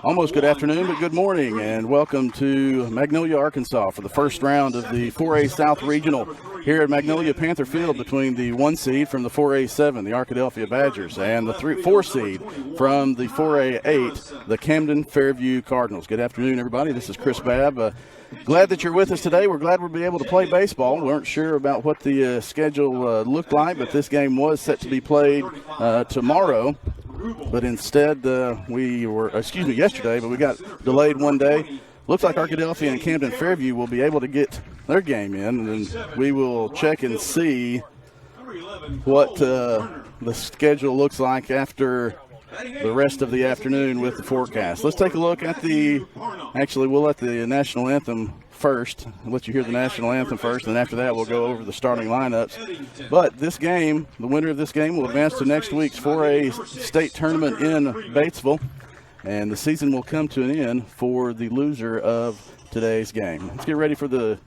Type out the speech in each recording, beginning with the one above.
Almost good afternoon, but good morning, and welcome to Magnolia, Arkansas for the first round of the 4A South Regional here at Magnolia Panther Field between the 1 seed from the 4A7, the Arkadelphia Badgers, and the 4 seed from the 4A8, the Camden Fairview Cardinals. Good afternoon, everybody. This is Chris Babb. Glad that you're with us today. We're glad we'll be able to play baseball. We weren't sure about what the schedule looked like, but this game was set to be played tomorrow. But instead, yesterday, but we got delayed one day. Looks like Arkadelphia and Camden Fairview will be able to get their game in, and we will check and see what the schedule looks like after the rest of the afternoon with the forecast. Let's take a look at we'll let the national anthem first. I'll let you hear the national anthem first, and after that we'll go over the starting lineups. But this game, the winner of this game will advance to next week's 4A state tournament in Batesville, and the season will come to an end for the loser of today's game. Let's get ready for the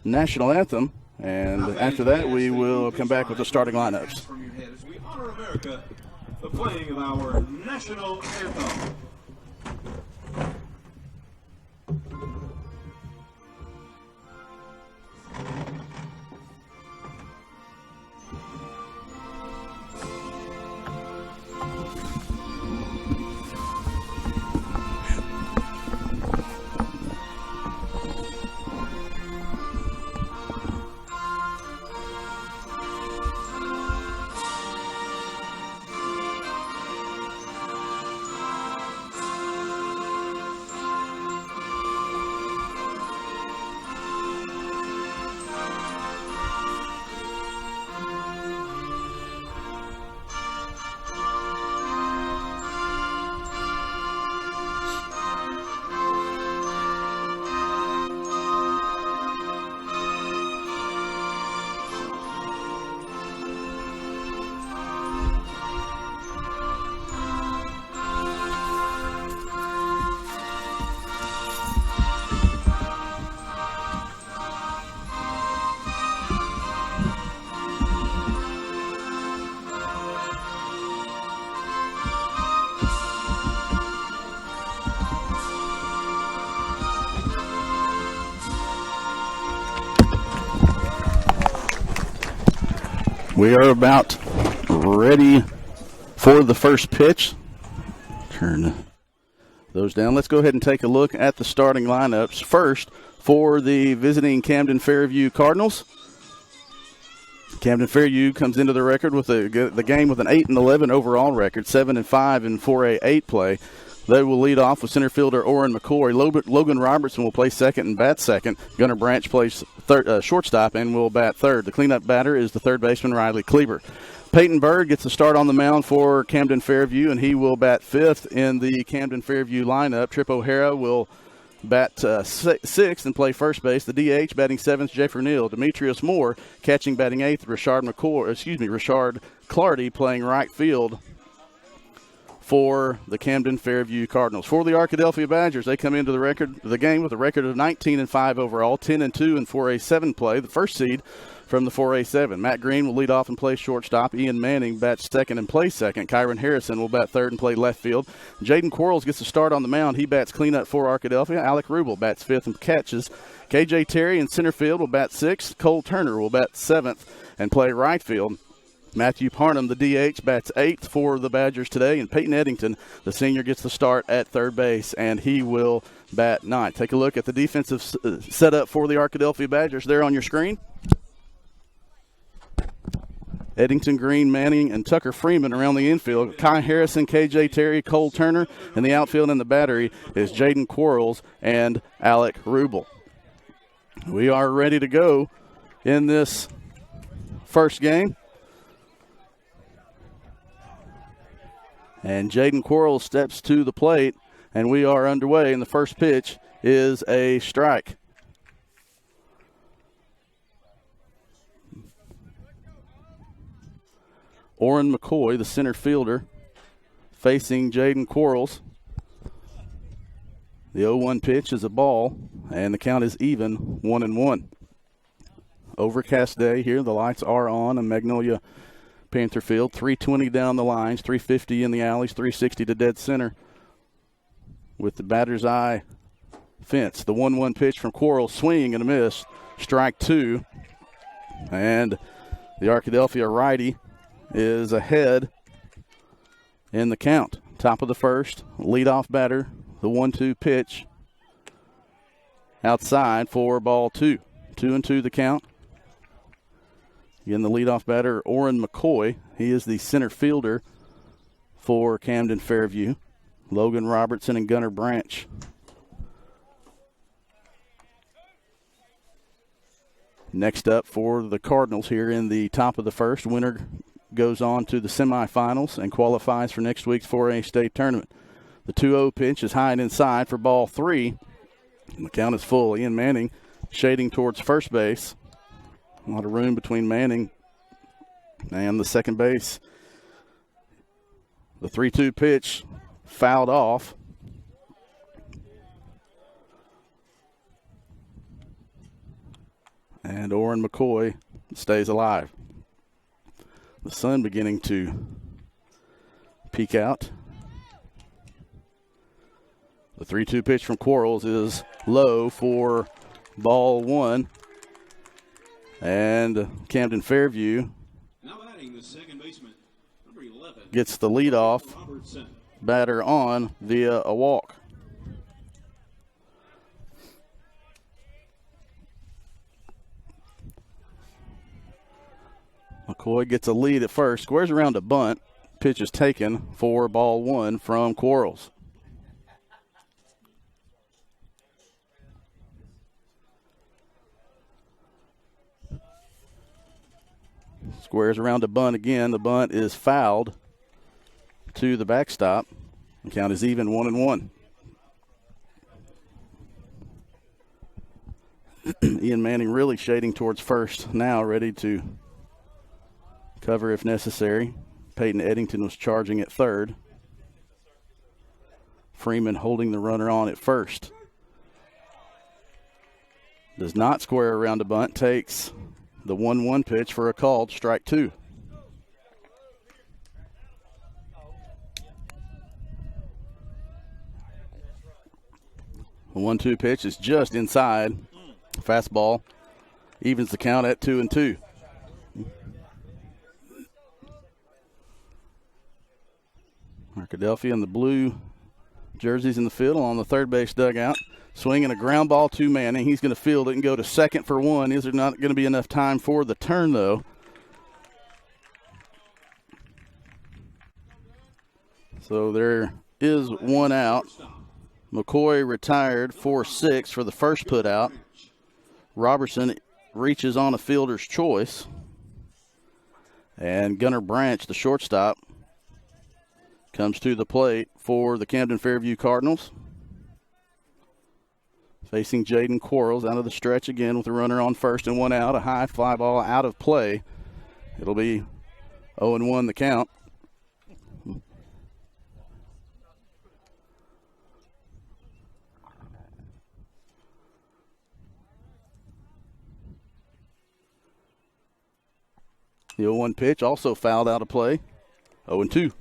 national anthem, and after that we will come back with the starting lineups. We honor America, the playing of our national anthem. We are about ready for the first pitch. Turn those down. Let's go ahead and take a look at the starting lineups. First, for the visiting Camden Fairview Cardinals. Camden Fairview comes into the record with the game with an 8-11 overall record, 7-5 in 4A8 play. They will lead off with center fielder Orrin McCoy. Logan Robertson will play second and bat second. Gunnar Branch plays shortstop and will bat third. The cleanup batter is the third baseman Riley Kleber. Peyton Bird gets a start on the mound for Camden Fairview, and he will bat fifth in the Camden Fairview lineup. Trip O'Hara will bat sixth and play first base. The DH batting seventh, Jeffrey Neal. Demetrius Moore catching, batting eighth. Richard Clardy playing right field for the Camden Fairview Cardinals. For the Arkadelphia Badgers, they come into the game with a record of 19-5 overall, 10-2 in 4A7 play, the first seed from the 4A7. Matt Green will lead off and play shortstop. Ian Manning bats second and plays second. Kyron Harrison will bat third and play left field. Jaden Quarles gets a start on the mound. He bats cleanup for Arkadelphia. Alec Rubel bats fifth and catches. KJ Terry in center field will bat sixth. Cole Turner will bat seventh and play right field. Matthew Parnham, the DH, bats eighth for the Badgers today, and Peyton Eddington, the senior, gets the start at third base, and he will bat ninth. Take a look at the defensive setup for the Arkadelphia Badgers there on your screen. Eddington, Green, Manning, and Tucker Freeman around the infield. Kai Harrison, KJ Terry, Cole Turner, and the outfield and the battery is Jaden Quarles and Alec Rubel. We are ready to go in this first game. And Jaden Quarles steps to the plate, and we are underway, and the first pitch is a strike. Orrin McCoy, the center fielder, facing Jaden Quarles. The 0-1 pitch is a ball, and the count is even, 1-1. Overcast day here. The lights are on in Magnolia Panther Field. 320 down the lines, 350 in the alleys, 360 to dead center with the batter's eye fence. The 1-1 pitch from Quarles, swing and a miss. Strike two. And the Arkadelphia righty is ahead in the count. Top of the first, leadoff batter, the 1-2 pitch outside for ball two. 2-2 the count. Again, the leadoff batter, Orrin McCoy. He is the center fielder for Camden Fairview. Logan Robertson and Gunnar Branch. Next up for the Cardinals here in the top of the first. Winner goes on to the semifinals and qualifies for next week's 4A state tournament. The 2-0 pitch is high and inside for ball three. And the count is full. Ian Manning shading towards first base. A lot of room between Manning and the second base. The 3-2 pitch fouled off. And Orrin McCoy stays alive. The sun beginning to peek out. The 3-2 pitch from Quarles is low for ball one. And Camden Fairview Now batting the second baseman, number 11. gets the leadoff Robertson. batter on via a walk. McCoy gets a lead at first, squares around a bunt. Pitch is taken for ball one from Quarles. Squares around a bunt again. The bunt is fouled to the backstop. The count is even 1-1. Ian Manning really shading towards first now, ready to cover if necessary. Peyton Eddington was charging at third. Freeman holding the runner on at first. Does not square around a bunt. Takes the 1-1 pitch for a called strike two. The 1-2 pitch is just inside. Fastball evens the count at 2-2. Arkadelphia in the blue jerseys in the field on the third base dugout. Swinging a ground ball to Manning. He's going to field it and go to second for one. Is there not going to be enough time for the turn, though? So there is one out. McCoy retired 4-6 for the first put out. Robertson reaches on a fielder's choice. And Gunnar Branch, the shortstop, comes to the plate for the Camden Fairview Cardinals. Facing Jaden Quarles out of the stretch again with a runner on first and one out. A high fly ball out of play. It'll be 0-1 the count. The 0-1 pitch also fouled out of play. 0-2.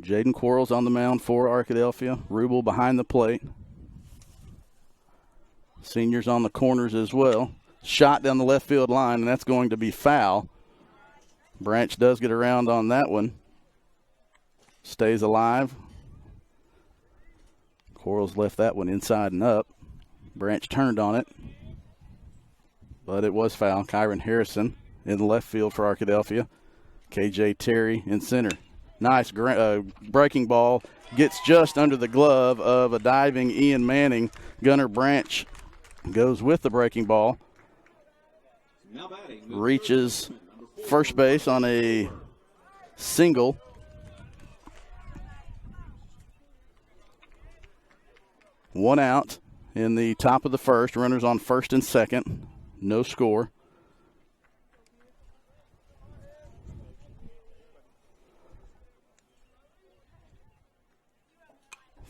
Jaden Quarles on the mound for Arkadelphia. Rubel behind the plate. Seniors on the corners as well. Shot down the left field line, and that's going to be foul. Branch does get around on that one. Stays alive. Quarles left that one inside and up. Branch turned on it, but it was foul. Kyron Harrison in the left field for Arkadelphia. KJ Terry in center. Nice breaking ball. Gets just under the glove of a diving Ian Manning. Gunnar Branch goes with the breaking ball. Reaches first base on a single. One out in the top of the first. Runners on first and second. No score.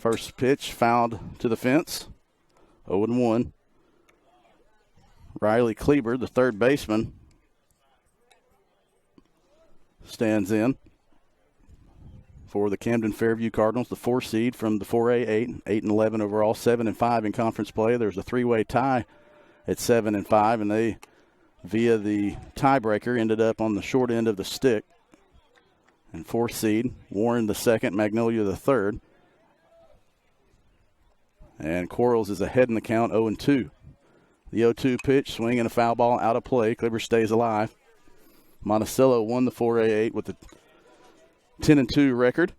First pitch fouled to the fence. 0-1. Riley Kleber, the third baseman, stands in for the Camden Fairview Cardinals, the 4 seed from the 4A, 8-11 overall, 7-5 in conference play. There's a 3-way tie at 7-5, and they, via the tiebreaker, ended up on the short end of the stick. And 4th seed, Warren the second, Magnolia the third. And Quarles is ahead in the count, 0-2. The 0-2 pitch, swing and a foul ball out of play. Kleber stays alive. Monticello won the 4A8 with a 10-2 record.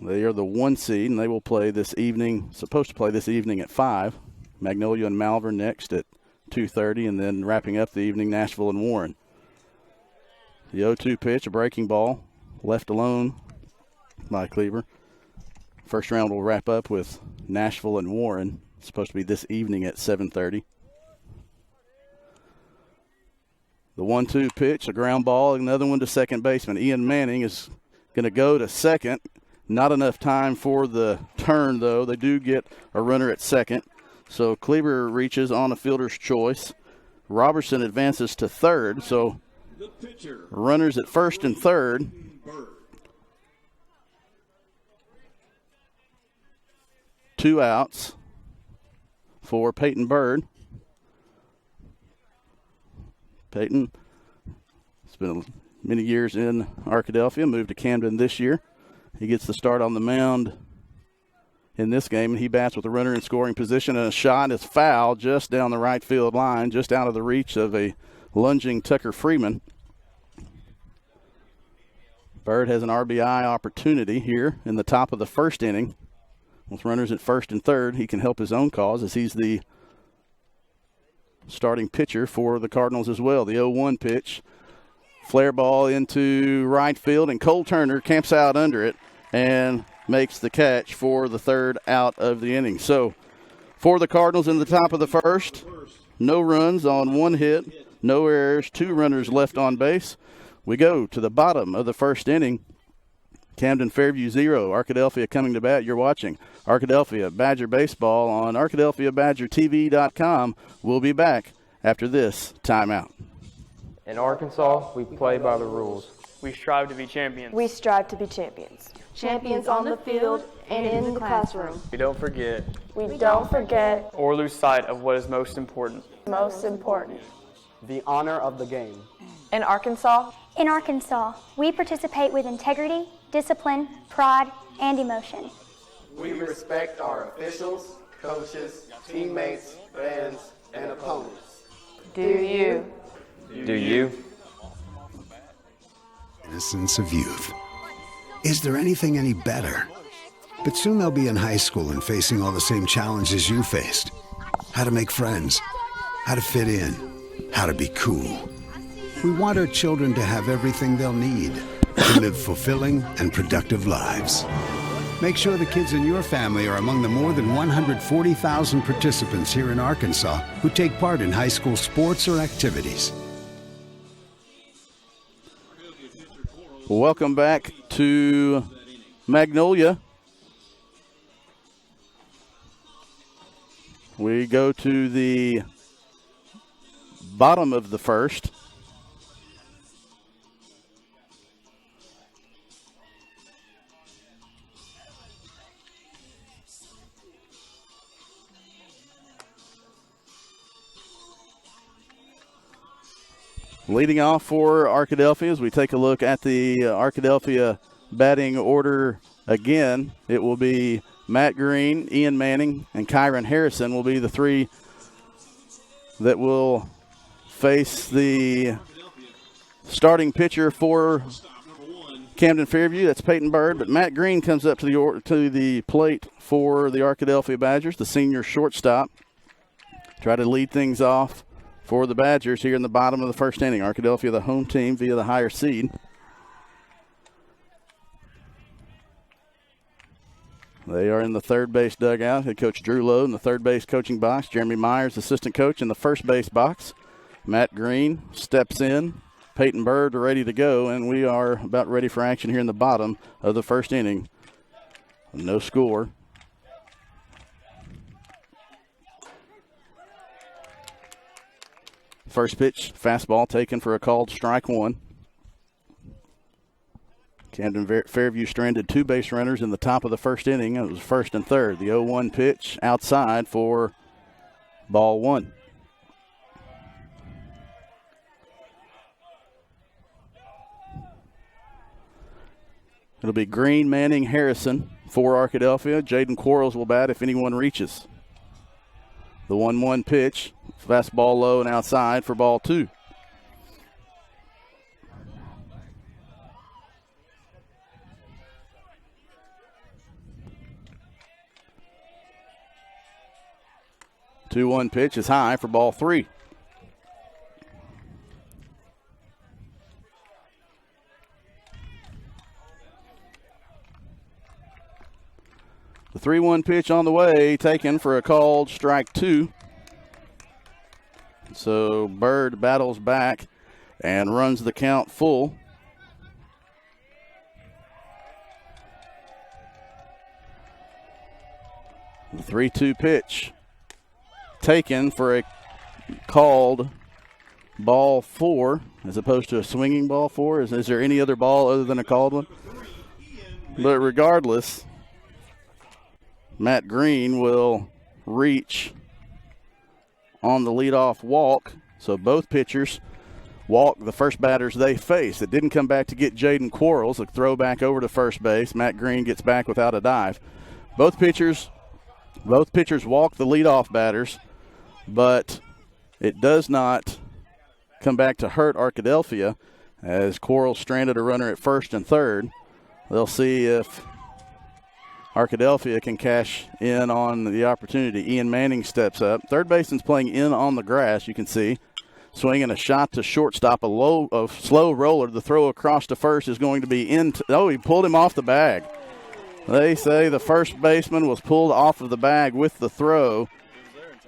They are the 1 seed, and they will play this evening, supposed to play this evening at 5. Magnolia and Malvern next at 2:30, and then wrapping up the evening, Nashville and Warren. The 0-2 pitch, a breaking ball, left alone by Kleber. First round will wrap up with Nashville and Warren. It's supposed to be this evening at 7:30. The 1-2 pitch, a ground ball, another one to second baseman. Ian Manning is going to go to second. Not enough time for the turn, though. They do get a runner at second. So Kleber reaches on a fielder's choice. Robertson advances to third. So runners at first and third. Two outs for Peyton Bird. Peyton has been many years in Arkadelphia, moved to Camden this year. He gets the start on the mound in this game, and he bats with a runner in scoring position, and a shot is foul just down the right field line, just out of the reach of a lunging Tucker Freeman. Bird has an RBI opportunity here in the top of the first inning. With runners at first and third, he can help his own cause as he's the starting pitcher for the Cardinals as well. The 0-1 pitch, flare ball into right field, and Cole Turner camps out under it and makes the catch for the third out of the inning. So for the Cardinals in the top of the first, no runs on 1 hit, no errors, 2 runners left on base. We go to the bottom of the first inning. Camden Fairview 0, Arkadelphia coming to bat. You're watching Arkadelphia Badger Baseball on ArkadelphiaBadgerTV.com. We'll be back after this timeout. In Arkansas, we play by the rules. We strive to be champions. We strive to be champions. Champions on the field and in the classroom. We don't forget. We don't forget Or lose sight of what is most important. most important. The honor of the game. In Arkansas, we participate with integrity, discipline, pride, and emotion. We respect our officials, coaches, teammates, fans, and opponents. do you? Do you? Innocence of youth. Is there anything any better? But soon they'll be in high school and facing all the same challenges you faced. How to make friends, how to fit in, how to be cool. We want our children to have everything they'll need to live fulfilling and productive lives. Make sure the kids in your family are among the more than 140,000 participants here in Arkansas who take part in high school sports or activities. Welcome back to Magnolia. We go to the bottom of the first. Leading off for Arkadelphia, as we take a look at the Arkadelphia batting order again, it will be Matt Green, Ian Manning, and Kyron Harrison will be the 3 that will face the starting pitcher for Camden Fairview. That's Peyton Bird, but Matt Green comes up to the plate for the Arkadelphia Badgers, the senior shortstop. Try to lead things off for the Badgers here in the bottom of the first inning. Arkadelphia, the home team, via the higher seed. They are in the third base dugout. Head coach Drew Lowe in the third base coaching box. Jeremy Myers, assistant coach, in the first base box. Matt Green steps in. Peyton Bird ready to go, and we are about ready for action here in the bottom of the first inning. No score. First pitch, fastball taken for a called strike one. Camden Fairview stranded 2 base runners in the top of the first inning. It was first and third. The 0-1 pitch outside for ball one. It'll be Green, Manning, Harrison for Arkadelphia. Jaden Quarles will bat if anyone reaches. The 1-1 pitch, fastball low and outside for ball two. The 2-1 pitch is high for ball three. The 3-1 pitch on the way, taken for a called strike two. So Bird battles back and runs the count full. The 3-2 pitch, taken for a called ball four as opposed to a swinging ball four. Is there any other ball other than a called one? But regardless, Matt Green will reach on the leadoff walk. So both pitchers walk the first batters they face. It didn't come back to get Jaden Quarles. A throw back over to first base. Matt Green gets back without a dive. Both pitchers walk the leadoff batters, but it does not come back to hurt Arkadelphia as Quarles stranded a runner at first and third. They'll see if Arkadelphia can cash in on the opportunity. Ian Manning steps up. Third baseman's playing in on the grass, you can see. Swinging a shot to shortstop, a slow roller. The throw across to first is going to be in. He pulled him off the bag. They say the first baseman was pulled off of the bag with the throw.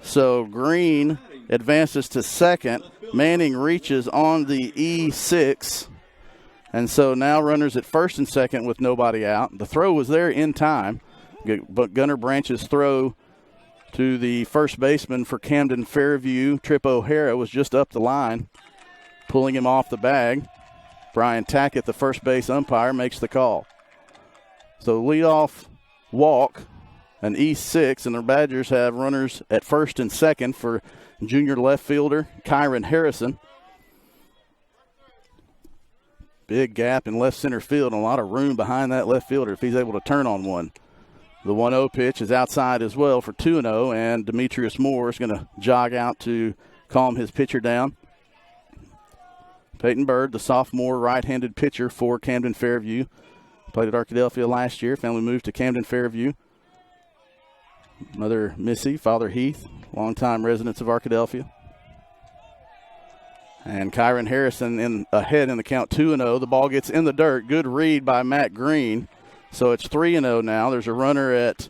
So Green advances to second. Manning reaches on the E6. And so now runners at first and second with nobody out. The throw was there in time, but Gunnar Branch's throw to the first baseman for Camden Fairview, Trip O'Hara, was just up the line, pulling him off the bag. Brian Tackett, the first base umpire, makes the call. So leadoff walk, an E6, and the Badgers have runners at first and second for junior left fielder Kyron Harrison. Big gap in left center field and a lot of room behind that left fielder if he's able to turn on one. The 1-0 pitch is outside as well for 2-0, and Demetrius Moore is going to jog out to calm his pitcher down. Peyton Bird, the sophomore right-handed pitcher for Camden Fairview. Played at Arkadelphia last year. Family moved to Camden Fairview. Mother Missy, father Heath, longtime residents of Arkadelphia. And Kyron Harrison ahead in the count 2-0. The ball gets in the dirt. Good read by Matt Green. So it's 3-0 now. There's a runner at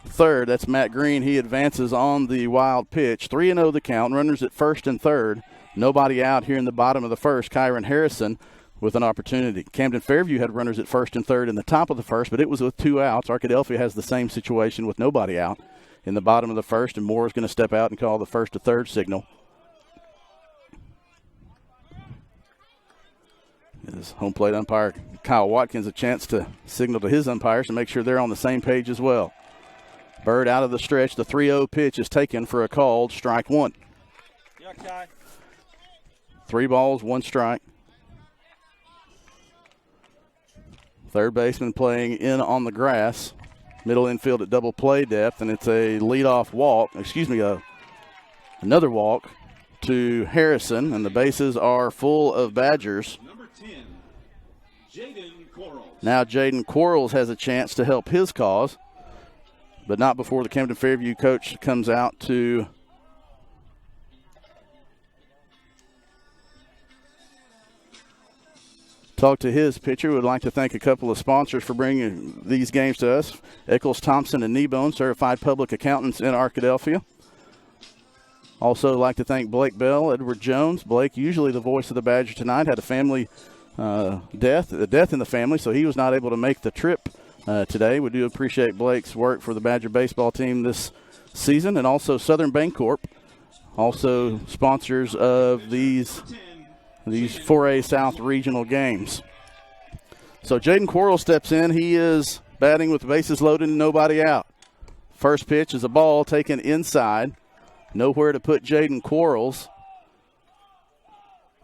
third. That's Matt Green. He advances on the wild pitch. 3-0 the count. Runners at first and third. Nobody out here in the bottom of the first. Kyron Harrison with an opportunity. Camden Fairview had runners at first and third in the top of the first, but it was with 2 outs. Arkadelphia has the same situation with nobody out in the bottom of the first, and Moore is going to step out and call the first to third signal. His home plate umpire, Kyle Watkins, a chance to signal to his umpires to make sure they're on the same page as well. Bird out of the stretch. The 3-0 pitch is taken for a called strike one. 3 balls, 1 strike. Third baseman playing in on the grass. Middle infield at double play depth, and it's a leadoff walk. Another walk to Harrison, and the bases are full of Badgers. Number 10, Jaden Quarles. Now Jaden Quarles has a chance to help his cause, but not before the Camden Fairview coach comes out to talk to his pitcher. Would like to thank a couple of sponsors for bringing these games to us. Eccles, Thompson, and Kneebone, certified public accountants in Arkadelphia. Also like to thank Blake Bell, Edward Jones. Blake, usually the voice of the Badger tonight, had a family death in the family, so he was not able to make the trip today. We do appreciate Blake's work for the Badger baseball team this season. And also Southern Bancorp, also sponsors of these 4A South regional games. So Jaden Quarles steps in. He is batting with the bases loaded and nobody out. First pitch is a ball taken inside. Nowhere to put Jaden Quarles.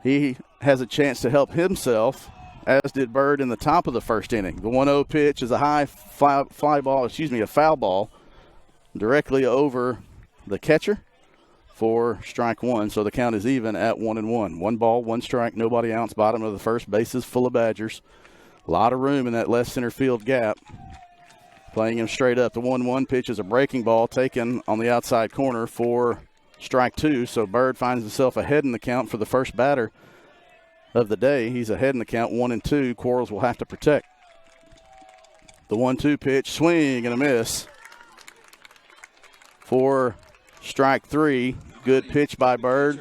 He has a chance to help himself, as did Bird in the top of the first inning. The 1-0 pitch is a high a foul ball directly over the catcher for strike one. So the count is even at 1-1. 1 ball, 1 strike, nobody out. Bottom of the first, bases full of Badgers. A lot of room in that left center field gap. Playing him straight up. The 1-1 pitch is a breaking ball taken on the outside corner for strike 2. So Bird finds himself ahead in the count for the first batter of the day. He's ahead in the count 1-2. Quarles will have to protect. The 1-2 pitch, swing and a miss for strike 3. Good pitch by Bird.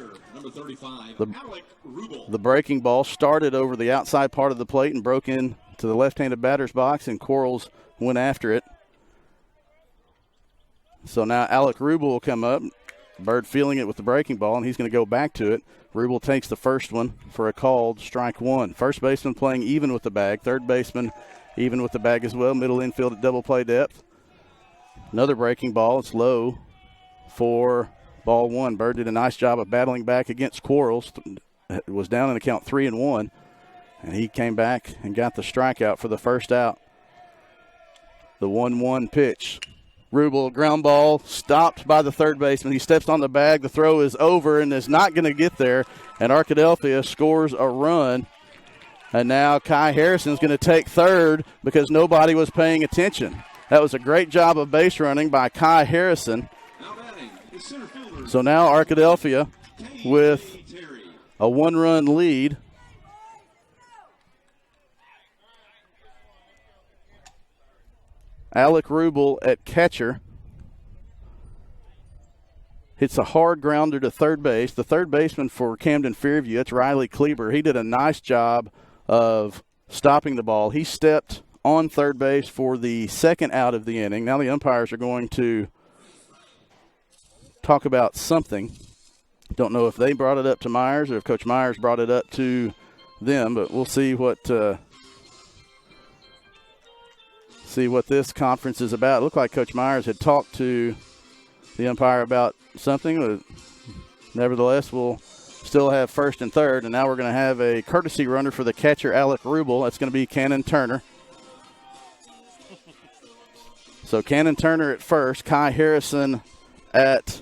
The breaking ball started over the outside part of the plate and broke in to the left-handed batter's box, and Quarles went after it. So now Alec Rubel will come up. Bird feeling it with the breaking ball, and he's going to go back to it. Rubel takes the first one for a called strike 1. First baseman playing even with the bag. Third baseman even with the bag as well. Middle infield at double play depth. Another breaking ball. It's low for ball 1. Bird did a nice job of battling back against Quarles. It was down in the count 3-1, and he came back and got the strikeout for the first out. The 1-1 pitch. Rubel, ground ball, stopped by the third baseman. He steps on the bag. The throw is over and is not going to get there. And Arkadelphia scores a run. And now Kai Harrison is going to take third because nobody was paying attention. That was a great job of base running by Kai Harrison. So now Arkadelphia with a 1-run lead. Alec Rubel at catcher hits a hard grounder to third base. The third baseman for Camden Fairview, that's Riley Kleber. He did a nice job of stopping the ball. He stepped on third base for the second out of the inning. Now the umpires are going to talk about something. Don't know if they brought it up to Myers or if Coach Myers brought it up to them, but we'll see what this conference is about. It looked like Coach Myers had talked to the umpire about something, but nevertheless, we'll still have first and third, and now we're going to have a courtesy runner for the catcher, Alec Rubel. That's going to be Cannon Turner. So Cannon Turner at first, Kai Harrison at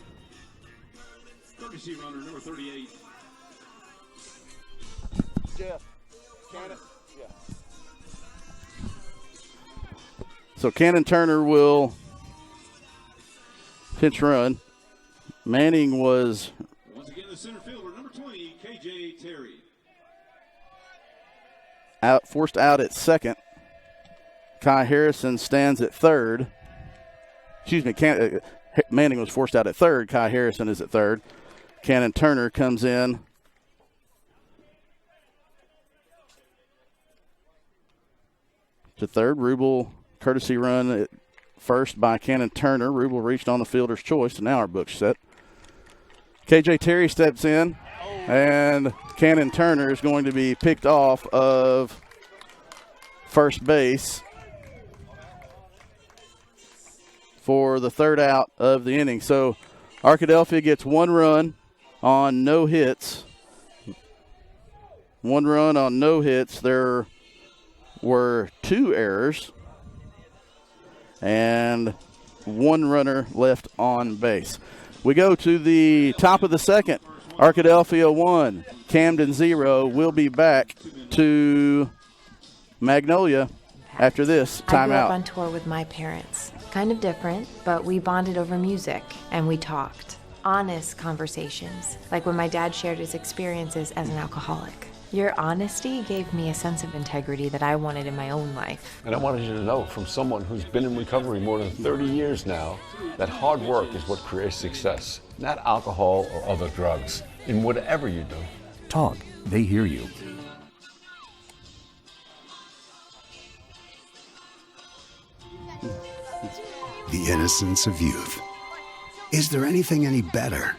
Courtesy runner number 38. Jeff, Cannon, yeah. So Cannon Turner will pitch run. Manning was Once again, the center fielder number 20, KJ Terry. forced out at second. Kai Harrison stands at third. Excuse me, Manning was forced out at third. Kai Harrison is at third. Cannon Turner comes in to third. Rubel, courtesy run at first by Cannon Turner. Rubel reached on the fielder's choice, and now our book's set. KJ Terry steps in, and Cannon Turner is going to be picked off of first base for the third out of the inning. So Arkadelphia gets 1 run on no hits. 1 run on no hits. There were 2 errors and 1 runner left on base. We go to the top of the second. Arkadelphia 1, Camden 0. We'll be back to Magnolia after this timeout. I grew up on tour with my parents. Kind of different, but we bonded over music and we talked. Honest conversations, like when my dad shared his experiences as an alcoholic. Your honesty gave me a sense of integrity that I wanted in my own life. And I wanted you to know, from someone who's been in recovery more than 30 years now, that hard work is what creates success, not alcohol or other drugs, in whatever you do. Talk. They hear you. The innocence of youth. Is there anything any better?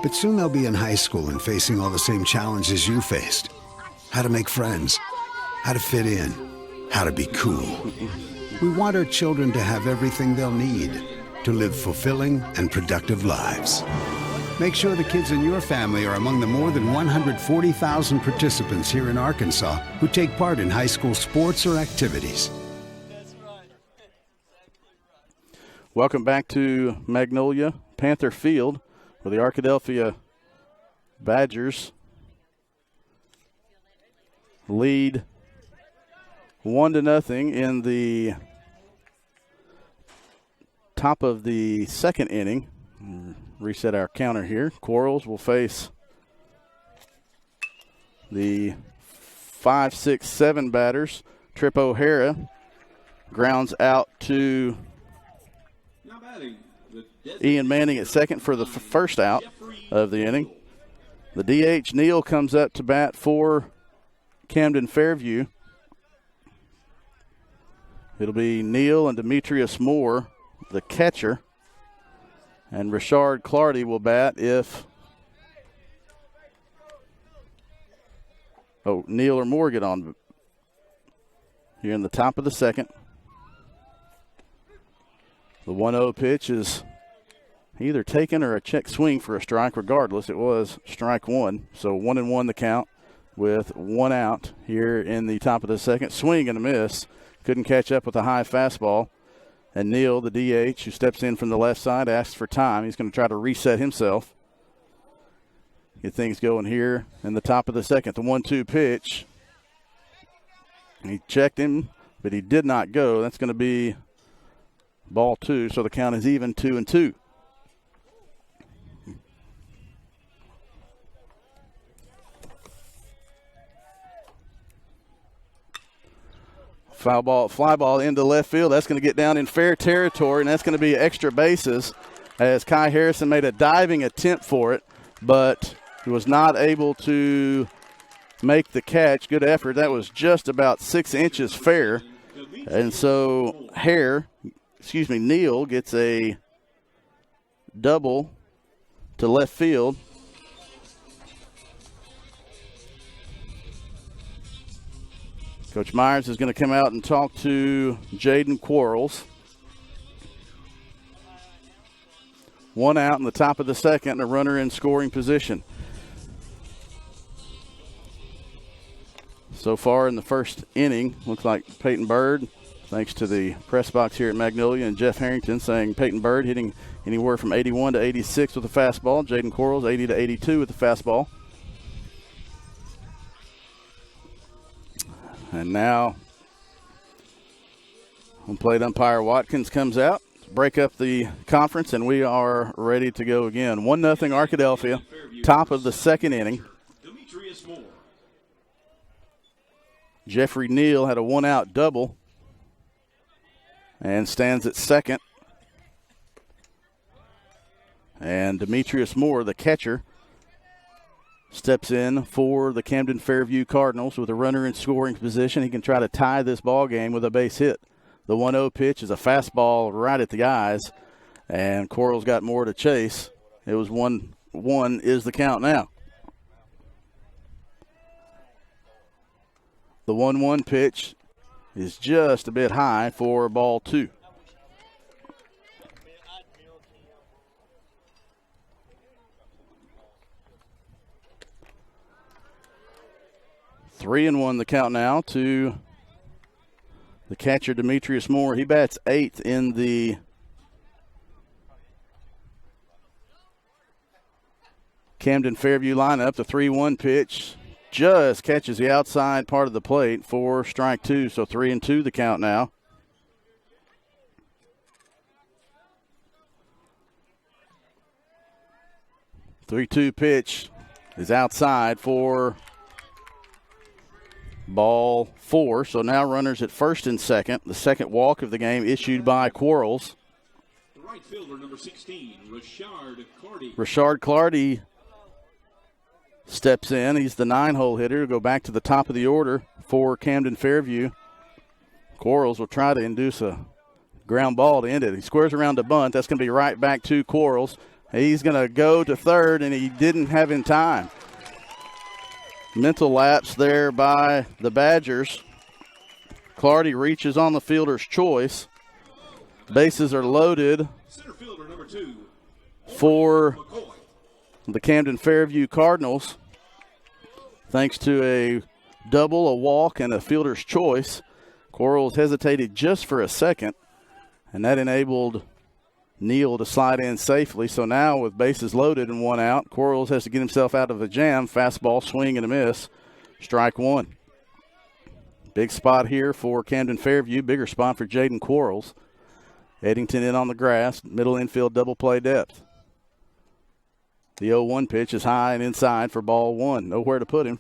But soon they'll be in high school and facing all the same challenges you faced. How to make friends, how to fit in, how to be cool. We want our children to have everything they'll need to live fulfilling and productive lives. Make sure the kids in your family are among the more than 140,000 participants here in Arkansas who take part in high school sports or activities. Welcome back to Magnolia Panther Field, where the Arkadelphia Badgers lead 1-0 in the top of the second inning. Reset our counter here. Quarles will face the 5, 6, 7 batters. Trip O'Hara grounds out to Ian Manning at second for the first out of the inning. The DH, Neal, comes up to bat for Camden Fairview. It'll be Neal and Demetrius Moore, the catcher. And Richard Clardy will bat if Neal or Moore get on here in the top of the second. The 1-0 pitch is either taken or a check swing for a strike. Regardless, it was strike one. So 1-1 the count with 1 out here in the top of the second. Swing and a miss. Couldn't catch up with a high fastball. And Neal, the DH, who steps in from the left side, asks for time. He's going to try to reset himself. Get things going here in the top of the second. The 1-2 pitch. He checked him, but he did not go. That's going to be ball 2, so the count is even 2-2. Fly ball into left field. That's going to get down in fair territory, and that's going to be extra bases as Kai Harrison made a diving attempt for it, but he was not able to make the catch. Good effort. That was just about 6 inches fair. And so Neal gets a double to left field. Coach Myers is going to come out and talk to Jaden Quarles. 1 out in the top of the second, and a runner in scoring position. So far in the first inning, looks like Peyton Bird, thanks to the press box here at Magnolia, and Jeff Harrington saying Peyton Bird hitting anywhere from 81 to 86 with a fastball. Jaden Quarles 80 to 82 with a fastball. And now, home plate umpire Watkins comes out to break up the conference, and we are ready to go again. 1-0 Arkadelphia, top of the second inning. Jeffrey Neal had a 1-out double and stands at second. And Demetrius Moore, the catcher, steps in for the Camden Fairview Cardinals with a runner in scoring position. He can try to tie this ball game with a base hit. The 1-0 pitch is a fastball right at the eyes, and Quarles got more to chase. It was 1-1 is the count now. The 1-1 pitch is just a bit high for ball 2. Three and 1 the count now to the catcher Demetrius Moore. He bats 8th in the Camden Fairview lineup. The 3-1 pitch just catches the outside part of the plate for strike 2. So 3-2 the count now. The 3-2 pitch is outside for ball 4. So now runners at first and second. The second walk of the game issued by Quarles. Right fielder number 16, Richard Clardy. Richard Clardy steps in. He's the 9-hole hitter. Go back to the top of the order for Camden Fairview. Quarles will try to induce a ground ball to end it. He squares around to bunt. That's going to be right back to Quarles. He's going to go to third, and he didn't have in time. Mental lapse there by the Badgers. Clardy reaches on the fielder's choice. Bases are loaded for the Camden Fairview Cardinals. Thanks to a double, a walk, and a fielder's choice. Quarles hesitated just for a second, and that enabled Neal to slide in safely. So now with bases loaded and one out, Quarles has to get himself out of a jam. Fastball, swing and a miss. Strike one. Big spot here for Camden Fairview. Bigger spot for Jaden Quarles. Eddington in on the grass. Middle infield double play depth. The 0-1 pitch is high and inside for ball one. Nowhere to put him.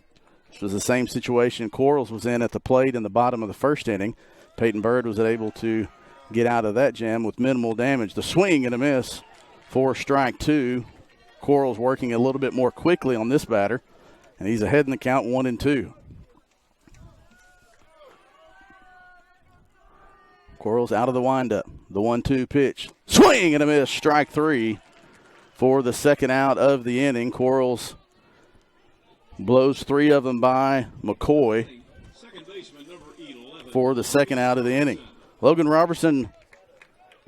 This was the same situation Quarles was in at the plate in the bottom of the first inning. Peyton Bird was able to get out of that jam with minimal damage. The swing and a miss for strike two. Quarles working a little bit more quickly on this batter, and he's ahead in the count 1-2. Quarles out of the windup. The 1-2 pitch. Swing and a miss. Strike three for the second out of the inning. Quarles blows three of them by McCoy for the second out of the inning. Logan Robertson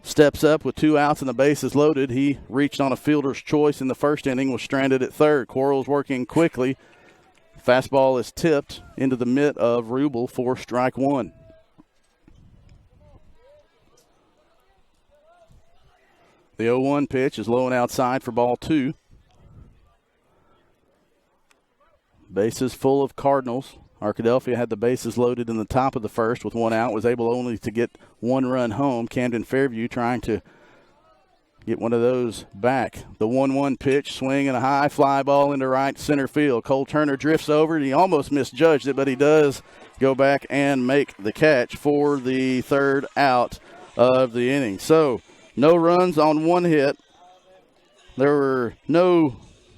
steps up with 2 outs and the bases loaded. He reached on a fielder's choice in the first inning, was stranded at third. Quarles working quickly. Fastball is tipped into the mitt of Rubel for strike one. The 0-1 pitch is low and outside for ball two. Bases full of Cardinals. Arkadelphia had the bases loaded in the top of the first with 1 out, was able only to get 1 run home. Camden Fairview trying to get one of those back. The 1-1 pitch, swing and a high fly ball into right center field. Cole Turner drifts over, and he almost misjudged it, but he does go back and make the catch for the third out of the inning. So no runs on 1 hit. There were no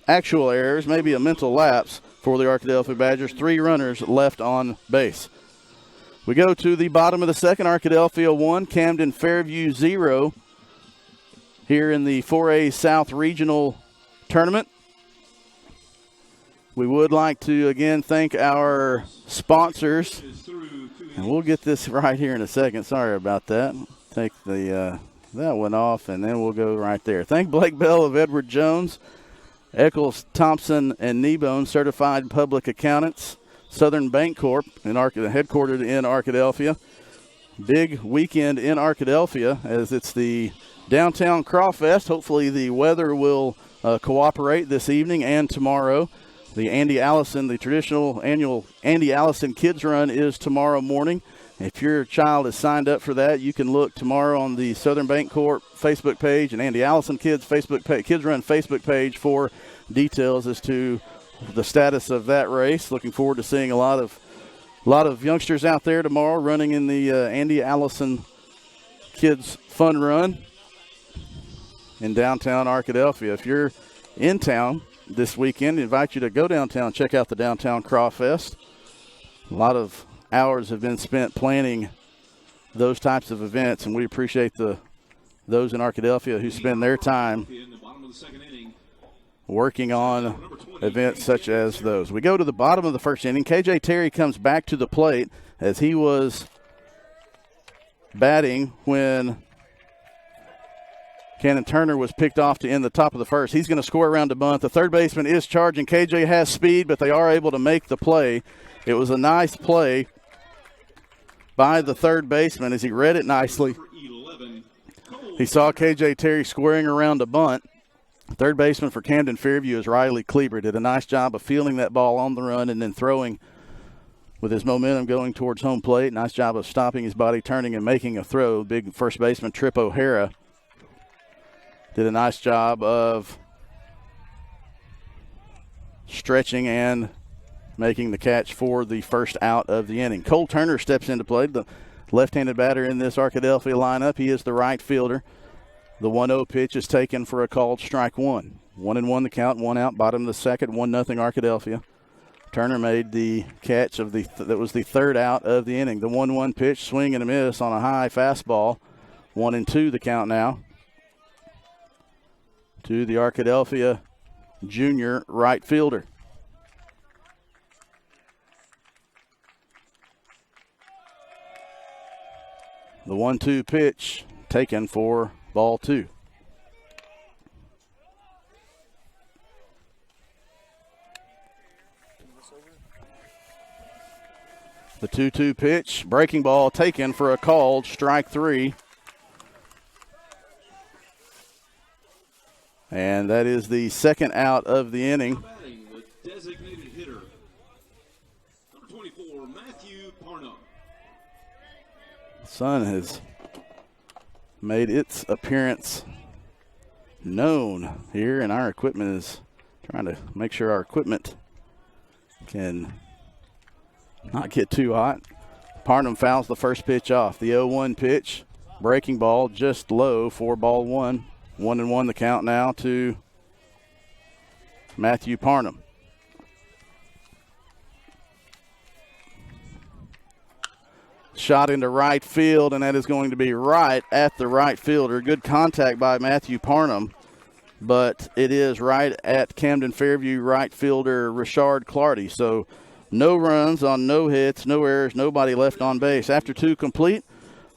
actual errors, maybe a mental lapse for the Arkadelphia Badgers. 3 runners left on base. We go to the bottom of the second. Arkadelphia 1, Camden Fairview 0 here in the 4A South Regional Tournament. We would like to again thank our sponsors, and we'll get this right here in a second. Sorry about that. Take the that one off, and then we'll go right there. Thank Blake Bell of Edward Jones, Eccles, Thompson, and Kneebone, certified public accountants. Southern Bank Corp, headquartered in Arkadelphia. Big weekend in Arkadelphia as it's the Downtown Crawfest. Hopefully the weather will cooperate this evening and tomorrow. The Andy Allison, the traditional annual Andy Allison Kids Run is tomorrow morning. If your child is signed up for that, you can look tomorrow on the Southern Bank Corp Facebook page and Andy Allison Kids Facebook page, Kids Run Facebook page for details as to the status of that race. Looking forward to seeing a lot of youngsters out there tomorrow running in the Andy Allison Kids Fun Run in downtown Arkadelphia. If you're in town this weekend, I invite you to go downtown, check out the Downtown Crawfest. A lot of hours have been spent planning those types of events, and we appreciate those in Arkadelphia who spend their time working on events such as those. We go to the bottom of the first inning. KJ Terry comes back to the plate as he was batting when Cannon Turner was picked off to end the top of the first. He's going to score around the bunt. The third baseman is charging. KJ has speed, but they are able to make the play. It was a nice play by the third baseman as he read it nicely. He saw KJ Terry squaring around a bunt. Third baseman for Camden Fairview is Riley Kleber. Did a nice job of fielding that ball on the run and then throwing with his momentum going towards home plate. Nice job of stopping his body, turning and making a throw. Big first baseman Trip O'Hara did a nice job of stretching and making the catch for the first out of the inning. Cole Turner steps into play, the left-handed batter in this Arkadelphia lineup. He is the right fielder. The 1-0 pitch is taken for a called strike one. 1-1 the count, 1 out, bottom of the second, 1-0 Arkadelphia. Turner made the catch of that was the third out of the inning. The 1-1 pitch, swing and a miss on a high fastball. 1-2 the count now to the Arkadelphia junior right fielder. The 1-2 pitch taken for ball 2. The 2-2 pitch, breaking ball taken for a called strike 3. And that is the second out of the inning. The designated hitter, number 24, Matthew Parnum. The sun has made its appearance known here, and our equipment is trying to make sure our equipment can not get too hot. Parnum fouls the first pitch off. The 0-1 pitch, breaking ball just low for ball 1. 1-1 the count now to Matthew Parnum. Shot into right field, and that is going to be right at the right fielder. Good contact by Matthew Parnum, but it is right at Camden Fairview right fielder Richard Clardy. So no runs on no hits, no errors, nobody left on base. After 2 complete,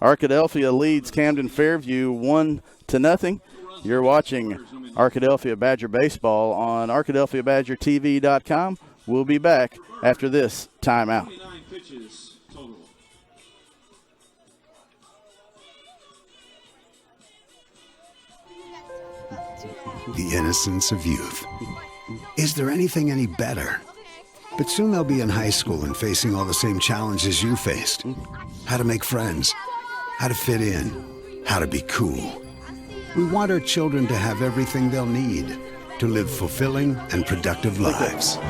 Arkadelphia leads Camden Fairview 1-0. You're watching Arkadelphia Badger Baseball on ArkadelphiaBadgerTV.com. We'll be back after this timeout. 29 pitches total. The innocence of youth. Is there anything any better? But soon they'll be in high school and facing all the same challenges you faced. How to make friends, how to fit in, how to be cool. We want our children to have everything they'll need to live fulfilling and productive lives.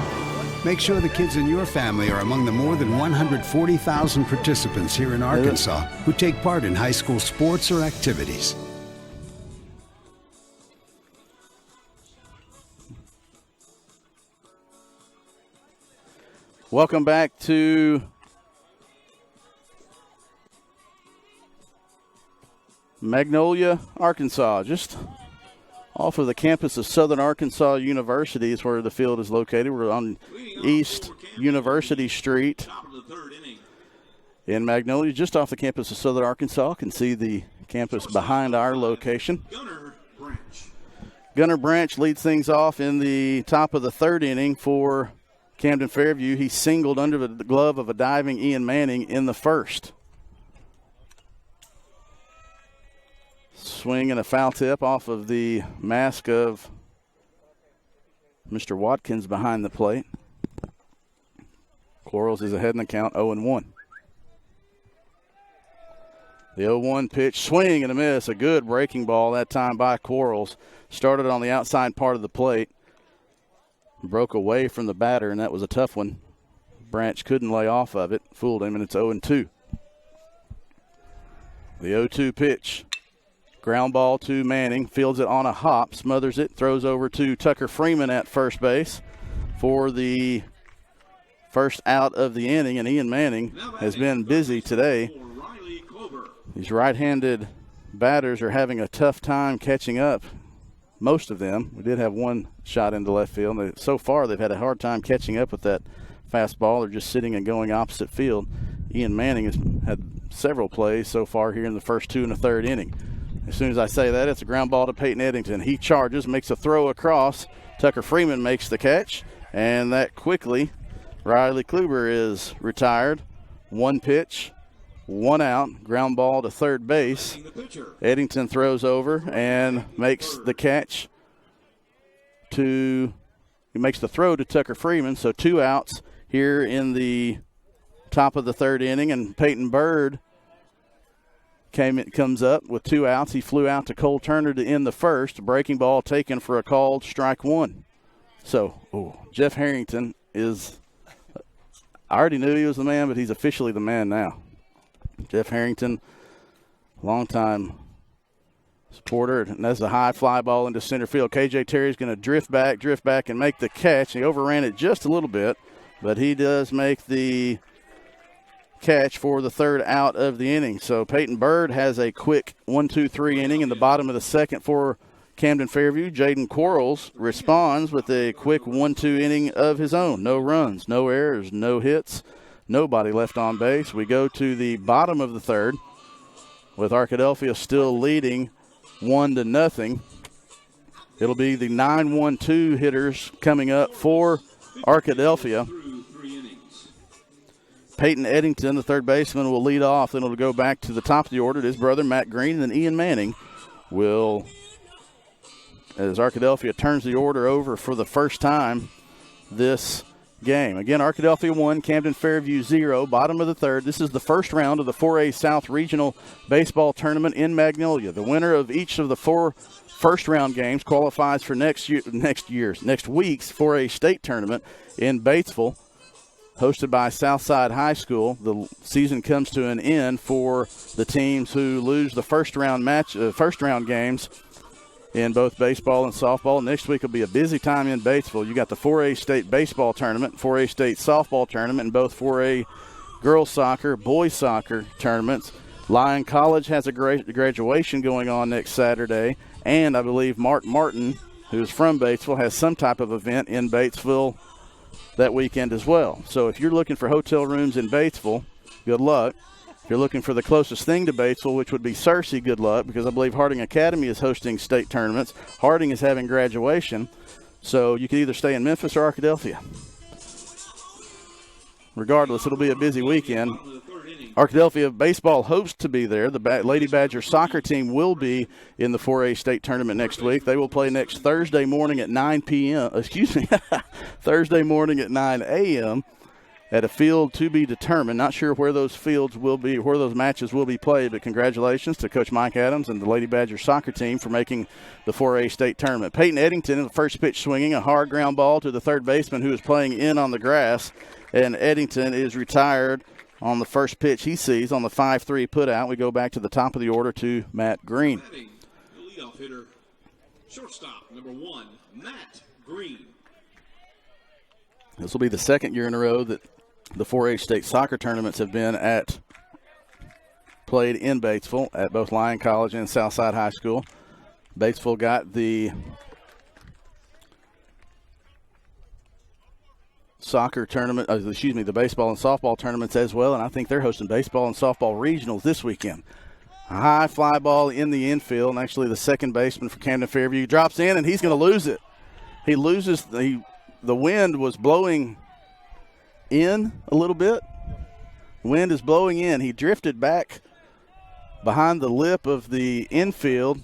Make sure the kids in your family are among the more than 140,000 participants here in Arkansas who take part in high school sports or activities. Welcome back to Magnolia, Arkansas, just off of the campus of Southern Arkansas University is where the field is located. We're on East University Street in Magnolia, just off the campus of Southern Arkansas. You can see the campus behind our location. Gunnar Branch leads things off in the top of the 3rd inning for Camden Fairview. He singled under the glove of a diving Ian Manning in the 1st. Swing and a foul tip off of the mask of Mr. Watkins behind the plate. Quarles is ahead in the count, 0-1. The 0-1 pitch, swing and a miss. A good breaking ball that time by Quarles. Started on the outside part of the plate. Broke away from the batter, and that was a tough one. Branch couldn't lay off of it. Fooled him, and it's 0-2. The 0-2 pitch. Ground ball to Manning. Fields it on a hop. Smothers it. Throws over to Tucker Freeman at first base for the first out of the inning. And Ian Manning has been busy today. These right-handed batters are having a tough time catching up. Most of them. We did have one shot into left field. So far, they've had a hard time catching up with that fastball. They're just sitting and going opposite field. Ian Manning has had several plays so far here in the first 2 1/3 inning. As soon as I say that, it's a ground ball to Peyton Eddington. He charges, makes a throw across. Tucker Freeman makes the catch, and that quickly, Riley Kluber is retired. 1 pitch, 1 out, ground ball to third base. Eddington throws over and makes the catch he makes the throw to Tucker Freeman, so 2 outs here in the top of the 3rd inning, and Peyton Bird comes up with 2 outs. He flew out to Cole Turner to end the 1st. Breaking ball taken for a called strike 1. So, Jeff Harrington is – I already knew he was the man, but he's officially the man now. Jeff Harrington, longtime supporter, and that's a high fly ball into center field. KJ Terry's going to drift back, and make the catch. He overran it just a little bit, but he does make the catch for the 3rd out of the inning. So Peyton Bird has a quick 1-2-3 inning in the bottom of the 2nd for Camden Fairview, Jaden Quarles responds with a quick 1-2 inning of his own. No runs, no errors, no hits, nobody left on base. We go to the bottom of the third with Arkadelphia still leading 1-0. It'll be the 9-1-2 hitters coming up for Arkadelphia. Peyton Eddington, the third baseman, will lead off. Then it'll go back to the top of the order. His brother, Matt Green, and then Ian Manning will, as Arkadelphia turns the order over for the first time this game. Again, Arkadelphia 1, Camden Fairview 0, bottom of the third. This is the first round of the 4A South Regional Baseball Tournament in Magnolia. The winner of each of the 4 first-round games qualifies for next week's 4A State Tournament in Batesville, hosted by Southside High School. The season comes to an end for the teams who lose the first-round games in both baseball and softball. Next week will be a busy time in Batesville. You got the 4A State Baseball Tournament, 4A State Softball Tournament, and both 4A girls soccer, boys soccer tournaments. Lyon College has a graduation going on next Saturday, and I believe Mark Martin, who's from Batesville, has some type of event in Batesville that weekend as well. So if you're looking for hotel rooms in Batesville, good luck. If you're looking for the closest thing to Batesville, which would be Searcy, good luck, because I believe Harding Academy is hosting state tournaments. Harding is having graduation, so you can either stay in Memphis or Arkadelphia. Regardless, it'll be a busy weekend. Arkadelphia baseball hopes to be there. The Lady Badger soccer team will be in the 4A state tournament next week. They will play next Thursday morning at 9 p.m. Thursday morning at 9 a.m. at a field to be determined. Not sure where those fields will be, where those matches will be played, but congratulations to Coach Mike Adams and the Lady Badger soccer team for making the 4A state tournament. Peyton Eddington in the first pitch swinging, a hard ground ball to the third baseman who is playing in on the grass, and Eddington is retired on the first pitch he sees on the 5-3 putout. We go back to the top of the order to Matt Green. The leadoff hitter, shortstop, number 1, Matt Green. This will be the second year in a row that the 4A state soccer tournaments have been played in Batesville at both Lyon College and Southside High School. Batesville got the soccer tournament, the baseball and softball tournaments as well, and I think they're hosting baseball and softball regionals this weekend. A high fly ball in the infield, and actually the second baseman for Camden Fairview drops in, and he's going to lose it. He loses, the wind was blowing in a little bit. Wind is blowing in. He drifted back behind the lip of the infield,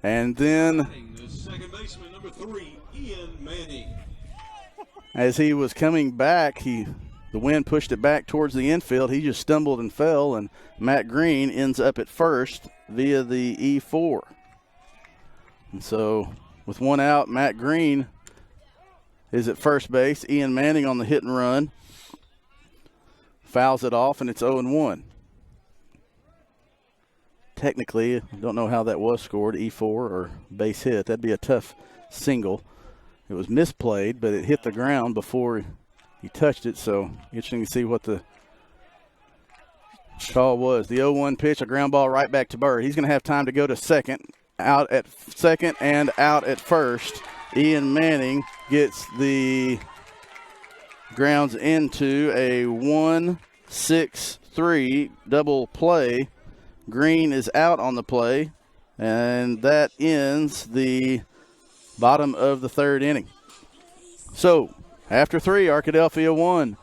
and then The second baseman, number 3, Ian Manning. as he was coming back, the wind pushed it back towards the infield. He just stumbled and fell, and Matt Green ends up at first via the E4. And so with one out, Matt Green is at first base. Ian Manning on the hit and run fouls it off, and it's 0-1. Technically, I don't know how that was scored, E4 or base hit. That'd be a tough single. It was misplayed, but it hit the ground before he touched it, so interesting to see what the call was. The 0-1 pitch, a ground ball right back to Bird. He's going to have time to go to second, out at second and out at first. Ian Manning gets the grounds into a 1-6-3 double play. Green is out on the play, and that ends the bottom of the third inning. So, after 3, Arkadelphia 1,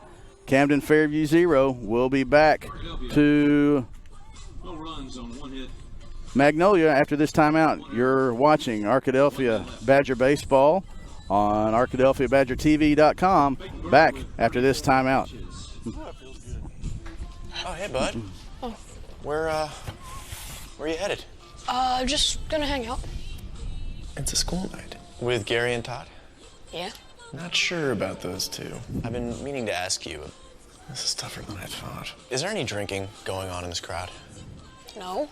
Camden Fairview 0. We'll be back to No runs on 1 hit. Magnolia after this timeout. You're watching Arkadelphia Badger Baseball on ArkadelphiaBadgerTV.com. Back after this timeout. Oh, hey, bud. Oh. Where are you headed? Just gonna hang out. It's a school night. With Gary and Todd? Yeah. Not sure about those two. I've been meaning to ask you. This is tougher than I thought. Is there any drinking going on in this crowd? No.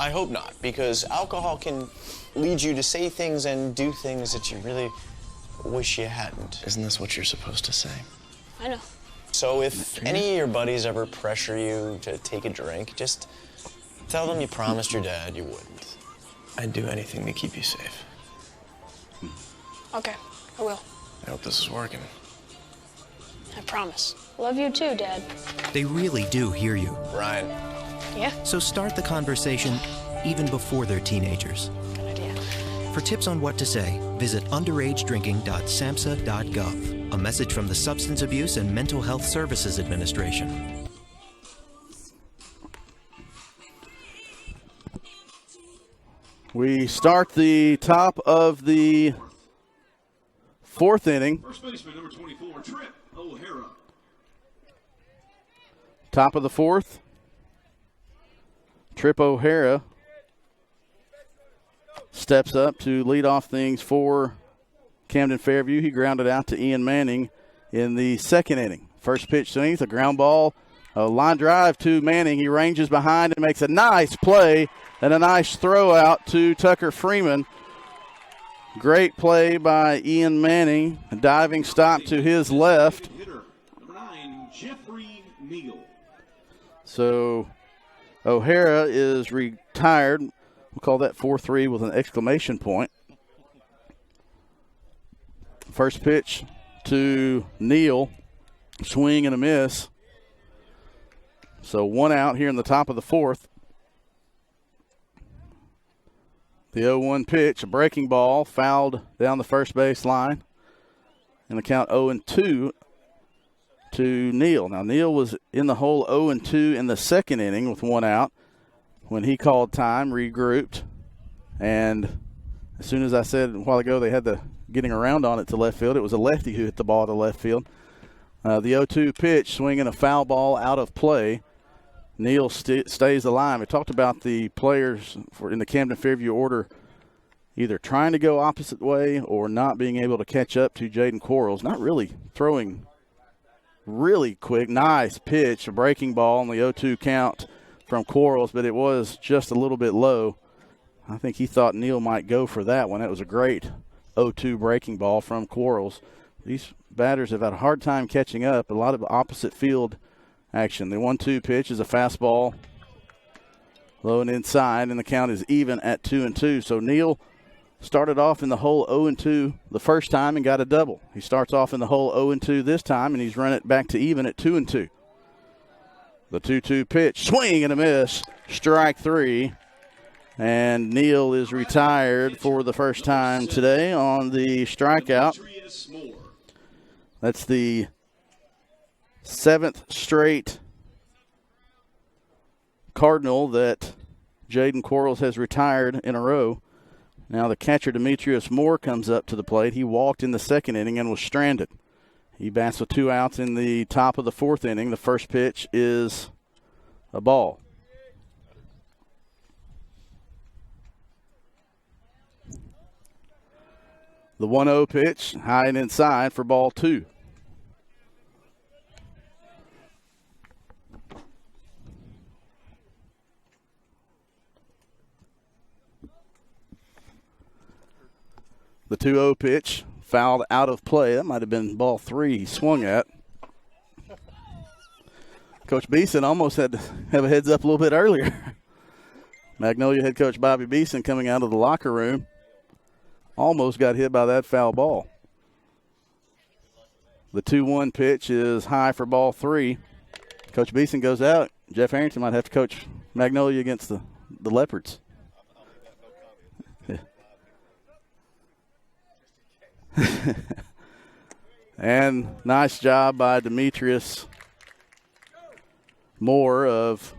I hope not, because alcohol can lead you to say things and do things that you really wish you hadn't. Isn't this what you're supposed to say? I know. So if any of your buddies ever pressure you to take a drink, just tell them you promised your dad you wouldn't. I'd do anything to keep you safe. Okay, I will. I hope this is working. I promise. Love you too, Dad. They really do hear you. Ryan. Yeah? So start the conversation even before they're teenagers. Good idea. For tips on what to say, visit underagedrinking.samhsa.gov. A message from the Substance Abuse and Mental Health Services Administration. We start the top of the fourth inning. First baseman, number 24, Trip O'Hara. Top of the fourth. Trip O'Hara steps up to lead off things for Camden Fairview. He grounded out to Ian Manning in the second inning. First pitch swings, a ground ball, a line drive to Manning. He ranges behind and makes a nice play and a nice throw out to Tucker Freeman. Great play by Ian Manning. A diving stop to his left. Hitter, number 9, Jeffrey Neal. So O'Hara is retired. We'll call that 4-3 with an exclamation point. First pitch to Neal. Swing and a miss. So one out here in the top of the fourth. The 0-1 pitch, a breaking ball, fouled down the first base line. And the count 0-2 to Neal. Now, Neal was in the hole 0-2 in the second inning with one out. When he called time, regrouped. And as soon as I said a while ago they had the getting around on it to left field, it was a lefty who hit the ball to left field. The 0-2 pitch, swinging a foul ball out of play. Neal stays alive. We talked about the players in the Camden Fairview order either trying to go opposite way or not being able to catch up to Jaden Quarles. Not really throwing really quick. Nice pitch, a breaking ball on the 0-2 count from Quarles, but it was just a little bit low. I think he thought Neal might go for that one. That was a great 0-2 breaking ball from Quarles. These batters have had a hard time catching up. A lot of opposite field action. The 1-2 pitch is a fastball, low and inside, and the count is even at 2-2. So Neal started off in the hole 0-2 the first time and got a double. He starts off in the hole 0-2 this time, and he's run it back to even at 2-2. The 2-2 pitch, swing and a miss, strike three. And Neal is retired for the first time today on the strikeout. That's the 7th straight Cardinal that Jaden Quarles has retired in a row. Now the catcher, Demetrius Moore, comes up to the plate. He walked in the second inning and was stranded. He bats with 2 outs in the top of the fourth inning. The first pitch is a ball. The 1-0 pitch, high and inside for ball 2. The 2-0 pitch, fouled out of play. That might have been ball 3 he swung at. Coach Beeson almost had to have a heads up a little bit earlier. Magnolia head coach Bobby Beeson coming out of the locker room almost got hit by that foul ball. The 2-1 pitch is high for ball 3. Coach Beeson goes out. Jeff Harrington might have to coach Magnolia against the Leopards. And nice job by Demetrius Moore of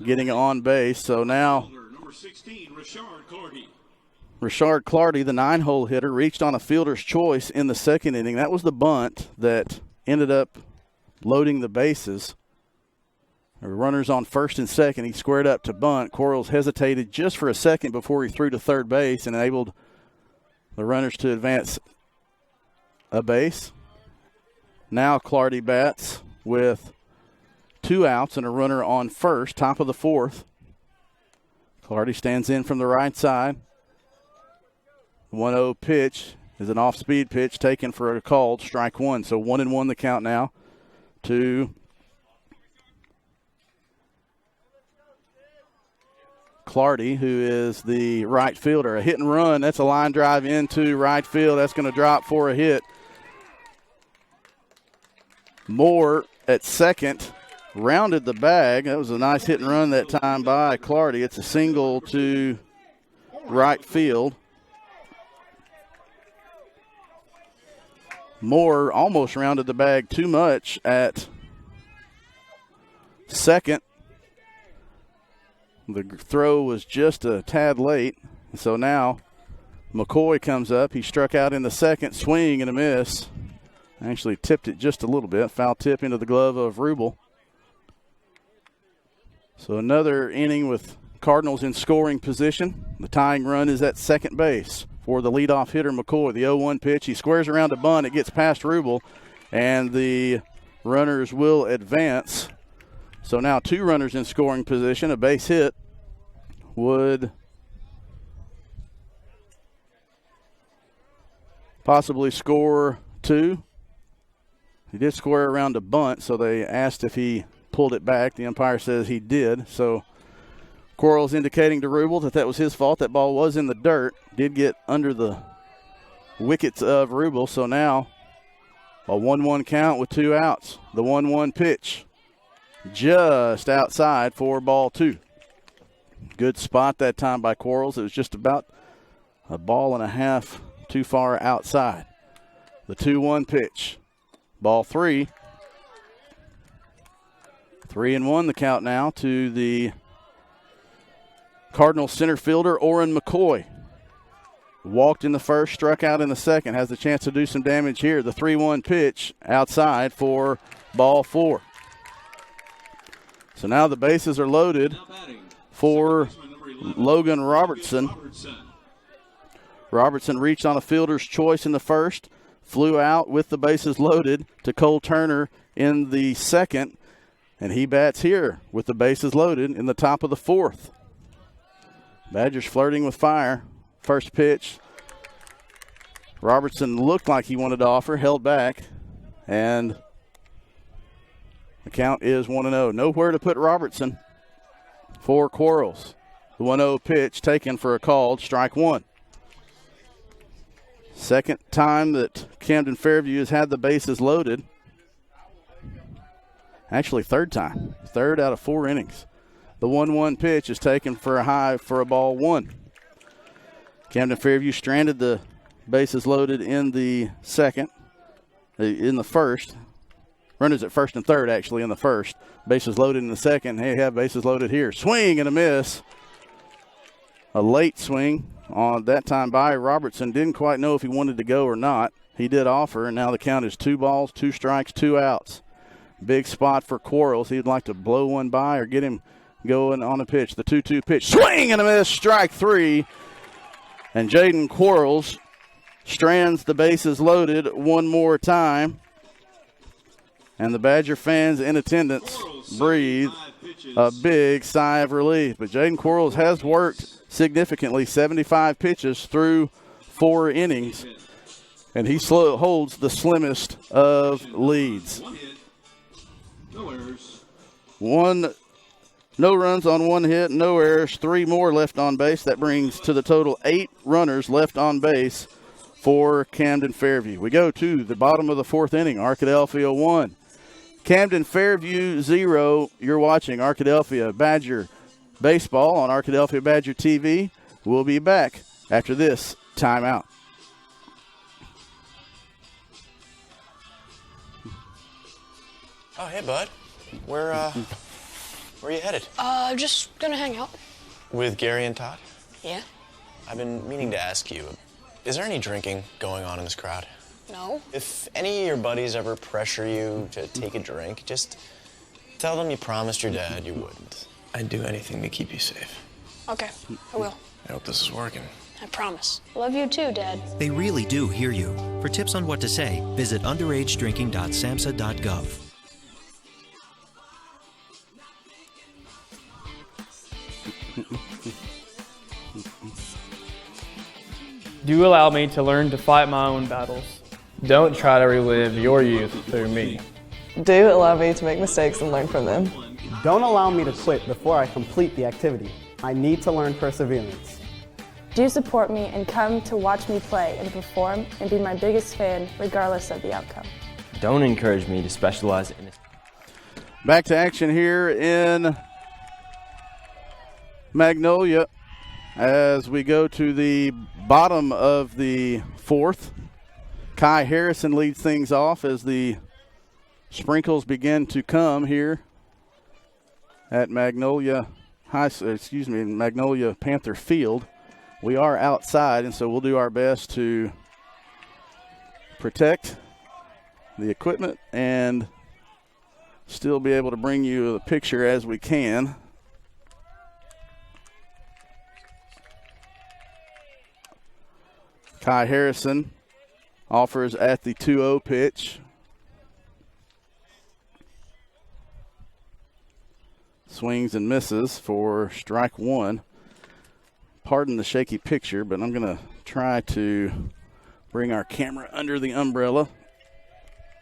getting on base. So now Number 16, Richard Clardy. Richard Clardy, the 9-hole hitter, reached on a fielder's choice in the second inning. That was the bunt that ended up loading the bases. There were runners on first and second. He squared up to bunt. Quarles hesitated just for a second before he threw to third base and enabled the runners to advance a base. Now Clardy bats with 2 outs and a runner on first, top of the fourth. Clardy stands in from the right side. 1-0 pitch is an off-speed pitch taken for a called strike 1. So 1-1 the count now to Clardy, who is the right fielder. A hit and run. That's a line drive into right field. That's going to drop for a hit. Moore at second rounded the bag. That was a nice hit and run that time by Clardy. It's a single to right field. Moore almost rounded the bag too much at second. The throw was just a tad late. So now McCoy comes up. He struck out in the second, swing and a miss. Actually tipped it just a little bit. Foul tip into the glove of Rubel. So another inning with Cardinals in scoring position. The tying run is at second base for the leadoff hitter, McCoy. The 0-1 pitch. He squares around a bunt. It gets past Rubel, and the runners will advance. So now 2 runners in scoring position. A base hit would possibly score 2. He did square around a bunt, so they asked if he pulled it back. The umpire says he did. So Quarles indicating to Rubel that that was his fault. That ball was in the dirt. Did get under the wickets of Rubel. So now a 1-1 count with 2 outs. The 1-1 pitch just outside for ball 2. Good spot that time by Quarles. It was just about a ball and a half too far outside. The 2-1 pitch. Ball 3. 3-1 the count now to the Cardinals center fielder, Orrin McCoy. Walked in the first, struck out in the second. Has the chance to do some damage here. The 3-1 pitch outside for ball 4. So now the bases are loaded for Logan Robertson. Robertson reached on a fielder's choice in the first. Flew out with the bases loaded to Cole Turner in the second. And he bats here with the bases loaded in the top of the 4th. Badgers flirting with fire. First pitch. Robertson looked like he wanted to offer, held back. And the count is 1-0. Nowhere to put Robertson for Quarles. The 1-0 pitch taken for a called strike 1. Second time that Camden Fairview has had the bases loaded. Actually, third time. Third out of 4 innings. The 1-1 pitch is taken for a high for a ball 1. Camden Fairview stranded the bases loaded in the second. In the first. Runners at first and third, actually, in the first. Bases loaded in the second. They have bases loaded here. Swing and a miss. A late swing on that time by Robertson. Didn't quite know if he wanted to go or not. He did offer, and now the count is 2 balls, 2 strikes, 2 outs. Big spot for Quarles. He'd like to blow one by or get him going on a pitch. The 2-2 pitch. Swing and a miss. Strike 3. And Jaden Quarles strands the bases loaded one more time. And the Badger fans in attendance breathe a big sigh of relief. But Jaden Quarles has worked significantly, 75 pitches through 4 innings. And he holds the slimmest of leads. No runs on 1 hit, no errors, 3 more left on base. That brings to the total 8 runners left on base for Camden Fairview. We go to the bottom of the 4th inning. Arkadelphia 1, Camden Fairview 0. You're watching Arkadelphia Badger Baseball on Arkadelphia Badger TV. We'll be back after this timeout. Oh, hey, bud. Where are you headed? Just gonna hang out. With Gary and Todd? Yeah. I've been meaning to ask you, is there any drinking going on in this crowd? No. If any of your buddies ever pressure you to take a drink, just tell them you promised your dad you wouldn't. I'd do anything to keep you safe. Okay, I will. I hope this is working. I promise. Love you too, Dad. They really do hear you. For tips on what to say, visit underagedrinking.samhsa.gov. Do allow me to learn to fight my own battles. Don't try to relive your youth through me. Do allow me to make mistakes and learn from them. Don't allow me to quit before I complete the activity. I need to learn perseverance. Do support me and come to watch me play and perform and be my biggest fan regardless of the outcome. Don't encourage me to specialize in Back to action here in Magnolia as we go to the bottom of the fourth. Kai Harrison leads things off as the sprinkles begin to come here at Magnolia Magnolia Panther Field. We are outside, and so we'll do our best to protect the equipment and still be able to bring you the picture as we can. Kai Harrison offers at the 2-0 pitch. Swings and misses for strike one. Pardon the shaky picture, but I'm going to try to bring our camera under the umbrella.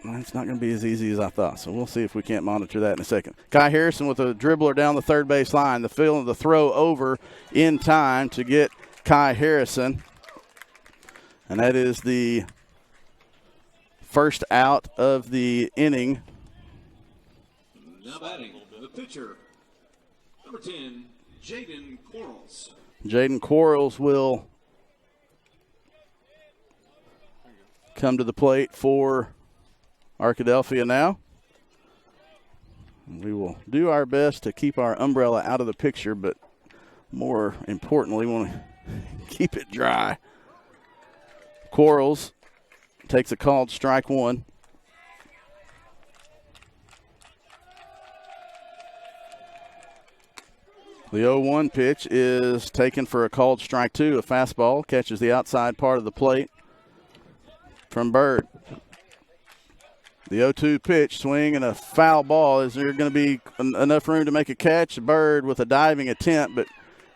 It's not going to be as easy as I thought, so we'll see if we can't monitor that in a second. Kai Harrison with a dribbler down the third base line. The throw over in time to get Kai Harrison. And that is the first out of the inning. Now batting, the pitcher, number 10, Jaden Quarles. Jaden Quarles will come to the plate for Arkadelphia now. We will do our best to keep our umbrella out of the picture, but more importantly, we want to keep it dry. Quarles takes a called strike one. The 0-1 pitch is taken for a called strike two. A fastball catches the outside part of the plate from Bird. The 0-2 pitch, swing and a foul ball. Is there going to be enough room to make a catch? Bird with a diving attempt, but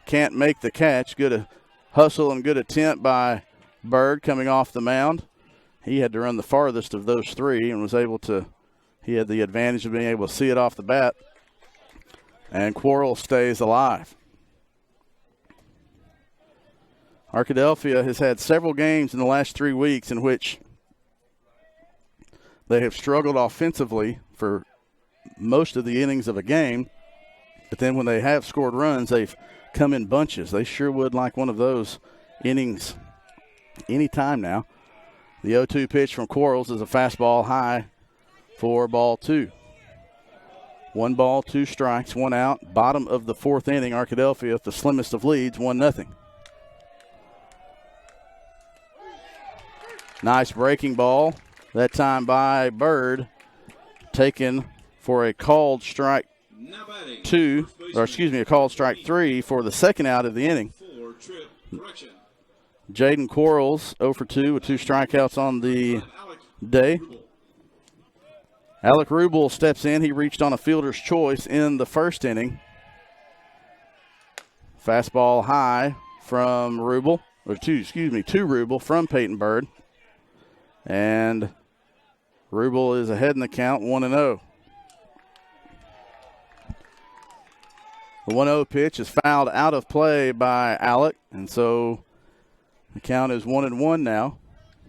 can't make the catch. Good hustle and good attempt by Bird coming off the mound. He had to run the farthest of those three and was able to, he had the advantage of being able to see it off the bat. And Quarles stays alive. Arkadelphia has had several games in the last 3 weeks in which they have struggled offensively for most of the innings of a game, but then when they have scored runs, they've come in bunches. They sure would like one of those innings anytime now. The 0-2 pitch from Quarles is a fastball high for ball two. 1 ball, 2 strikes, 1 out. Bottom of the fourth inning, Arkadelphia, the slimmest of leads, 1-0. Nice breaking ball. That time by Bird, taken for a called strike two, or excuse me, a called strike three for the second out of the inning. Jaden Quarles 0 for 2 with 2 strikeouts on the day. Alec Rubel steps in. He reached on a fielder's choice in the first inning. Fastball high from Rubel, to Rubel from Peyton Bird. And Rubel is ahead in the count, 1-0. The 1-0 pitch is fouled out of play by Alec, and so the count is 1-1 now.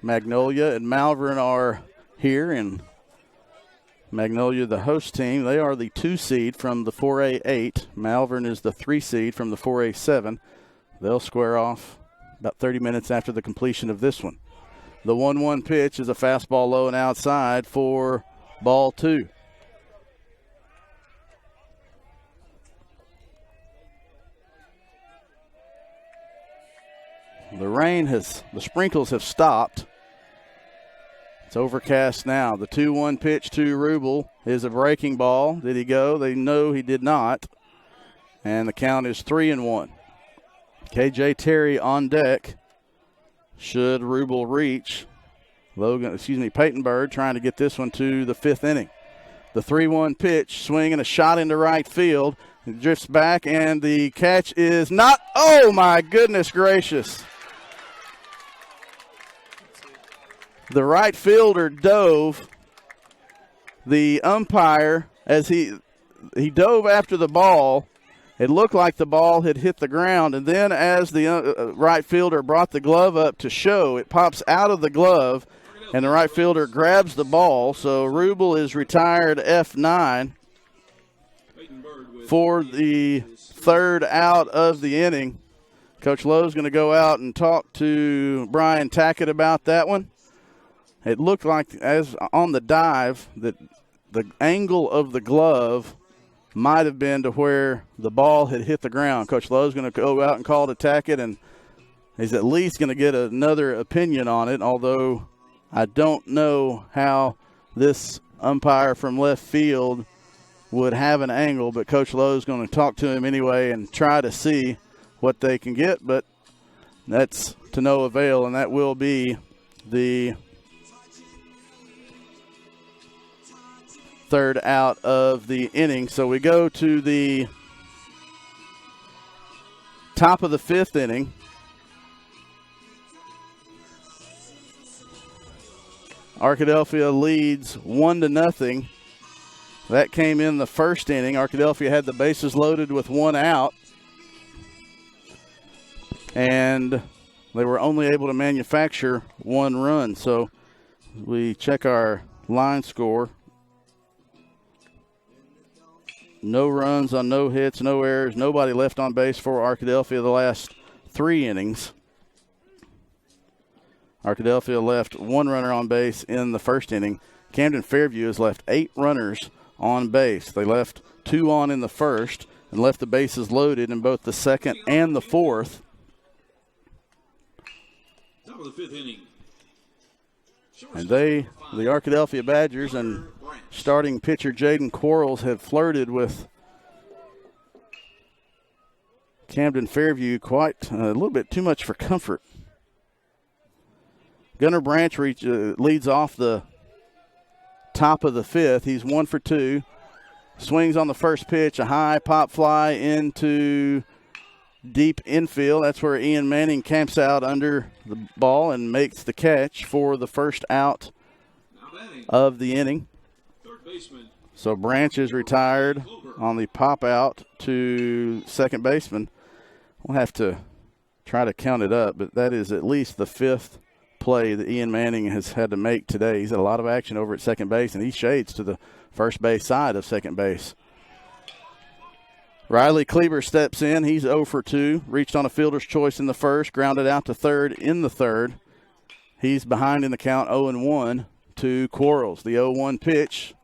Magnolia and Malvern are here, and Magnolia, the host team, they are the 2 seed from the 4A8. Malvern is the 3 seed from the 4A7. They'll square off about 30 minutes after the completion of this one. The 1-1 pitch is a fastball low and outside for ball two. The sprinkles have stopped. It's overcast now. The 2-1 pitch to Rubel is a breaking ball. Did he go? They know he did not. And the count is 3-1. KJ Terry on deck. Should Rubel reach. Peyton Bird trying to get this one to the 5th inning. The 3-1 pitch, swing and a shot into right field. It drifts back, and the catch is not. Oh, my goodness gracious. The right fielder dove. The umpire, as he dove after the ball, It looked like the ball had hit the ground, and then as the right fielder brought the glove up to show, it pops out of the glove, and the right fielder grabs the ball. So Rubel is retired F9 for the third out of the inning. Coach Lowe's going to go out and talk to Brian Tackett about that one. It looked like, as on the dive, that the angle of the glove might have been to where the ball had hit the ground. Coach Lowe's going to go out and call to Tackett, and he's at least going to get another opinion on it, although I don't know how this umpire from left field would have an angle, but Coach Lowe's going to talk to him anyway and try to see what they can get, but that's to no avail, and that will be the third out of the inning. So we go to the top of the fifth inning. Arkadelphia leads 1-0. That came in the first inning. Arkadelphia had the bases loaded with one out, and they were only able to manufacture one run. So we check our line score. No runs on no hits, no errors, nobody left on base for Arkadelphia the last three innings. Arkadelphia left one runner on base in the first inning. Camden Fairview has left 8 runners on base. They left 2 on in the first and left the bases loaded in both the second and the fourth. Top of the fifth inning. And the Arkadelphia Badgers and starting pitcher Jaden Quarles have flirted with Camden Fairview quite a little bit too much for comfort. Gunnar Branch leads off the top of the fifth. He's 1 for 2. Swings on the first pitch, a high pop fly into deep infield. That's where Ian Manning camps out under the ball and makes the catch for the first out of the inning. So Branch is retired on the pop out to second baseman. We'll have to try to count it up, but that is at least the 5th play that Ian Manning has had to make today. He's had a lot of action over at second base, and he shades to the first base side of second base. Riley Kleber steps in. He's 0 for 2. Reached on a fielder's choice in the first, grounded out to third in the third. He's behind in the count 0-1 to Quarles. The 0-1 pitch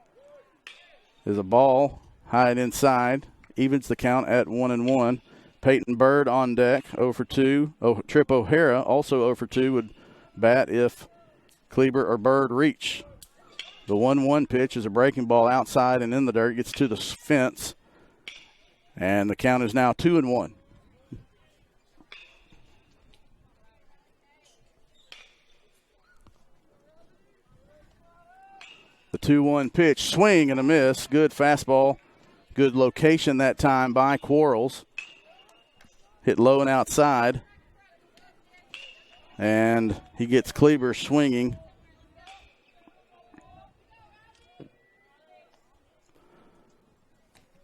is a ball high and inside. Evens the count at 1-1. Peyton Bird on deck, 0 for 2. Trip O'Hara, also 0 for 2, would bat if Kleber or Bird reach. The 1-1 pitch is a breaking ball outside and in the dirt. Gets to the fence. And the count is now 2-1. The 2-1 pitch, swing and a miss. Good fastball. Good location that time by Quarles. Hit low and outside. And he gets Kleber swinging.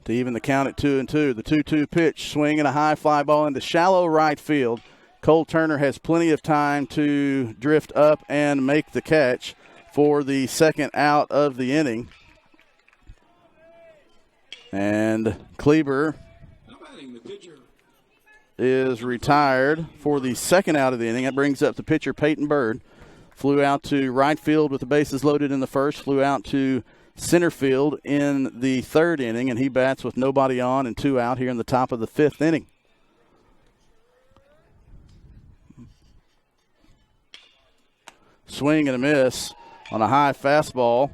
To even the count at 2-2. The 2-2 pitch, swing and a high fly ball into shallow right field. Cole Turner has plenty of time to drift up and make the catch for the second out of the inning. And Kleber is retired for the second out of the inning. That brings up the pitcher, Peyton Bird. Flew out to right field with the bases loaded in the first, flew out to center field in the third inning, and he bats with nobody on and 2 out here in the top of the fifth inning. Swing and a miss on a high fastball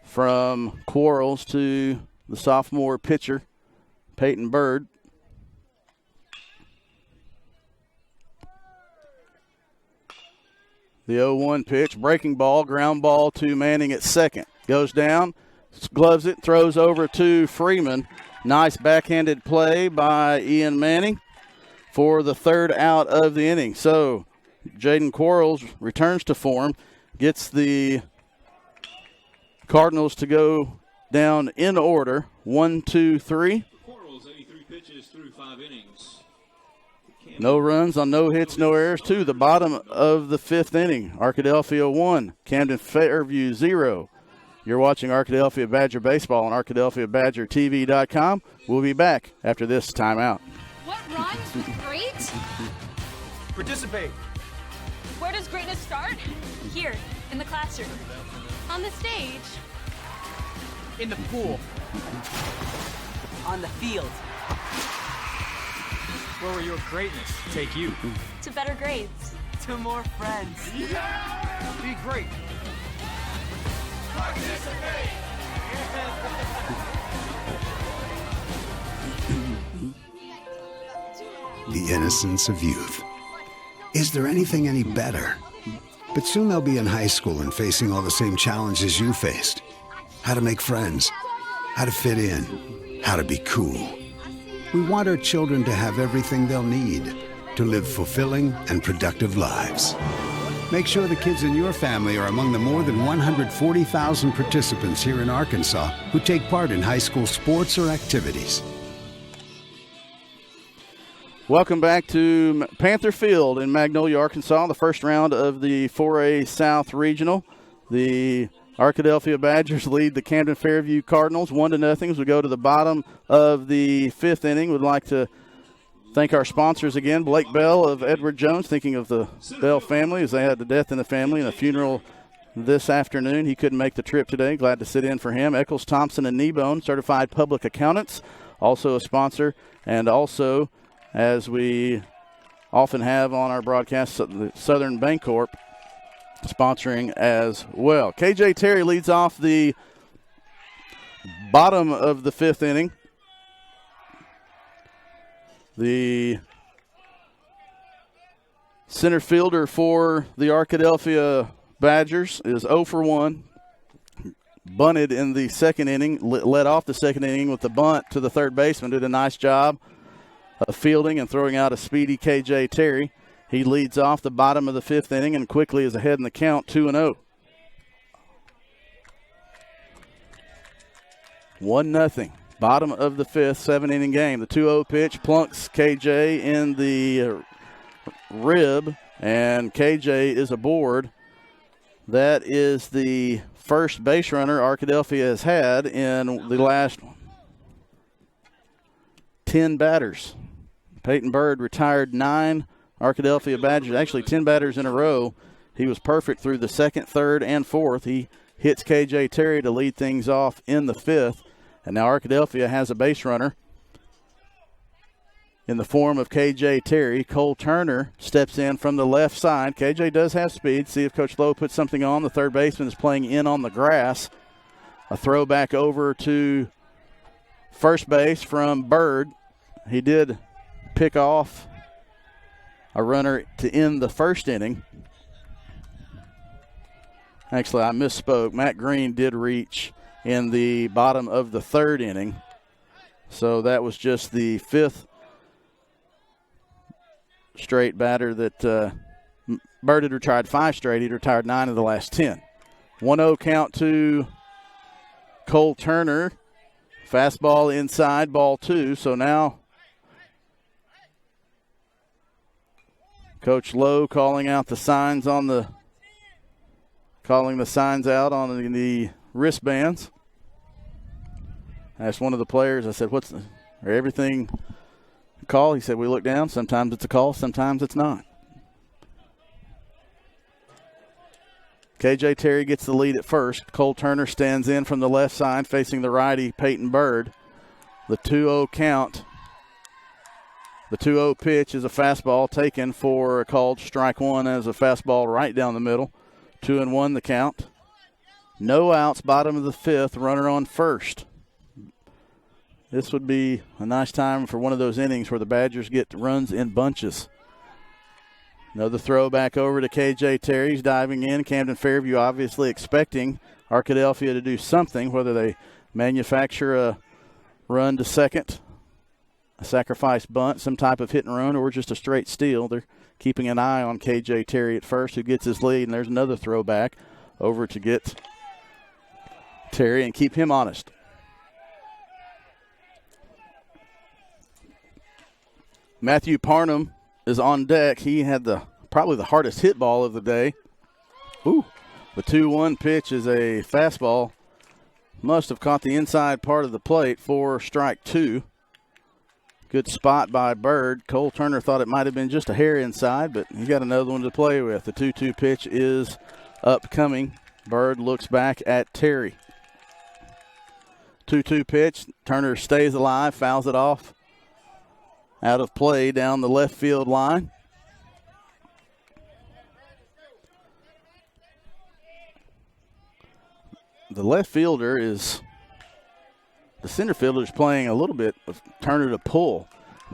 from Quarles to the sophomore pitcher, Peyton Bird. The 0-1 pitch, breaking ball, ground ball to Manning at second. Goes down, gloves it, throws over to Freeman. Nice backhanded play by Ian Manning for the third out of the inning. So Jaden Quarles returns to form, gets the Cardinals to go down in order. 1, 2, 3. through 5 innings. No runs on no hits, no errors to the bottom of the 5th inning. Arkadelphia 1, Camden Fairview 0. You're watching Arkadelphia Badger Baseball on ArkadelphiaBadgerTV.com. We'll be back after this timeout. What rhymes with great? Participate. Where does greatness start? Here, in the classroom. On the stage. In the pool. On the field. Where will your greatness take you? To better grades. To more friends. Yeah! Be great. Participate. The innocence of youth. Is there anything any better? But soon they'll be in high school and facing all the same challenges you faced. How to make friends, how to fit in, how to be cool. We want our children to have everything they'll need to live fulfilling and productive lives. Make sure the kids in your family are among the more than 140,000 participants here in Arkansas who take part in high school sports or activities. Welcome back to Panther Field in Magnolia, Arkansas, the first round of the 4A South Regional. The Arkadelphia Badgers lead the Camden Fairview Cardinals 1-0 as we go to the bottom of the 5th inning. We'd like to thank our sponsors again. Blake Bell of Edward Jones, thinking of the Bell family as they had the death in the family and a funeral this afternoon. He couldn't make the trip today. Glad to sit in for him. Eccles, Thompson, and Kneebone, certified public accountants, also a sponsor. And also, as we often have on our broadcast, the Southern Bancorp sponsoring as well. KJ Terry leads off the bottom of the 5th inning. The center fielder for the Arkadelphia Badgers is 0 for 1. Bunted in the 2nd inning, led off the 2nd inning with the bunt to the third baseman. Did a nice job of fielding and throwing out a speedy KJ Terry. He leads off the bottom of the 5th inning and quickly is ahead in the count, 2-0. 1-0. Bottom of the 5th, 7-inning game. The 2-0 pitch plunks KJ in the rib, and KJ is aboard. That is the first base runner Arkadelphia has had in the last 10 batters. Peyton Bird retired 9 Arkadelphia Badgers, actually 10 batters in a row. He was perfect through the 2nd, 3rd, and 4th. He hits KJ Terry to lead things off in the 5th. And now Arkadelphia has a base runner in the form of KJ Terry. Cole Turner steps in from the left side. KJ does have speed. See if Coach Lowe puts something on. The third baseman is playing in on the grass. A throw back over to first base from Bird. He did pick off a runner to end the 1st inning. Actually, I misspoke. Matt Green did reach in the bottom of the 3rd inning. So that was just the 5th straight batter that Bird had retired 5 straight. He'd retired 9 of the last 10. 1-0 count to Cole Turner. Fastball inside, ball 2. So now Coach Lowe calling out the signs on the out on the wristbands. I asked one of the players, I said, everything a call? He said, we look down. Sometimes it's a call, sometimes it's not. KJ Terry gets the lead at first. Cole Turner stands in from the left side facing the righty Peyton Bird. The 2-0 count. The 2-0 pitch is a fastball taken for a called strike 1 as a fastball right down the middle. 2-1 the count. No outs, bottom of the 5th, runner on first. This would be a nice time for one of those innings where the Badgers get runs in bunches. Another throw back over to KJ Terry. He's diving in. Camden Fairview obviously expecting Arkadelphia to do something, whether they manufacture a run to second, a sacrifice bunt, some type of hit and run, or just a straight steal. They're keeping an eye on KJ Terry at first, who gets his lead, and there's another throw back over to get Terry and keep him honest. Matthew Parnham is on deck. He had probably the hardest hit ball of the day. Ooh, the 2-1 pitch is a fastball. Must have caught the inside part of the plate for strike 2. Good spot by Bird. Cole Turner thought it might have been just a hair inside, but he got another one to play with. The 2-2 pitch is upcoming. Bird looks back at Terry. 2-2 pitch. Turner stays alive, fouls it off. Out of play down the left field line. The left fielder is, the center fielder is playing a little bit of Turner to pull.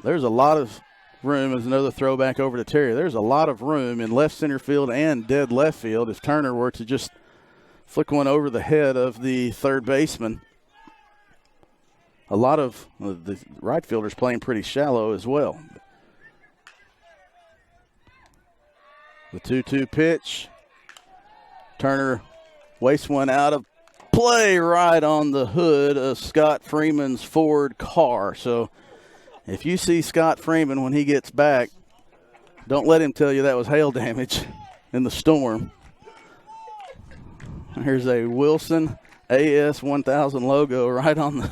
There's a lot of room, as another throwback over to Terry. There's a lot of room in left center field and dead left field if Turner were to just flick one over the head of the third baseman. A lot of the right fielders playing pretty shallow as well. The 2-2 pitch. Turner wastes one out of play right on the hood of Scott Freeman's Ford car. So if you see Scott Freeman when he gets back, don't let him tell you that was hail damage in the storm. Here's a Wilson AS 1000 logo right on the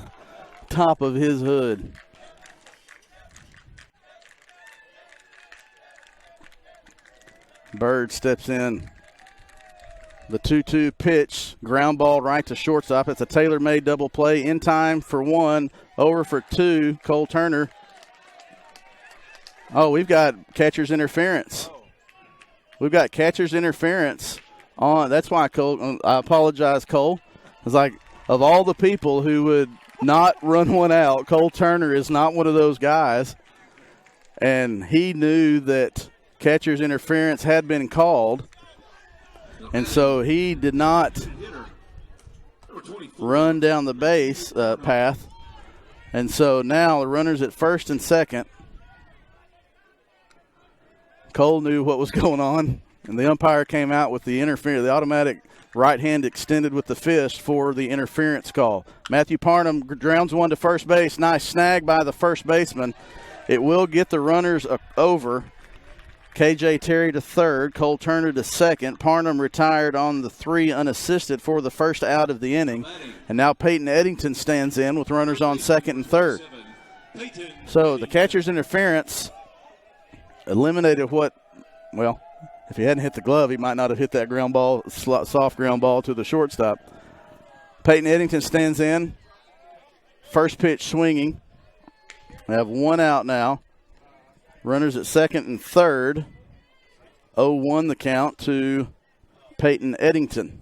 top of his hood. Bird steps in. The 2-2 pitch, ground ball right to shortstop. It's a tailor-made double play. In time for 1, over for 2. Cole Turner. Oh, we've got catcher's interference. We've got catcher's interference on. That's why Cole, I apologize, Cole. It's like, of all the people who would not run one out, Cole Turner is not one of those guys. And he knew that catcher's interference had been called. And so he did not run down the base path. And so now the runner's at first and second. Cole knew what was going on, and the umpire came out with the interference, the automatic right hand extended with the fist for the interference call. Matthew Parnham drowns one to first base. Nice snag by the first baseman. It will get the runners over. KJ Terry to third, Cole Turner to second. Parnham retired on the 3 unassisted for the first out of the inning. And now Peyton Eddington stands in with runners on second and third. So the catcher's interference eliminated what, well, if he hadn't hit the glove, he might not have hit that ground ball, soft ground ball to the shortstop. Peyton Eddington stands in. First pitch swinging. We have 1 out now. Runners at second and third. 0-1 the count to Peyton Eddington.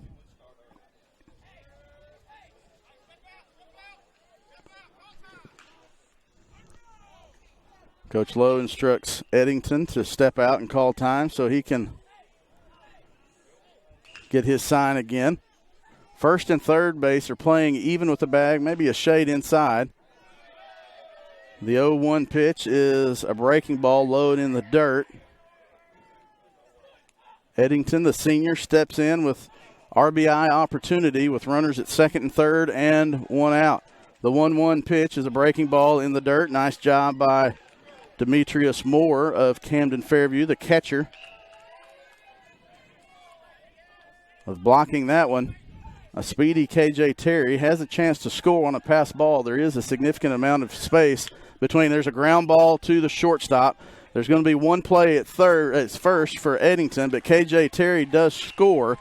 Coach Lowe instructs Eddington to step out and call time so he can get his sign again. First and third base are playing even with the bag, maybe a shade inside. The 0-1 pitch is a breaking ball low in the dirt. Eddington, the senior, steps in with RBI opportunity with runners at second and third and 1 out. The 1-1 pitch is a breaking ball in the dirt. Nice job by Demetrius Moore of Camden Fairview, the catcher, of blocking that one. A speedy KJ Terry has a chance to score on a pass ball. There is a significant amount of space between. There's a ground ball to the shortstop. There's going to be one play at first for Eddington, but KJ Terry does score.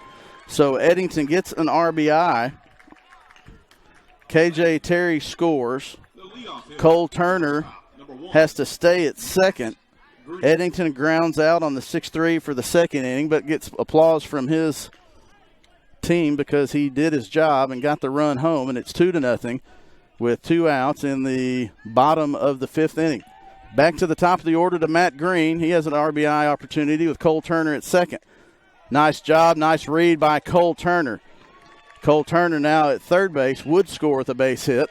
So Eddington gets an RBI. KJ Terry scores. Cole Turner has to stay at second. Eddington grounds out on the 6-3 for the second inning, but gets applause from his team because he did his job and got the run home, and it's 2-0 with 2 outs in the bottom of the 5th inning. Back to the top of the order to Matt Green. He has an RBI opportunity with Cole Turner at second. Nice job, nice read by Cole Turner. Cole Turner now at third base would score with a base hit.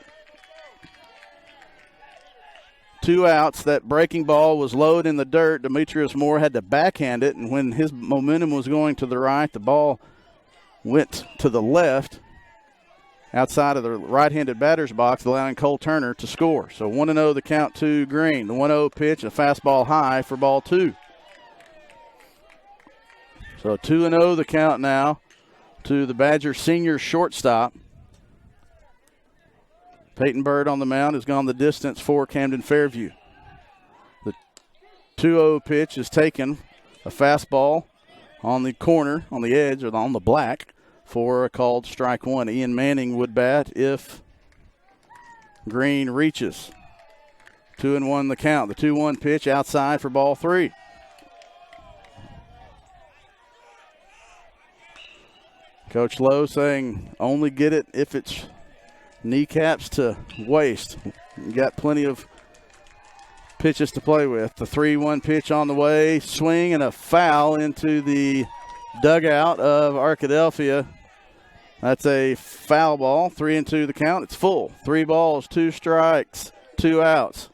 2 outs. That breaking ball was low in the dirt. Demetrius Moore had to backhand it, and when his momentum was going to the right, the ball went to the left. outside of the right-handed batter's box, allowing Cole Turner to score. So 1-0 the count to Green. The 1-0 pitch, a fastball high for ball 2. So 2-0 the count now to the Badger senior shortstop. Peyton Bird on the mound has gone the distance for Camden Fairview. The 2-0 pitch is taken, a fastball on the corner, on the edge, or on the black, for a called strike 1. Ian Manning would bat if Green reaches. 2-1 the count. The 2-1 pitch outside for ball 3. Coach Lowe saying only get it if it's kneecaps to waist. You got plenty of pitches to play with. The 3-1 pitch on the way, swing and a foul into the dugout of Arkadelphia. That's a foul ball. 3-2 the count. It's full. 3 balls, 2 strikes, 2 outs.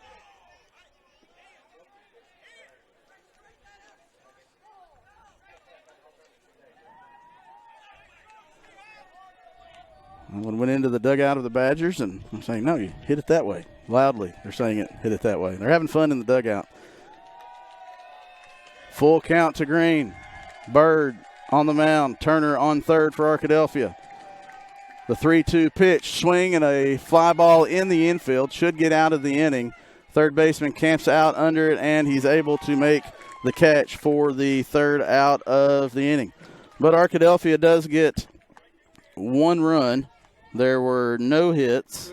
One went into the dugout of the Badgers, and I'm saying, no, you hit it that way. Loudly, they're saying it, hit it that way. They're having fun in the dugout. Full count to Green. Bird on the mound. Turner on third for Arkadelphia. The 3-2 pitch, swing and a fly ball in the infield. Should get out of the inning. Third baseman camps out under it, and he's able to make the catch for the third out of the inning. But Arkadelphia does get 1 run. There were no hits.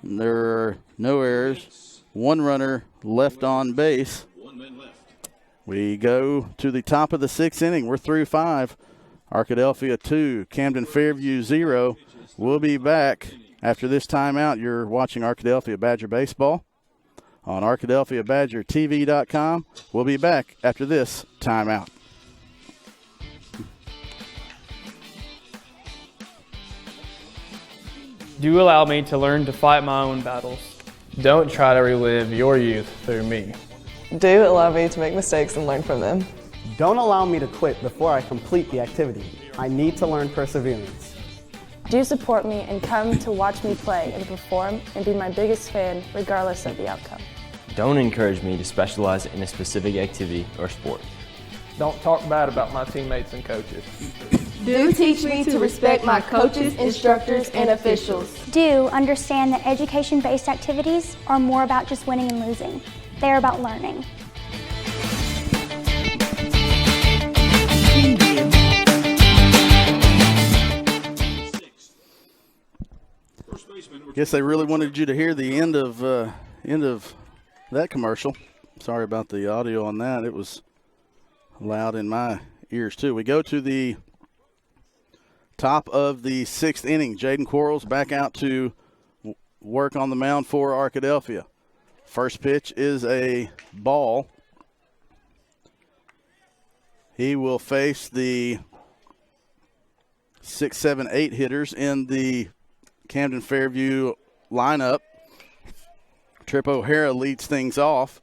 There were no errors. 1 runner left on base. We go to the top of the 6th inning. We're through 5. Arkadelphia 2, Camden Fairview 0. We'll be back after this timeout. You're watching Arkadelphia Badger Baseball on ArkadelphiaBadgerTV.com. We'll be back after this timeout. Do allow me to learn to fight my own battles. Don't try to relive your youth through me. Do allow me to make mistakes and learn from them. Don't allow me to quit before I complete the activity. I need to learn perseverance. Do support me and come to watch me play and perform and be my biggest fan regardless of the outcome. Don't encourage me to specialize in a specific activity or sport. Don't talk bad about my teammates and coaches. Do teach me to respect my coaches, instructors, and officials. Do understand that education-based activities are more about just winning and losing. They're about learning. Guess they really wanted you to hear the end of that commercial. Sorry about the audio on that. It was loud in my ears too. We go to the top of the 6th inning. Jaden Quarles back out to work on the mound for Arkadelphia. First pitch is a ball. He will face the 6, 7, 8 hitters in the Camden Fairview lineup. Trip O'Hara leads things off.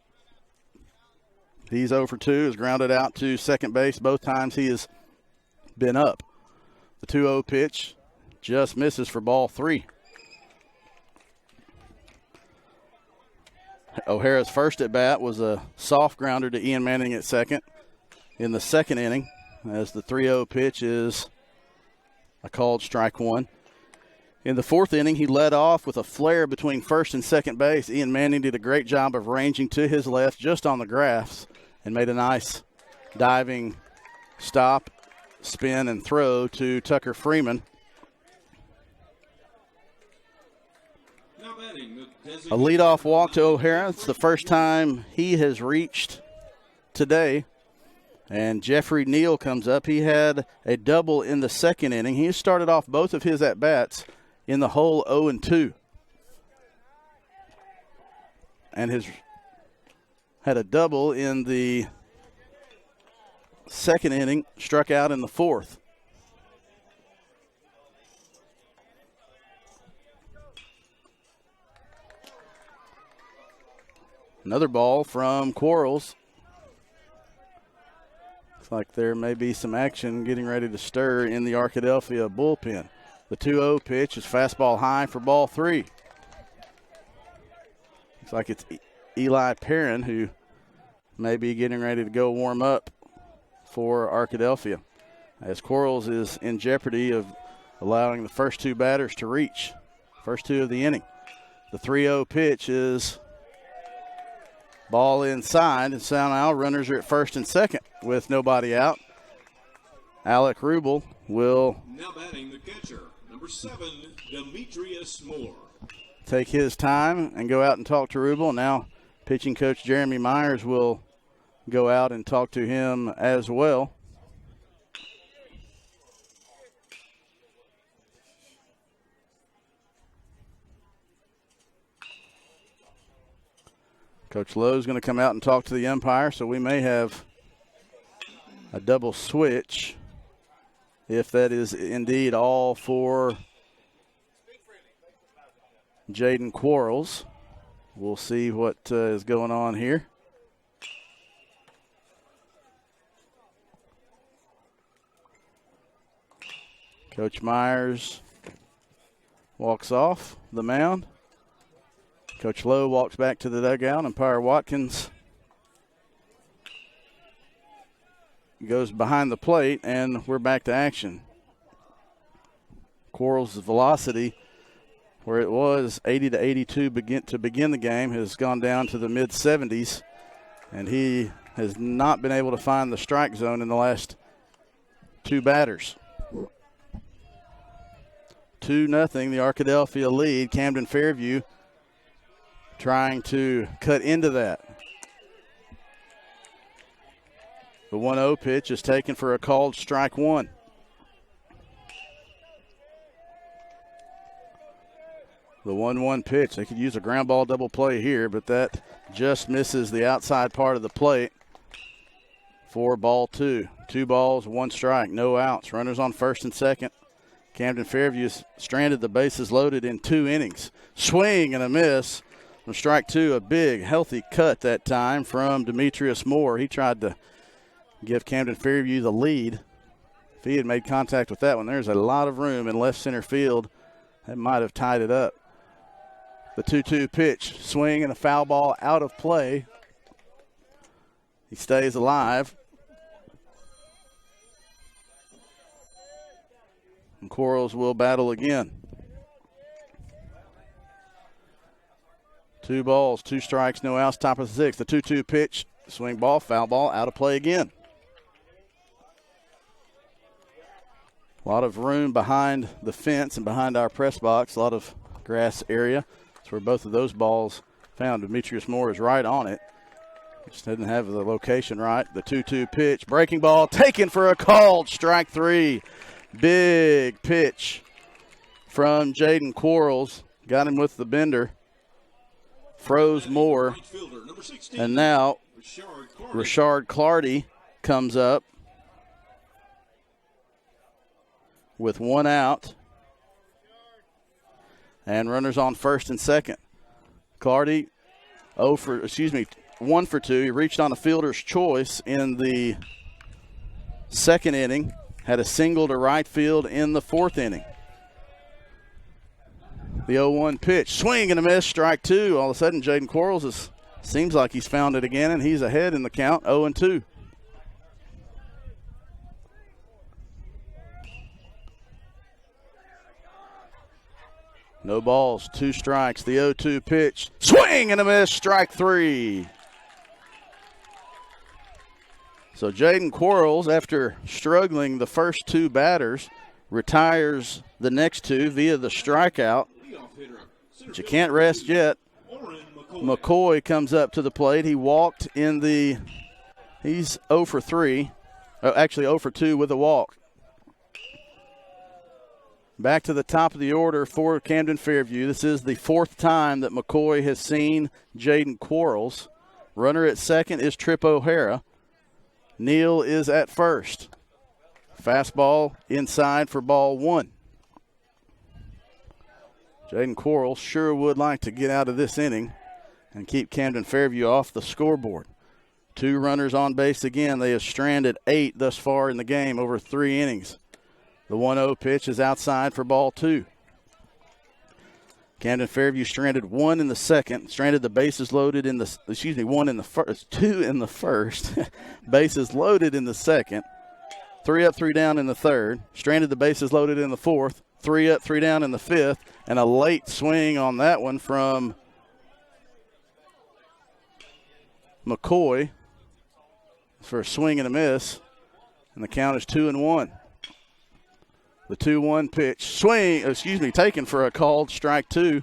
He's 0 for 2, is grounded out to second base. Both times he has been up. The 2-0 pitch just misses for ball 3. O'Hara's first at bat was a soft grounder to Ian Manning at second in the 2nd inning, as the 3-0 pitch is a called strike 1. In the 4th inning, he led off with a flare between first and second base. Ian Manning did a great job of ranging to his left just on the grass and made a nice diving stop, spin, and throw to Tucker Freeman. A leadoff walk to O'Hara. It's the first time he has reached today. And Jeffrey Neal comes up. He had a double in the 2nd inning. He started off both of his at-bats in the hole 0-2. And has had a double in the 2nd inning, struck out in the 4th. Another ball from Quarles. Looks like there may be some action getting ready to stir in the Arkadelphia bullpen. The 2-0 pitch is fastball high for ball 3. Looks like it's Eli Perrin who may be getting ready to go warm up for Arkadelphia, as Quarles is in jeopardy of allowing the first 2 batters to reach. First 2 of the inning. The 3-0 pitch is ball inside, and so now runners are at first and second with nobody out. Alec Rubel will now batting the catcher, number 7, Demetrius Moore. Take his time and go out and talk to Rubel. Now pitching coach Jeremy Myers will go out and talk to him as well. Coach Lowe's going to come out and talk to the umpire, so we may have a double switch if that is indeed all for Jaden Quarles. We'll see what is going on here. Coach Myers walks off the mound. Coach Lowe walks back to the dugout. Umpire Watkins goes behind the plate, and we're back to action. Quarles' velocity, where it was 80 to 82 to begin the game, has gone down to the mid-70s, and he has not been able to find the strike zone in the last 2 batters. 2-0, the Arkadelphia lead. Camden Fairview trying to cut into that. The 1-0 pitch is taken for a called strike 1. The 1-1 pitch. They could use a ground ball double play here, but that just misses the outside part of the plate for ball 2. 2 balls, 1 strike, no outs. Runners on first and second. Camden Fairview's stranded the bases loaded in 2 innings. Swing and a miss. From strike 2, a big, healthy cut that time from Demetrius Moore. He tried to give Camden Fairview the lead. If he had made contact with that one, there's a lot of room in left center field. That might have tied it up. The 2-2 pitch, swing and a foul ball out of play. He stays alive. And Quarles will battle again. 2 balls, 2 strikes, no outs, top of the 6th. The 2-2 pitch, swing ball, foul ball, out of play again. A lot of room behind the fence and behind our press box, a lot of grass area. That's where both of those balls found. Demetrius Moore is right on it. Just didn't have the location right. The 2-2 pitch, breaking ball, taken for a called strike 3. Big pitch from Jaden Quarles. Got him with the bender. Froze Moore. And now Rashard Clardy comes up with 1 out. And runners on first and second. Clardy 1 for 2. He reached on a fielder's choice in the 2nd inning. Had a single to right field in the 4th inning. The 0-1 pitch, swing and a miss, strike 2. All of a sudden, Jaden Quarles seems like he's found it again, and he's ahead in the count, 0-2. No balls, 2 strikes. The 0-2 pitch, swing and a miss, strike 3. So Jaden Quarles, after struggling the first 2 batters, retires the next 2 via the strikeout. But you can't rest yet. McCoy comes up to the plate. He walked he's 0 for 3. Actually 0 for 2 with a walk. Back to the top of the order for Camden Fairview. This is the 4th time that McCoy has seen Jaden Quarles. Runner at second is Trip O'Hara. Neal is at first. Fastball inside for ball 1. Jaden Quarles sure would like to get out of this inning and keep Camden Fairview off the scoreboard. 2 runners on base again. They have stranded 8 thus far in the game over 3 innings. The 1-0 pitch is outside for ball 2. Camden Fairview stranded 1 in the second, stranded the bases loaded in the, 1 in the first, 2 in the first, bases loaded in the second, 3 up, 3 down in the third, stranded the bases loaded in the fourth, 3 up, 3 down in the fifth, and a late swing on that one from McCoy for a swing and a miss, and the count is 2-1. The 2-1 pitch, taken for a called strike 2.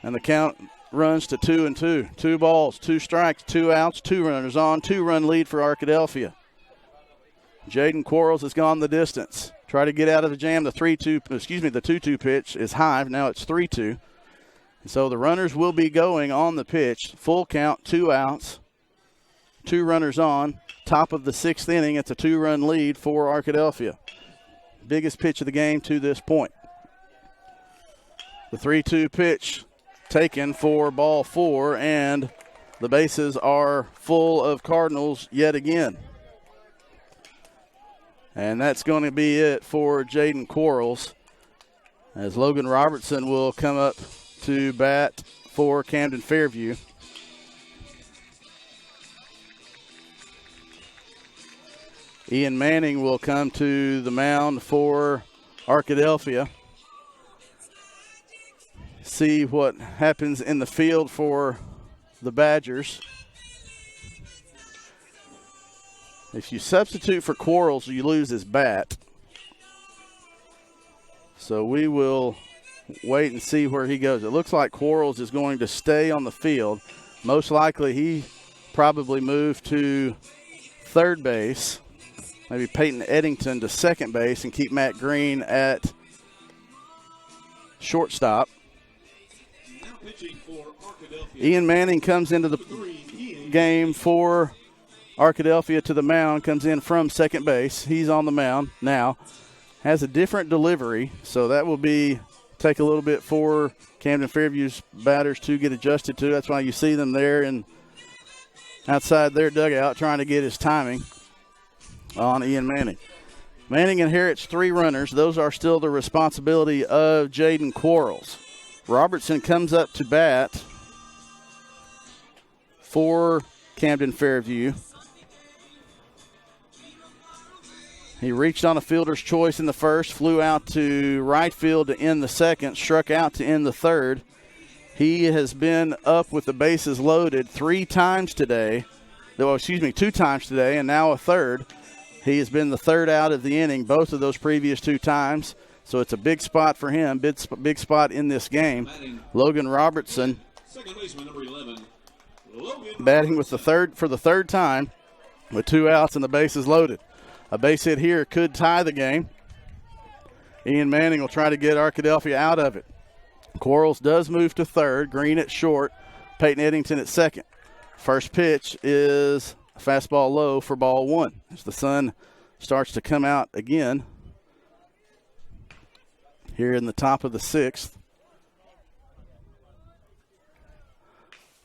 And the count runs to 2-2. 2 balls, 2 strikes, 2 outs, 2 runners on, 2-run lead for Arkadelphia. Jaden Quarles has gone the distance. Try to get out of the jam. The 2-2 pitch is high. Now it's 3-2. So the runners will be going on the pitch. Full count, 2 outs, 2 runners on. Top of the 6th inning, it's a 2-run lead for Arkadelphia. Biggest pitch of the game to this point. The 3-2 pitch taken for ball 4, and the bases are full of Cardinals yet again. And that's going to be it for Jaden Quarles, as Logan Robertson will come up to bat for Camden Fairview. Ian Manning will come to the mound for Arkadelphia. See what happens in the field for the Badgers. If you substitute for Quarles, you lose his bat. So we will wait and see where he goes. It looks like Quarles is going to stay on the field. Most likely he probably moved to third base. Maybe Peyton Eddington to second base and keep Matt Green at shortstop. Ian Manning comes into the game for Arkadelphia to the mound, comes in from second base. He's on the mound now. Has a different delivery, so that will take a little bit for Camden Fairview's batters to get adjusted to. That's why you see them there and outside their dugout trying to get his timing on Ian Manning. Manning inherits 3 runners. Those are still the responsibility of Jaden Quarles. Robertson comes up to bat for Camden Fairview. He reached on a fielder's choice in the first, flew out to right field to end the second, struck out to end the third. He has been up with the bases loaded 2 times today, and now a third. He has been the third out of the inning, both of those previous 2 times. So it's a big spot for him, big spot in this game. Logan Robertson, second baseman number 11, batting with for the third time with 2 outs and the bases loaded. A base hit here could tie the game. Ian Manning will try to get Arkadelphia out of it. Quarles does move to third, Green at short, Peyton Eddington at second. First pitch is a fastball low for ball 1 as the sun starts to come out again here in the top of the 6th.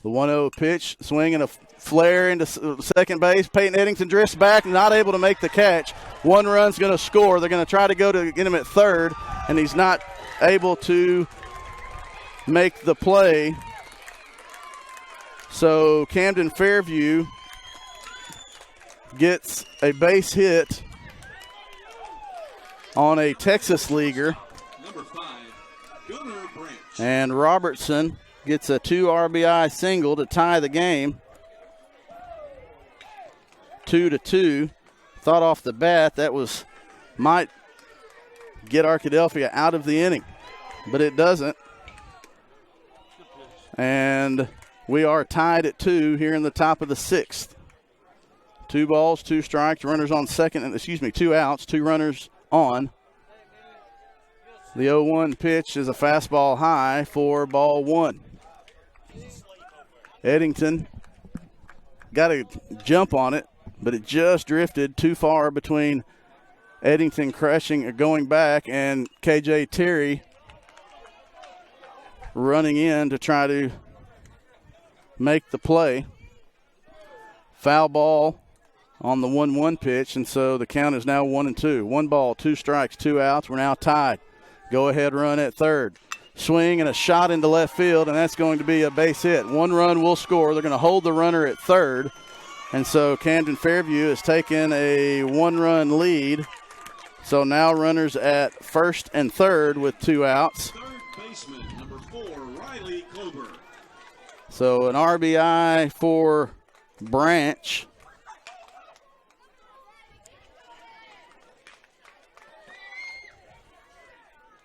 The 1-0 pitch, swing and a flare into second base. Peyton Eddington drifts back, not able to make the catch. 1 run's going to score. They're going to try to go to get him at third, and he's not able to make the play. So Camden Fairview gets a base hit on a Texas leaguer. Number 5, Gunnar Branch. And Robertson gets a 2 RBI single to tie the game. 2-2. Thought off the bat that might get Arkadelphia out of the inning, but it doesn't. And we are tied at 2 here in the top of the 6th. 2 balls, 2 strikes, runners on second, 2 outs, 2 runners on. The 0-1 pitch is a fastball high for ball 1. Eddington got a jump on it, but it just drifted too far between Eddington going back and KJ Terry running in to try to make the play. Foul ball on the 1-1 pitch, and so the count is now 1-2. 1 ball, 2 strikes, 2 outs. We're now tied. Go ahead run at third. Swing and a shot into left field, and that's going to be a base hit. 1 run will score. They're going to hold the runner at third, and so Camden Fairview has taken a 1-run lead. So now runners at first and third with 2 outs. Third baseman, number 4, Riley Klober. So an RBI for Branch.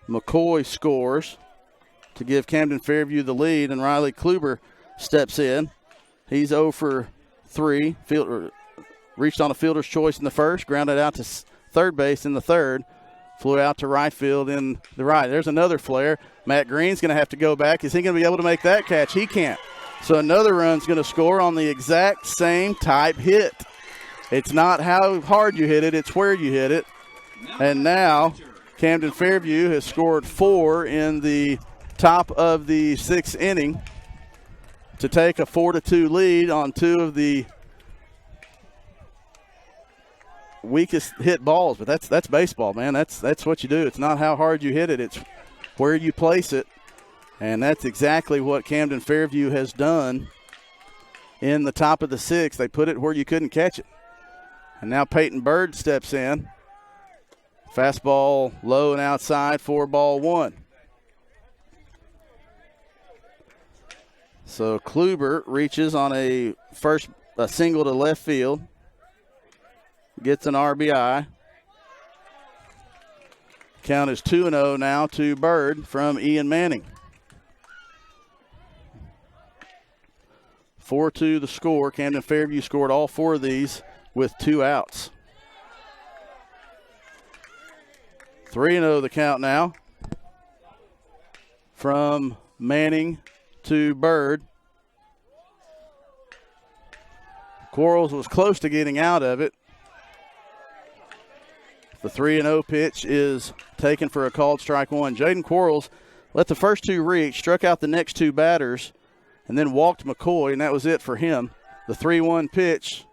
McCoy scores to give Camden Fairview the lead, and Riley Kluber steps in. He's 0 for 3. Reached on a fielder's choice in the first, grounded out to third base in the third, flew out to right field in the right. There's another flare. Matt Green's going to have to go back. Is he going to be able to make that catch? He can't. So another run's going to score on the exact same type hit. It's not how hard you hit it, it's where you hit it. And now Camden Fairview has scored 4 in the top of the 6th inning to take a 4-2 lead on 2 of the weakest hit balls. But that's baseball, man. That's what you do. It's not how hard you hit it, it's where you place it. And that's exactly what Camden Fairview has done in the top of the 6th. They put it where you couldn't catch it. And now Peyton Bird steps in. Fastball low and outside for ball 1. So Kluber reaches on a single to left field. Gets an RBI. Count is 2-0 now to Bird from Ian Manning. 4-2 the score. Camden Fairview scored all 4 of these with 2 outs. 3-0 the count now from Manning to Bird. Quarles was close to getting out of it. The 3-0 pitch is taken for a called strike 1. Jaden Quarles let the first 2 reach, struck out the next 2 batters, and then walked McCoy, and that was it for him. The 3-1 pitch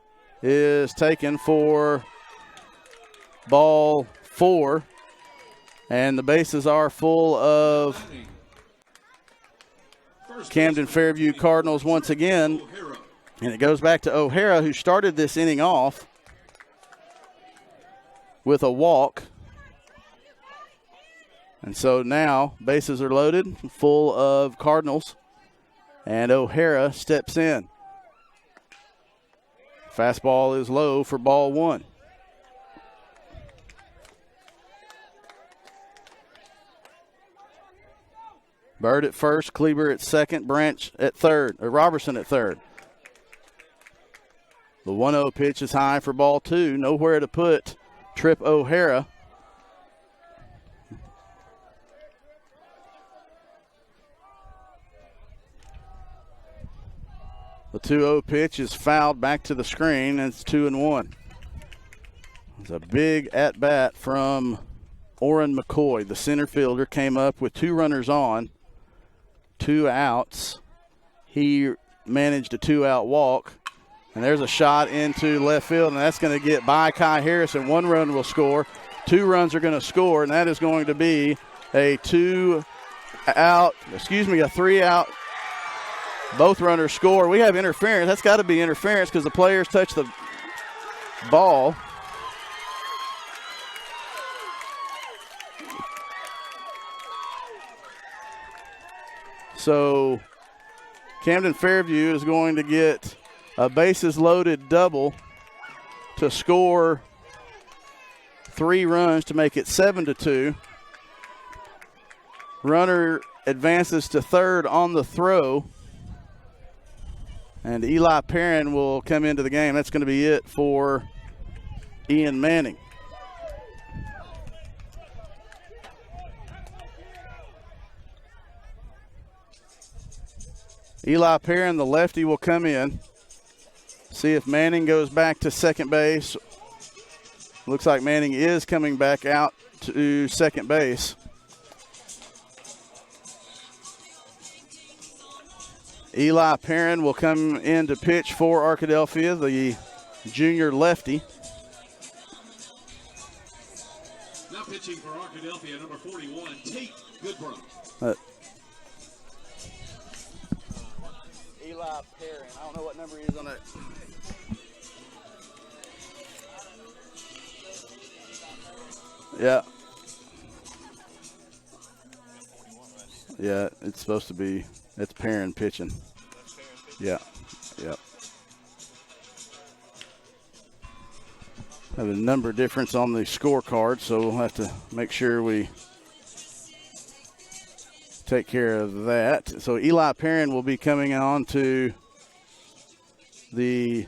is taken for ball 4. And the bases are full of Camden Fairview Cardinals once again. And it goes back to O'Hara, who started this inning off with a walk. And so now bases are loaded, full of Cardinals. And O'Hara steps in. Fastball is low for ball 1. Bird at first, Kleber at second, Branch at third, or Robertson at third. The 1-0 pitch is high for ball 2. Nowhere to put Trip O'Hara. The 2-0 pitch is fouled back to the screen, and it's 2-1. It's a big at-bat from Orrin McCoy. The center fielder came up with 2 runners on. 2 outs. He managed a 2-out walk. And there's a shot into left field, and that's going to get by Kai Harrison. 1 run will score. 2 runs are going to score, and that is going to be a 3-out. Both runners score. We have interference. That's got to be interference because the players touch the ball. So Camden Fairview is going to get a bases-loaded double to score 3 runs to make it 7-2. Runner advances to third on the throw. And Eli Perrin will come into the game. That's going to be it for Ian Manning. Eli Perrin, the lefty, will come in. See if Manning goes back to second base. Looks like Manning is coming back out to second base. Eli Perrin will come in to pitch for Arkadelphia. The junior lefty. Now pitching for Arkadelphia, number 41, Tate Goodbrook. Eli Perrin. I don't know what number he is on that. Yeah. Yeah, it's supposed to be, it's Perrin pitching. Yeah, yep. Have a number difference on the scorecard, so we'll have to make sure we take care of that. So Eli Perrin will be coming on to the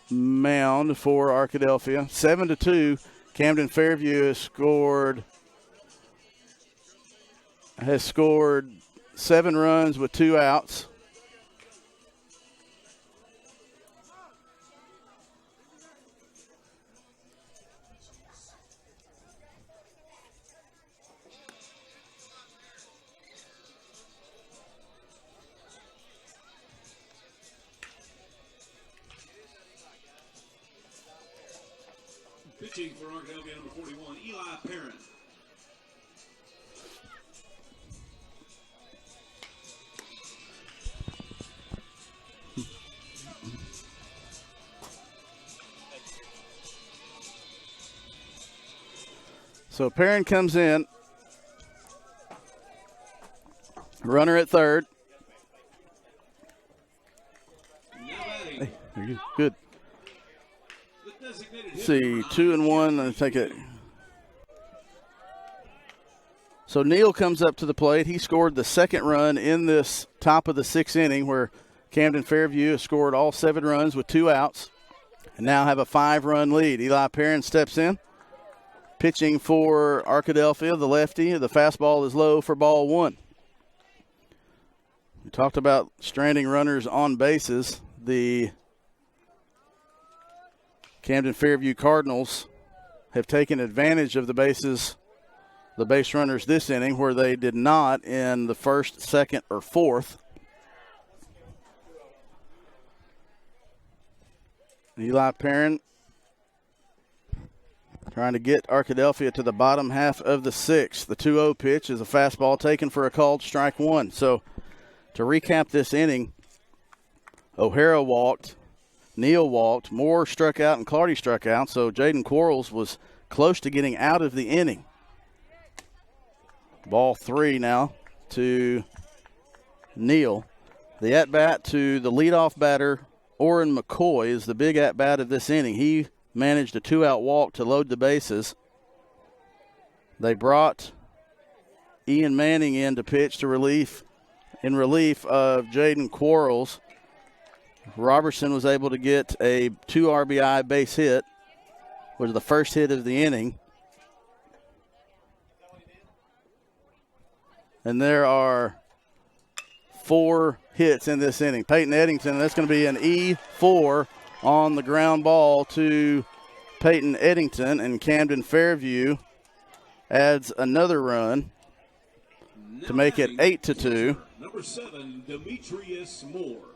mound for Arkadelphia. 7-2. Camden Fairview has scored 7 runs with 2 outs. Pitching for Arkadelphia, number 41, Eli Perrin. So Perrin comes in. Runner at third. Hey, good. Let's see, 2-1. I take it. So Neal comes up to the plate. He scored the second run in this top of the 6th inning, where Camden Fairview has scored all 7 runs with 2 outs and now have a 5-run lead. Eli Perrin steps in. Pitching for Arkadelphia, the lefty. The fastball is low for ball 1. We talked about stranding runners on bases. The Camden Fairview Cardinals have taken advantage of the base runners this inning, where they did not in the first, second, or fourth. Eli Perrin trying to get Arkadelphia to the bottom half of the 6th. The 2-0 pitch is a fastball taken for a called strike 1. So to recap this inning, O'Hara walked, Neal walked, Moore struck out, and Clardy struck out. So Jaden Quarles was close to getting out of the inning. Ball 3 now to Neal. The at-bat to the leadoff batter, Orrin McCoy, is the big at-bat of this inning. He managed a 2-out walk to load the bases. They brought Ian Manning in to pitch in relief of Jaden Quarles. Robertson was able to get a 2 RBI base hit, was the first hit of the inning. And there are 4 hits in this inning. Peyton Eddington, that's going to be an E4 on the ground ball to Peyton Eddington, and Camden Fairview adds another run to make it 8-2. Number 7, Demetrius Moore.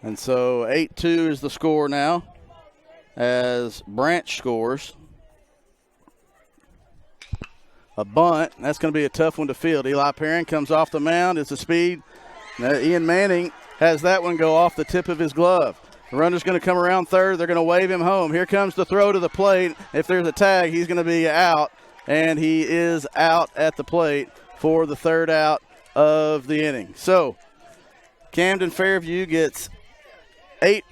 And so 8-2 is the score now as Branch scores. A bunt. That's going to be a tough one to field. Eli Perrin comes off the mound. It's a speed. Now Ian Manning has that one go off the tip of his glove. The runner's going to come around third. They're going to wave him home. Here comes the throw to the plate. If there's a tag, he's going to be out. And he is out at the plate for the 3rd out of the inning. So Camden Fairview gets 8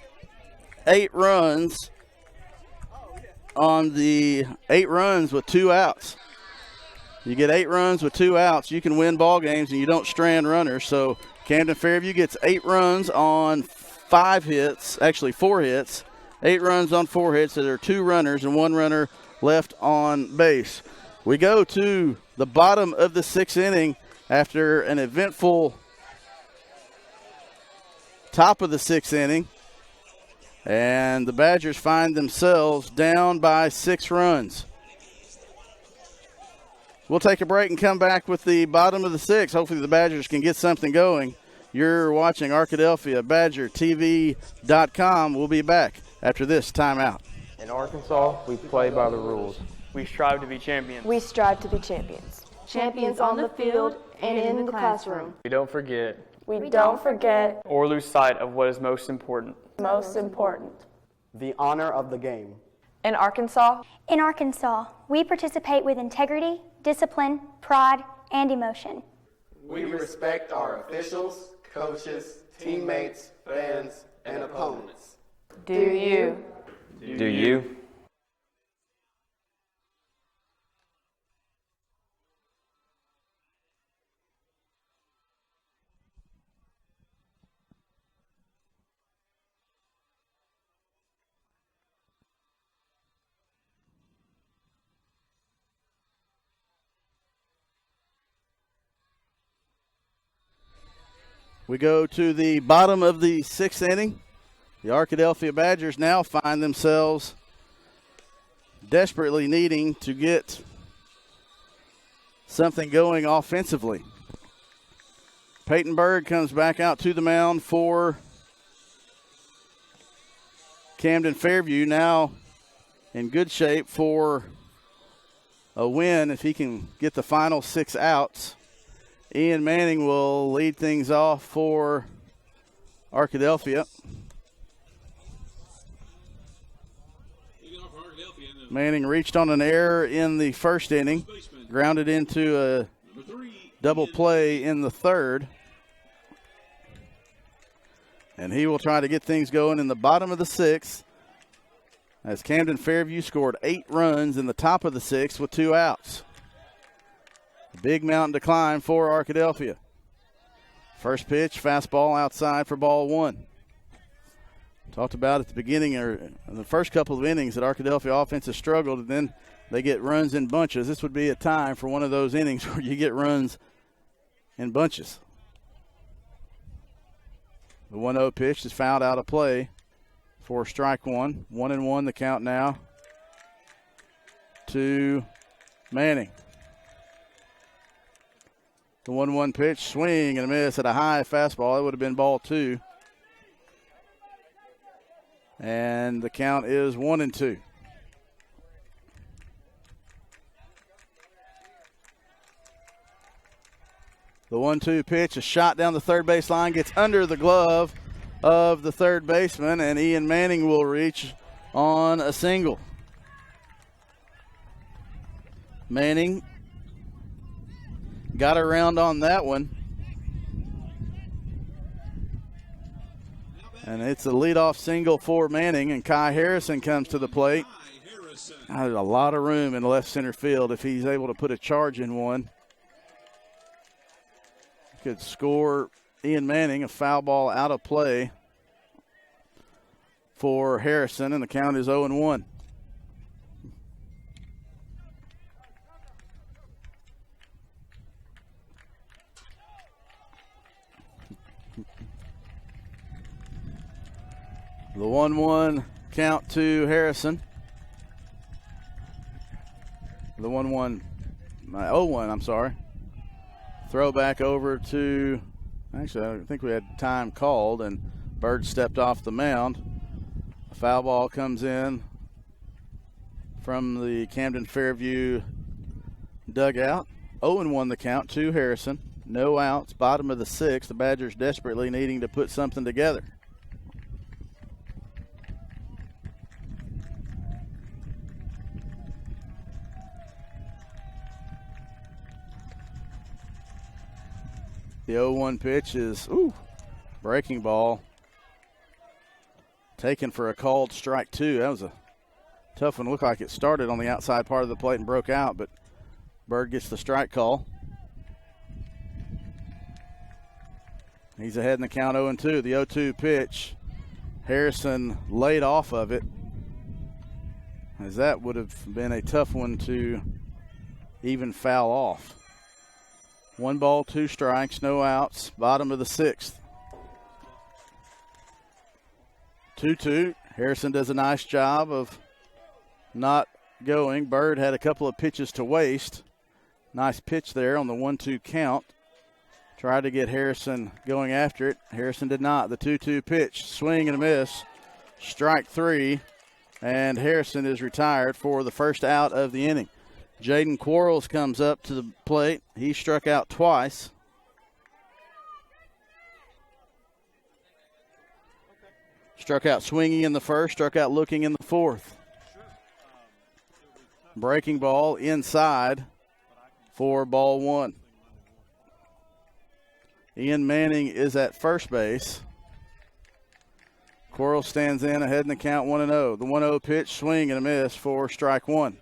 runs on the 8 runs with 2 outs. You get 8 runs with 2 outs, you can win ball games, and you don't strand runners. So Camden Fairview gets 8 runs on 4 hits. 8 runs on 4 hits. There are 2 runners and 1 runner left on base. We go to the bottom of the 6th inning after an eventful top of the 6th inning. And the Badgers find themselves down by 6 runs. We'll take a break and come back with the bottom of the sixth. Hopefully the Badgers can get something going. You're watching Arkadelphia, BadgerTV.com. We'll be back after this timeout. In Arkansas, we play by the rules. We strive to be champions. We strive to be champions. Champions on the field and in the classroom. We don't forget. We don't forget Or lose sight of what is most important. most important. The honor of the game. In Arkansas, we participate with integrity, discipline, pride, and emotion. We respect our officials, coaches, teammates, fans, and opponents. do you? Do you? We go to the bottom of the sixth inning. The Arkadelphia Badgers now find themselves desperately needing to get something going offensively. Peyton Berg comes back out to the mound for Camden Fairview, now in good shape for a win if he can get the final 6 outs. Ian Manning will lead things off for Arkadelphia. Manning reached on an error in the first inning, grounded into a double play in the third. And he will try to get things going in the bottom of the sixth as Camden Fairview scored 8 runs in the top of the sixth with 2 outs. Big mountain decline for Arkadelphia. First pitch, fastball outside for ball 1. Talked about at the beginning or in the first couple of innings that Arkadelphia offense has struggled, and then they get runs in bunches. This would be a time for one of those innings where you get runs in bunches. The 1-0 pitch is fouled out of play for strike 1. 1-1 the count now to Manning. The 1-1 pitch, swing and a miss at a high fastball. That would have been ball 2. And the count is 1-2. The 1-2 pitch, a shot down the third base line, gets under the glove of the third baseman, and Ian Manning will reach on a single. Manning got around on that one. And it's a leadoff single for Manning, and Kai Harrison comes to the plate. Got a lot of room in left center field if he's able to put a charge in one. Could score Ian Manning, a foul ball out of play for Harrison, and the count is 0-1. The 1-1 count to Harrison. The 1-1, 0-1, I'm sorry. Throw back over to, actually, I think we had time called, and Bird stepped off the mound. A foul ball comes in from the Camden Fairview dugout. 0-1 the count to Harrison. No outs, bottom of the sixth. The Badgers desperately needing to put something together. The 0-1 pitch is, breaking ball. Taken for a called strike 2. That was a tough one. Looked like it started on the outside part of the plate and broke out, but Bird gets the strike call. He's ahead in the count 0-2. The 0-2 pitch, Harrison laid off of it, as that would have been a tough one to even foul off. 1 ball, 2 strikes, no outs, bottom of the sixth. 2-2. Harrison does a nice job of not going. Bird had a couple of pitches to waste. Nice pitch there on the 1-2 count. Tried to get Harrison going after it. Harrison did not. The 2-2 pitch, swing and a miss. Strike 3, and Harrison is retired for the first out of the inning. Jaden Quarles comes up to the plate. He struck out twice. Struck out swinging in the first, struck out looking in the fourth. Breaking ball inside for ball 1. Ian Manning is at first base. Quarles stands in ahead in the count 1-0. The 1-0 pitch, swing and a miss for strike 1.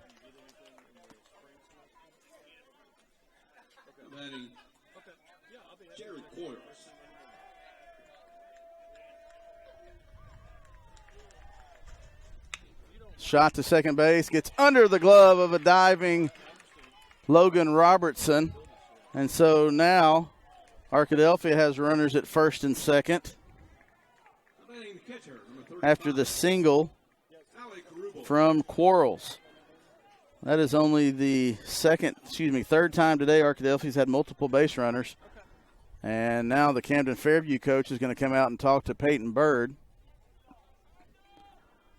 Shot to second base, gets under the glove of a diving Logan Robertson. And so now Arkadelphia has runners at first and second after the single from Quarles. That is only the third time today Arkadelphia's had multiple base runners. And now the Camden Fairview coach is going to come out and talk to Peyton Bird.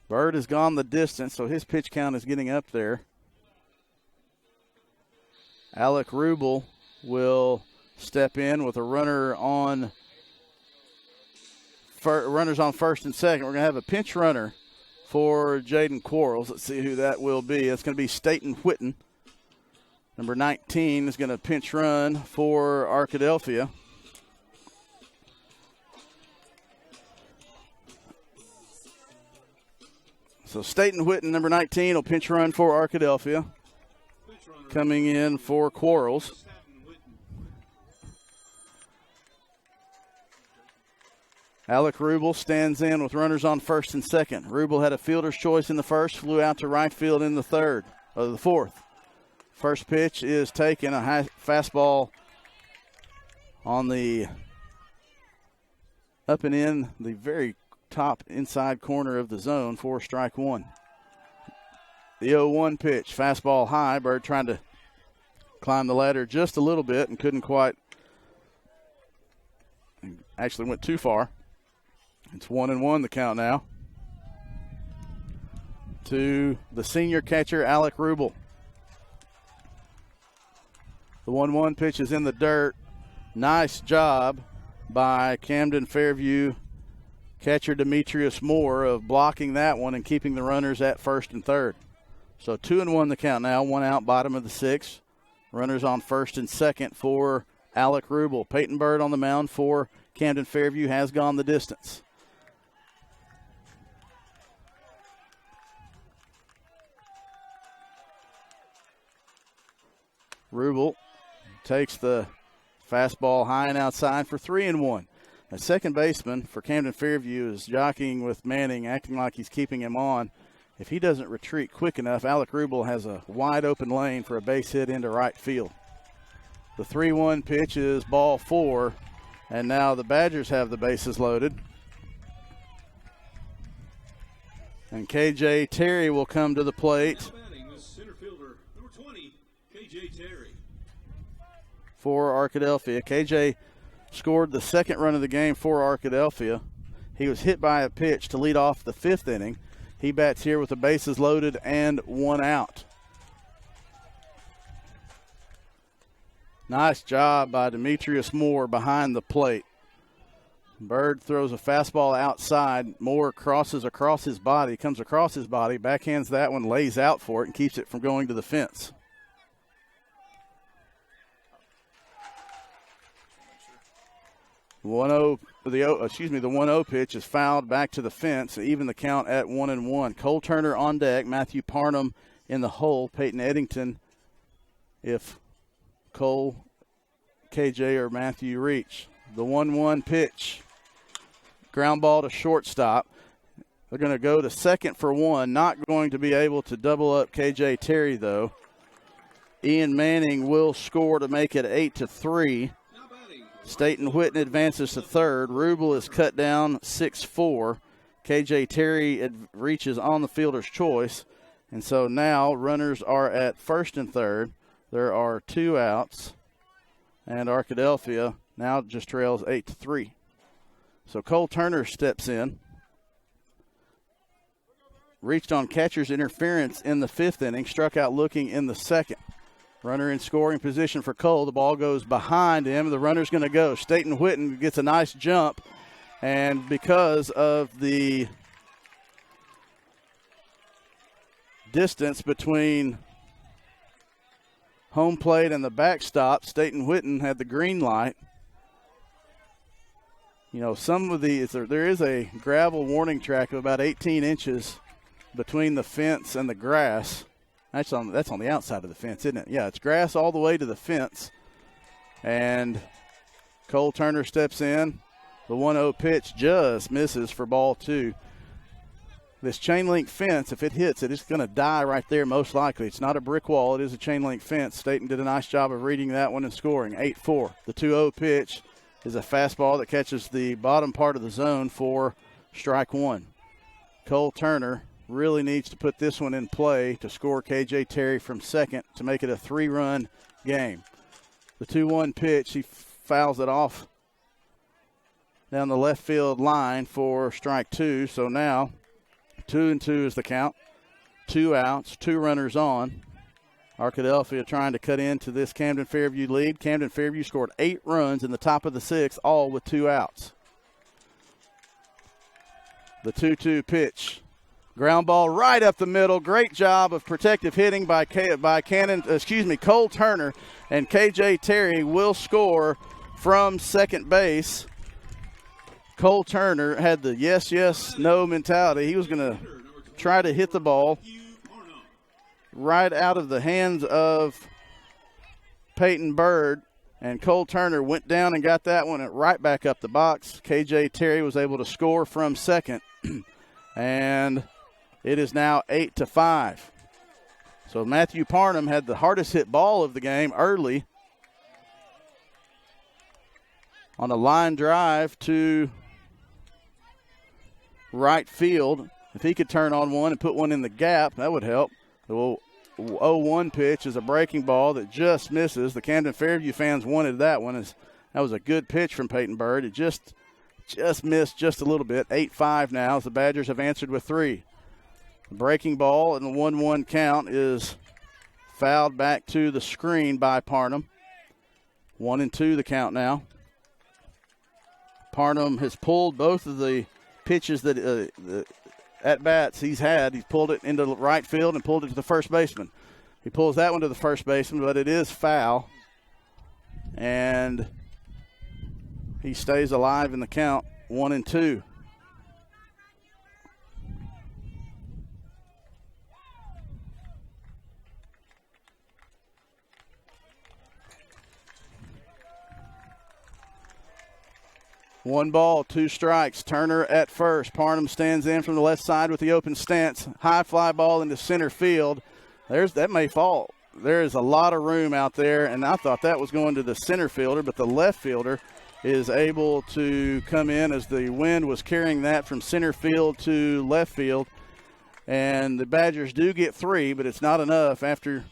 Bird has gone the distance, so his pitch count is getting up there. Alec Rubel will step in with a runners on first and second. We're going to have a pinch runner for Jaden Quarles. Let's see who that will be. It's going to be Staten Whitten. Number 19 is going to pinch run for Arkadelphia. So Staten Whitten, number 19, will pinch run for Arkadelphia. Coming in for Quarles. Alec Rubel stands in with runners on first and second. Rubel had a fielder's choice in the first, flew out to right field in the fourth. First pitch is taken, a high fastball on the up and in the very top inside corner of the zone for strike 1. The 0-1 pitch, fastball high. Bird trying to climb the ladder just a little bit and couldn't quite. Actually went too far. It's 1-1 the count now. To the senior catcher, Alec Rubel. The 1-1 pitch is in the dirt. Nice job by Camden Fairview catcher Demetrius Moore of blocking that one and keeping the runners at first and third. So 2-1 the count now, 1 out, bottom of the 6th. Runners on first and second for Alec Rubel. Peyton Bird on the mound for Camden Fairview has gone the distance. Rubel takes the fastball high and outside for 3-1. The second baseman for Camden Fairview is jockeying with Manning, acting like he's keeping him on. If he doesn't retreat quick enough, Alec Rubel has a wide open lane for a base hit into right field. The 3-1 pitch is ball 4, and now the Badgers have the bases loaded. And KJ Terry will come to the plate for Arkadelphia. KJ scored the second run of the game for Arkadelphia. He was hit by a pitch to lead off the 5th inning. He bats here with the bases loaded and 1 out. Nice job by Demetrius Moore behind the plate. Bird throws a fastball outside. Moore crosses across his body, comes across his body, backhands that one, lays out for it, and keeps it from going to the fence. The 1-0 pitch is fouled back to the fence, even the count at 1-1. Cole Turner on deck, Matthew Parnham in the hole, Peyton Eddington if Cole, KJ, or Matthew reach. The 1-1 pitch, ground ball to shortstop. They're going to go to second for 1, not going to be able to double up KJ Terry though. Ian Manning will score to make it 8-3. Staten Whitten advances to third. Rubel is cut down 6-4. KJ Terry reaches on the fielder's choice. And so now runners are at first and third. There are 2 outs, and Arkadelphia now just trails 8-3. So Cole Turner steps in. Reached on catcher's interference in the 5th inning, struck out looking in the 2nd. Runner in scoring position for Cole. The ball goes behind him. The runner's going to go. Staten Whitten gets a nice jump, and because of the distance between home plate and the backstop, Staten Whitten had the green light. You know, some of these, there is a gravel warning track of about 18 inches between the fence and the grass. That's on the outside of the fence, isn't it? Yeah, it's grass all the way to the fence. And Cole Turner steps in. The 1-0 pitch just misses for ball 2. This chain link fence, if it hits it, it's going to die right there most likely. It's not a brick wall. It is a chain link fence. Staten did a nice job of reading that one and scoring. 8-4. The 2-0 pitch is a fastball that catches the bottom part of the zone for strike 1. Cole Turner really needs to put this one in play to score KJ Terry from second to make it a 3-run game. The 2-1 pitch, he fouls it off down the left field line for strike 2. So now 2-2 is the count. 2 outs, 2 runners on. Arkadelphia trying to cut into this Camden Fairview lead. Camden Fairview scored 8 runs in the top of the 6th, all with 2 outs. The 2-2 pitch. Ground ball right up the middle. Great job of protective hitting by Cole Turner. And KJ Terry will score from second base. Cole Turner had the yes, yes, no mentality. He was going to try to hit the ball right out of the hands of Peyton Bird, and Cole Turner went down and got that one right back up the box. KJ Terry was able to score from second, and it is now 8-5. So Matthew Parnham had the hardest hit ball of the game early on a line drive to right field. If he could turn on one and put one in the gap, that would help. The 0-1 pitch is a breaking ball that just misses. The Camden Fairview fans wanted that one. That was a good pitch from Peyton Bird. It just missed just a little bit. 8-5 now as the Badgers have answered with 3. The breaking ball and the 1-1 count is fouled back to the screen by Parnham. 1-2 the count now. Parnham has pulled both of the pitches that the at-bats he's had. He's pulled it into right field and pulled it to the first baseman. He pulls that one to the first baseman, but it is foul. And he stays alive in the count, 1-2. One ball, 2 strikes. Turner at first. Parnham stands in from the left side with the open stance. High fly ball into center field. That may fall. There is a lot of room out there, and I thought that was going to the center fielder, but the left fielder is able to come in as the wind was carrying that from center field to left field. And the Badgers do get 3, but it's not enough after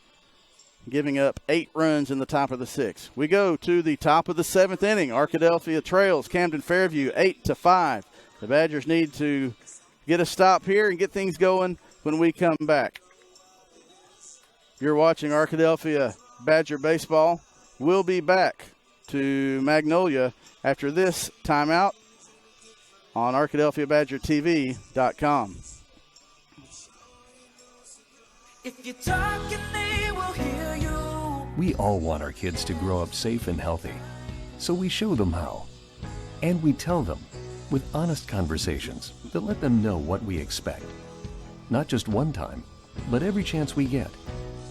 giving up 8 runs in the top of the 6th. We go to the top of the 7th inning. Arkadelphia trails Camden Fairview 8-5. The Badgers need to get a stop here and get things going when we come back. You're watching Arkadelphia Badger Baseball. We'll be back to Magnolia after this timeout on ArkadelphiaBadgerTV.com. If you're talking, they will hear you. We all want our kids to grow up safe and healthy, so we show them how. And we tell them with honest conversations that let them know what we expect. Not just one time, but every chance we get.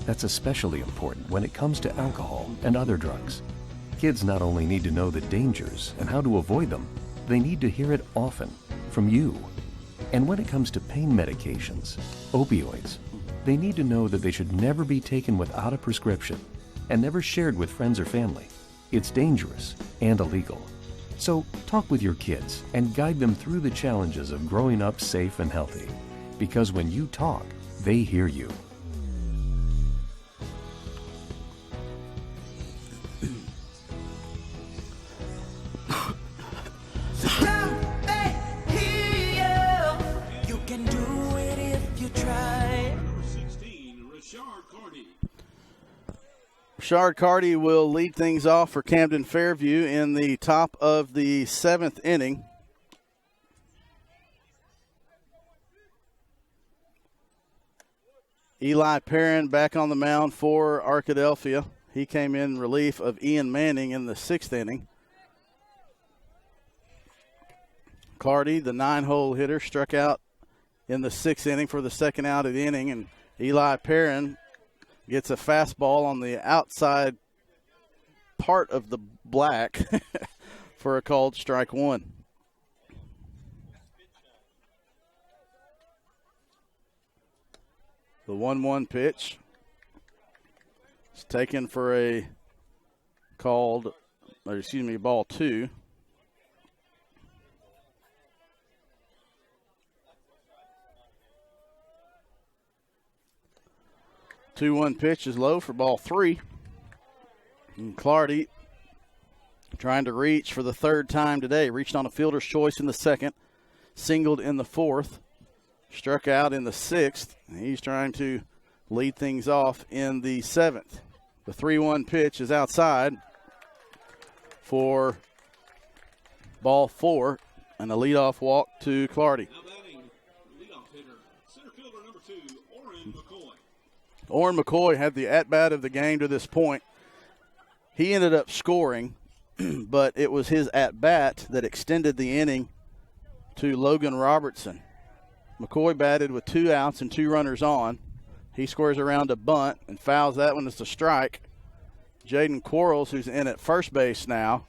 That's especially important when it comes to alcohol and other drugs. Kids not only need to know the dangers and how to avoid them, they need to hear it often from you. And when it comes to pain medications, opioids, they need to know that they should never be taken without a prescription and never shared with friends or family. It's dangerous and illegal. So talk with your kids and guide them through the challenges of growing up safe and healthy. Because when you talk, they hear you. Rashard Carty will lead things off for Camden Fairview in the top of the 7th inning. Eli Perrin back on the mound for Arkadelphia. He came in relief of Ian Manning in the 6th inning. Carty, the 9-hole hitter, struck out in the 6th inning for the second out of the inning, and Eli Perrin gets a fastball on the outside part of the black for a called strike one. The 1-1 pitch is taken for a ball 2. The 2-1 pitch is low for ball 3. And Clardy trying to reach for the 3rd time today. Reached on a fielder's choice in the 2nd, singled in the 4th, struck out in the 6th. He's trying to lead things off in the 7th. The 3-1 pitch is outside for ball 4 and a leadoff walk to Clardy. Orrin McCoy had the at-bat of the game to this point. He ended up scoring, but it was his at-bat that extended the inning to Logan Robertson. McCoy batted with 2 outs and 2 runners on. He squares around a bunt and fouls that one as a strike. Jaden Quarles, who's in at first base now,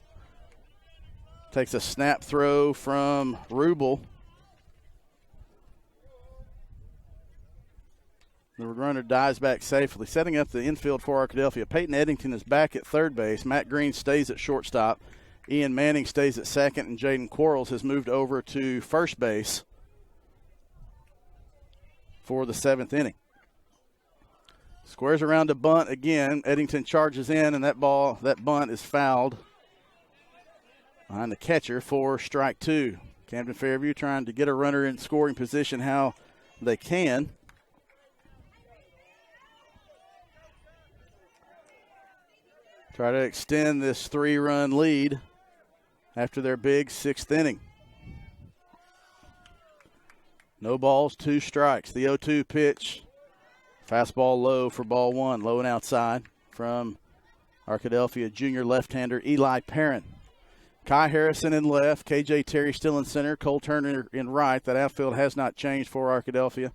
takes a snap throw from Rubel. The runner dives back safely. Setting up the infield for Arkadelphia, Peyton Eddington is back at third base. Matt Green stays at shortstop. Ian Manning stays at second, and Jaden Quarles has moved over to first base for the 7th inning. Squares around a bunt again. Eddington charges in, and that bunt is fouled behind the catcher for strike 2. Camden Fairview trying to get a runner in scoring position how they can. Try to extend this 3-run lead after their big 6th inning. No balls, 2 strikes. The 0-2 pitch, fastball low for ball 1, low and outside from Arkadelphia junior left-hander Eli Perrin. Kai Harrison in left, KJ Terry still in center, Cole Turner in right. That outfield has not changed for Arkadelphia.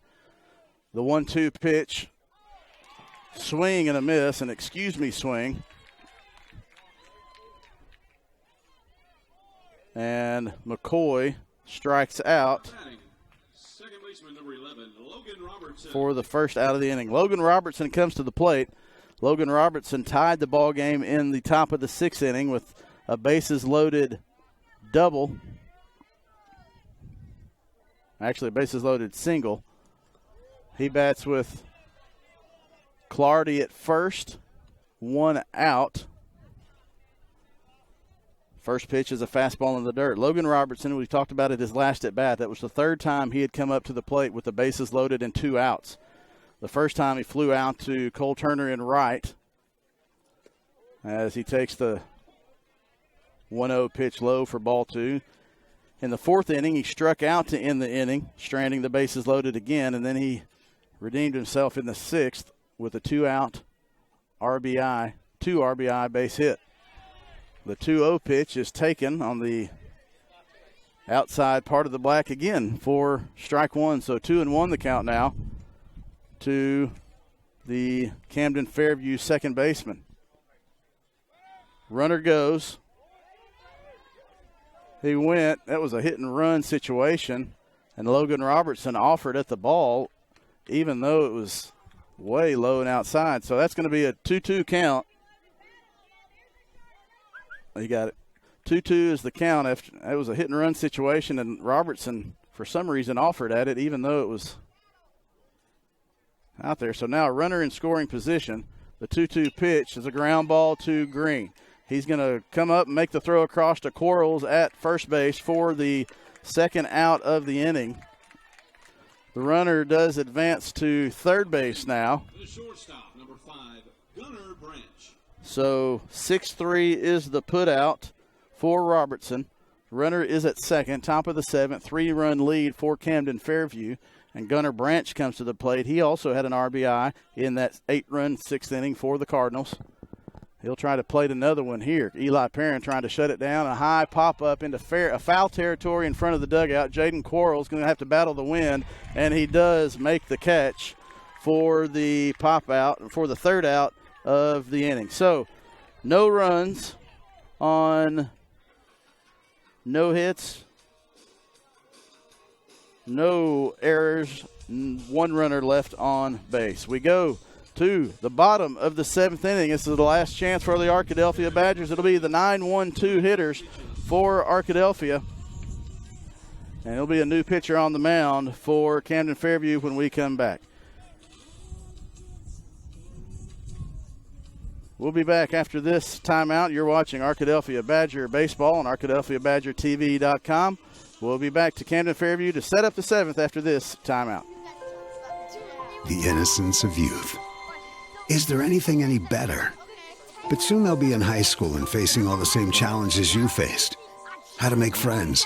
The 1-2 pitch, swing and a miss, an swing. And McCoy strikes out for the first out of the inning. Logan Robertson comes to the plate. Logan Robertson tied the ball game in the top of the 6th inning with a bases-loaded double. Actually, a bases-loaded single. He bats with Clardy at first, 1 out. First pitch is a fastball in the dirt. Logan Robertson, we talked about it his last at-bat. That was the 3rd time he had come up to the plate with the bases loaded and 2 outs. The first time he flew out to Cole Turner in right as he takes the 1-0 pitch low for ball 2. In the 4th inning, he struck out to end the inning, stranding the bases loaded again, and then he redeemed himself in the 6th with a 2-out RBI, 2 RBI base hit. The 2-0 pitch is taken on the outside part of the black again for strike 1. So 2-1 the count now to the Camden Fairview second baseman. Runner goes. He went. That was a hit-and-run situation, and Logan Robertson offered at the ball even though it was way low and outside. So that's going to be a 2-2 count. He got it. 2-2 is the count. After it was a hit-and-run situation, and Robertson, for some reason, offered at it, even though it was out there. So now a runner in scoring position. The 2-2 pitch is a ground ball to Green. He's going to come up and make the throw across to Quarles at first base for the 2nd out of the inning. The runner does advance to third base now. The shortstop, number 5, Gunnar Branch. So 6-3 is the put out for Robertson. Runner is at second, top of the seventh, 3-run lead for Camden Fairview. And Gunnar Branch comes to the plate. He also had an RBI in that 8-run sixth inning for the Cardinals. He'll try to plate another one here. Eli Perrin trying to shut it down. A high pop-up into foul territory in front of the dugout. Jaden Quarles going to have to battle the wind, and he does make the catch for the pop-out, for the third out of the inning. So no runs on no hits, no errors, 1 runner left on base. We go to the bottom of the 7th inning. This is the last chance for the Arkadelphia Badgers. It'll be the 9-1-2 hitters for Arkadelphia. And it'll be a new pitcher on the mound for Camden Fairview when we come back. We'll be back after this timeout. You're watching Arkadelphia Badger Baseball on ArkadelphiaBadgerTV.com. We'll be back to Camden Fairview to set up the 7th after this timeout. The innocence of youth. Is there anything any better? But soon they'll be in high school and facing all the same challenges you faced. How to make friends,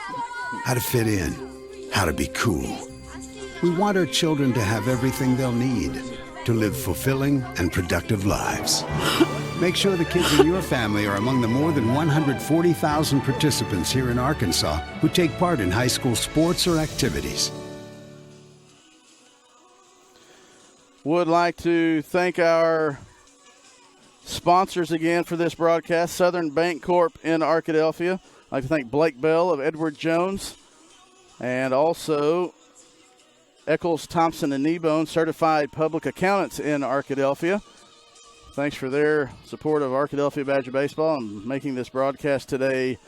how to fit in, how to be cool. We want our children to have everything they'll need to live fulfilling and productive lives. Make sure the kids in your family are among the more than 140,000 participants here in Arkansas who take part in high school sports or activities. Would like to thank our sponsors again for this broadcast. Southern Bank Corp in Arkadelphia. I'd like to thank Blake Bell of Edward Jones, and also Eccles, Thompson, and Kneebone, certified public accountants in Arkadelphia. Thanks for their support of Arkadelphia Badger Baseball and making this broadcast today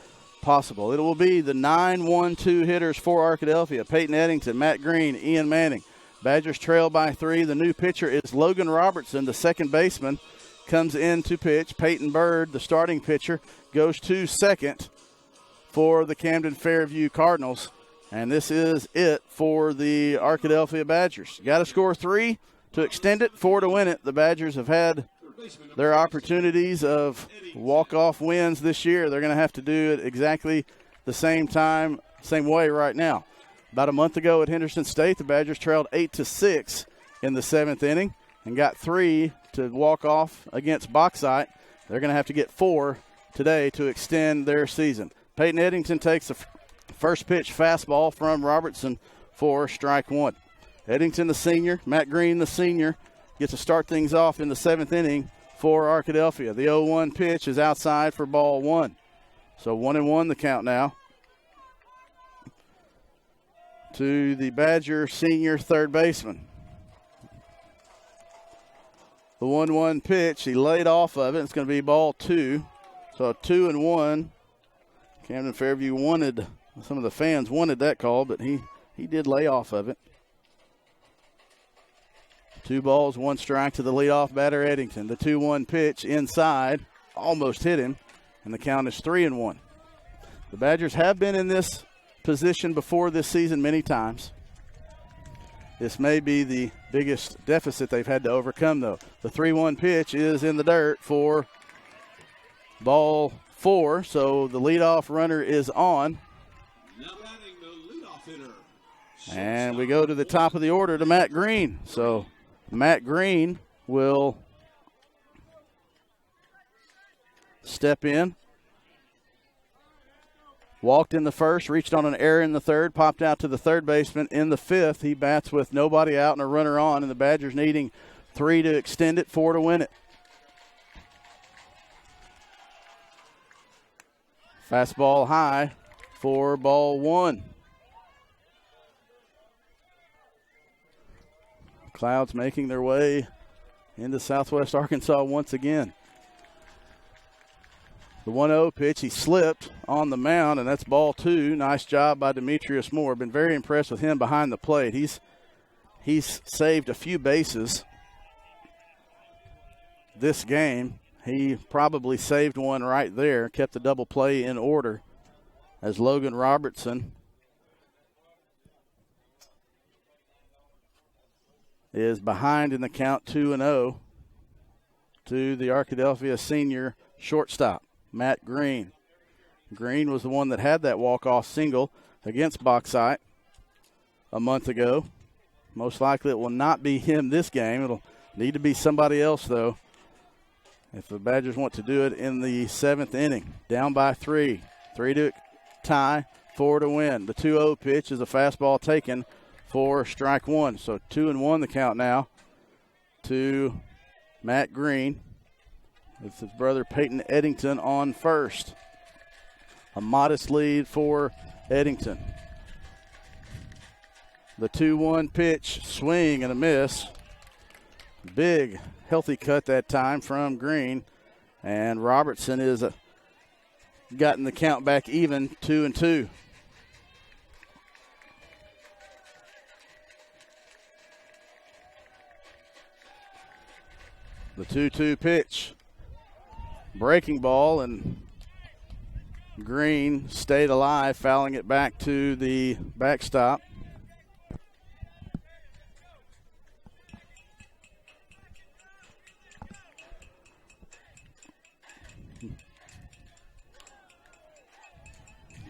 possible. It will be the 9-1-2 hitters for Arkadelphia. Peyton Eddington, Matt Green, Ian Manning. Badgers trail by 3. The new pitcher is Logan Robertson, the second baseman, comes in to pitch. Peyton Bird, the starting pitcher, goes to second for the Camden Fairview Cardinals. And this is it for the Arkadelphia Badgers. Got to score 3 to extend it, 4 to win it. The Badgers have had their opportunities of walk-off wins this year. They're going to have to do it exactly the same way right now. About a month ago at Henderson State, the Badgers trailed 8-6 in the 7th inning and got 3 to walk off against Bauxite. They're going to have to get 4 today to extend their season. Peyton Eddington takes the first pitch fastball from Robertson for strike 1. Eddington, the senior, Matt Green, the senior, gets to start things off in the 7th inning for Arkadelphia. The 0-1 pitch is outside for ball 1. So 1-1 the count now to the Badger senior third baseman. The 1-1 pitch, he laid off of it. It's going to be ball 2. So 2-1. Camden Fairview wanted, some of the fans wanted that call, but he did lay off of it. 2 balls, 1 strike to the leadoff batter, Eddington. The 2-1 pitch inside, almost hit him, and the count is 3-1. The Badgers have been in this position before this season many times. This may be the biggest deficit they've had to overcome, though. The 3-1 pitch is in the dirt for ball 4, so the leadoff runner is on. Now batting the leadoff hitter. And we go to the top of the order to Matt Green. So Matt Green will step in. Walked in the first, reached on an error in the third, popped out to the third baseman in the 5th. He bats with nobody out and a runner on, and the Badgers needing 3 to extend it, 4 to win it. Fastball high for ball 1. Clouds making their way into Southwest Arkansas once again. The 1-0 pitch, he slipped on the mound, and that's ball 2. Nice job by Demetrius Moore. Been very impressed with him behind the plate. He's saved a few bases this game. He probably saved one right there, kept the double play in order as Logan Robertson is behind in the count 2-0 to the Arkadelphia senior shortstop, Matt Green. Green was the one that had that walk-off single against Bauxite a month ago. Most likely it will not be him this game. It'll need to be somebody else, though, if the Badgers want to do it in the 7th inning. Down by 3. 3 to tie, 4 to win. The 2-0 pitch is a fastball taken for strike 1. So 2-1 the count now to Matt Green. It's his brother Peyton Eddington on first. A modest lead for Eddington. The 2-1 pitch, swing and a miss. Big, healthy cut that time from Green. And Robertson is gotten the count back even, 2-2. The 2-2 pitch. Breaking ball, and Green stayed alive, fouling it back to the backstop.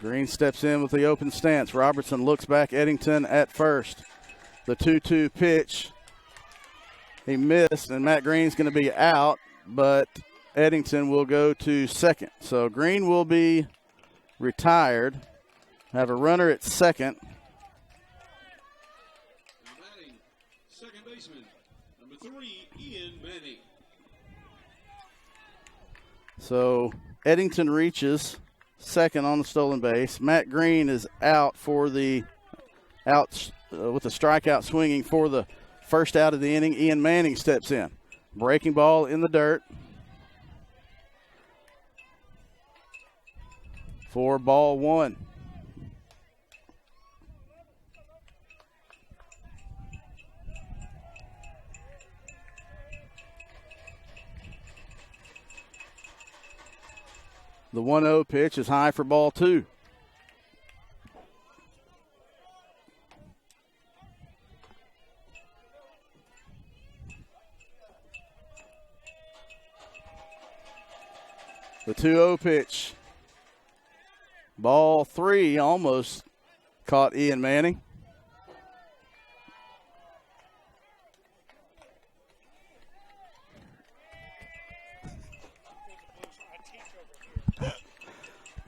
Green steps in with the open stance. Robertson looks back, Eddington at first. The 2-2 pitch. He missed, and Matt Green's going to be out, but Eddington will go to second. So Green will be retired. Have a runner at second. Second baseman, number 3, Ian Manning. So Eddington reaches second on the stolen base. Matt Green is out for the with the strikeout swinging for the first out of the inning. Ian Manning steps in. Breaking ball in the dirt. For ball 1. The 1-0 pitch is high for ball 2. The 2-0 pitch. Ball 3 almost caught Ian Manning.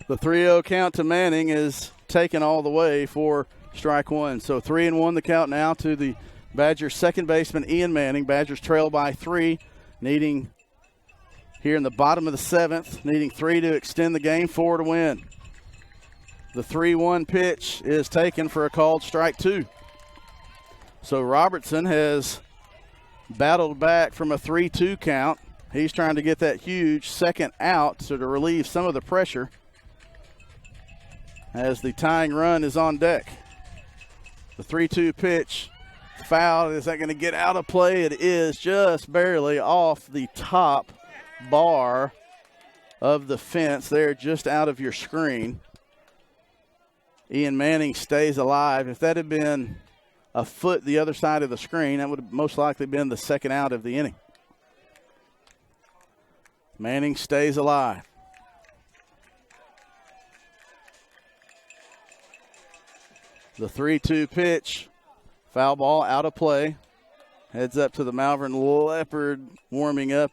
The 3-0 count to Manning is taken all the way for strike 1. So 3-1 the count now to the Badgers second baseman Ian Manning. Badgers trail by 3, needing here in the bottom of the 7th, needing 3 to extend the game, 4 to win. The 3-1 pitch is taken for a called strike 2. So Robertson has battled back from a 3-2 count. He's trying to get that huge second out so to relieve some of the pressure as the tying run is on deck. The 3-2 pitch fouled. Is that going to get out of play? It is, just barely off the top bar of the fence there, just out of your screen. Ian Manning stays alive. If that had been a foot the other side of the screen, that would have most likely been the second out of the inning. Manning stays alive. The 3-2 pitch, foul ball, out of play. Heads up to the Malvern Leopard, warming up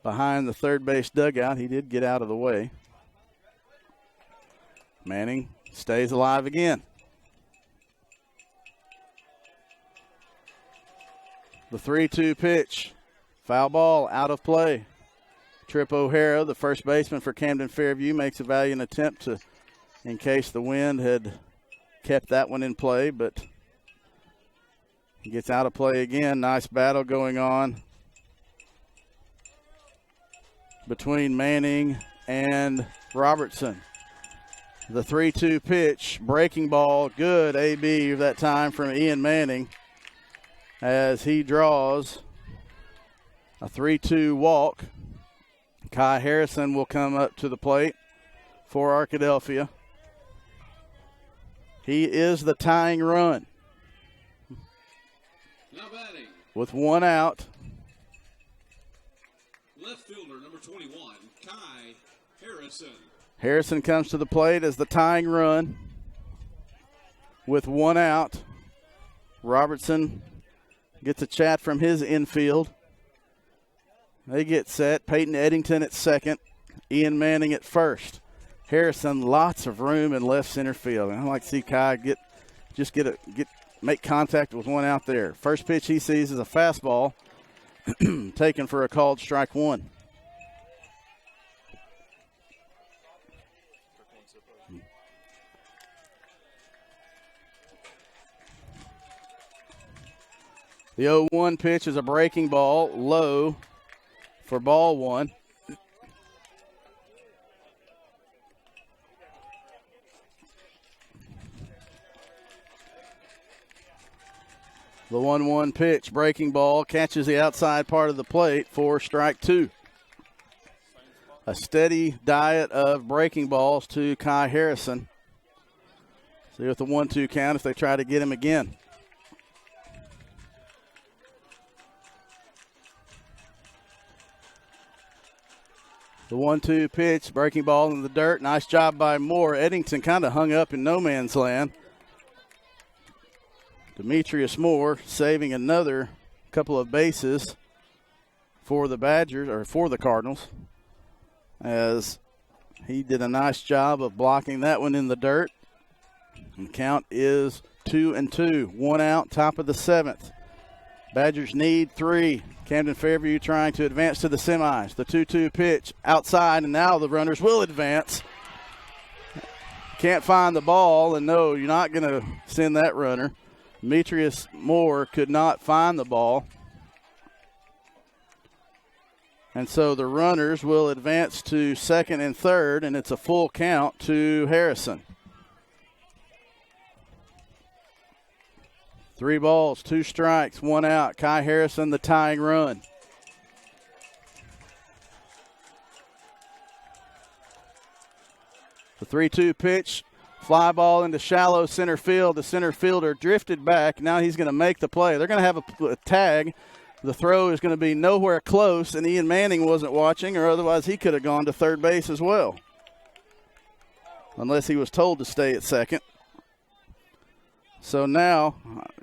behind the third base dugout. He did get out of the way. Manning stays alive again. The 3-2 pitch, foul ball, out of play. Trip O'Hara, the first baseman for Camden Fairview, makes a valiant attempt to, in case the wind had kept that one in play, but he gets out of play again. Nice battle going on between Manning and Robertson. The 3-2 pitch, breaking ball, good AB that time from Ian Manning as he draws a 3-2 walk. Kai Harrison will come up to the plate for Arkadelphia. He is the tying run. With 1 out. Left fielder, number 21, Kai Harrison. Harrison comes to the plate as the tying run with 1 out. Robertson gets a chat from his infield. They get set. Peyton Eddington at second. Ian Manning at first. Harrison, lots of room in left center field. And I like to see Kai make contact with 1 out there. First pitch he sees is a fastball taken for a called strike 1. The 0-1 pitch is a breaking ball, low for ball 1. The 1-1 pitch, breaking ball, catches the outside part of the plate for strike 2. A steady diet of breaking balls to Kai Harrison. See with the 1-2 count if they try to get him again. The 1-2 pitch, breaking ball in the dirt. Nice job by Moore. Eddington kind of hung up in no man's land. Demetrius Moore saving another couple of bases for the Badgers, or for the Cardinals, as he did a nice job of blocking that one in the dirt. And count is 2-2. 1 out, top of the 7th. Badgers need 3. Camden Fairview trying to advance to the semis. The 2-2 pitch outside, and now the runners will advance. Can't find the ball, and no, you're not going to send that runner. Demetrius Moore could not find the ball. And so the runners will advance to second and third, and it's a full count to Harrison. 3 balls, 2 strikes, 1 out. Kai Harrison, the tying run. The 3-2 pitch, fly ball into shallow center field. The center fielder drifted back. Now he's going to make the play. They're going to have a tag. The throw is going to be nowhere close, and Ian Manning wasn't watching, or otherwise he could have gone to third base as well, unless he was told to stay at second. So now,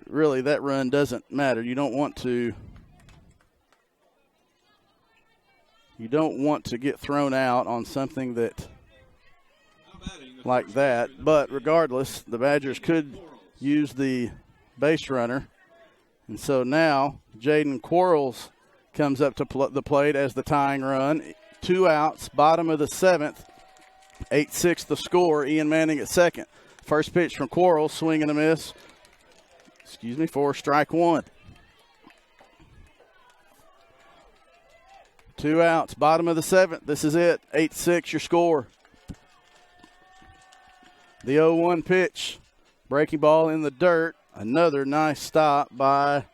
really, that run doesn't matter. You don't want to get thrown out on something that like that. But regardless, the Badgers could use the base runner. And so now Jaden Quarles comes up to the plate as the tying run. 2 outs, bottom of the 7th. 8-6 the score. Ian Manning at second. First pitch from Quarles, swing and a miss. For strike 1. 2 outs, bottom of the 7th. This is it. 8-6 your score. The 0-1 pitch, breaking ball in the dirt. Another nice stop by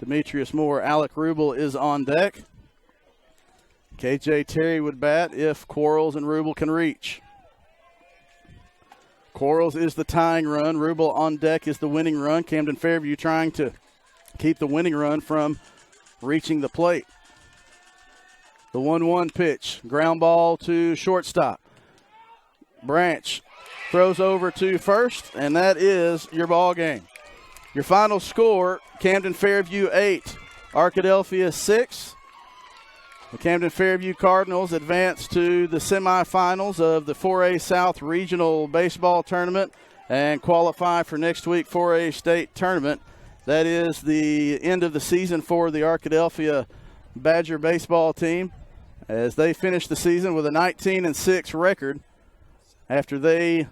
Demetrius Moore. Alec Rubel is on deck. KJ Terry would bat if Quarles and Rubel can reach. Quarles is the tying run. Rubel on deck is the winning run. Camden Fairview trying to keep the winning run from reaching the plate. The 1-1 pitch, ground ball to shortstop. Branch throws over to first, and that is your ball game. Your final score, Camden Fairview 8, Arkadelphia 6. The Camden Fairview Cardinals advance to the semifinals of the 4A South Regional Baseball Tournament and qualify for next week 4A State Tournament. That is the end of the season for the Arkadelphia Badger baseball team as they finish the season with a 19-6 record after they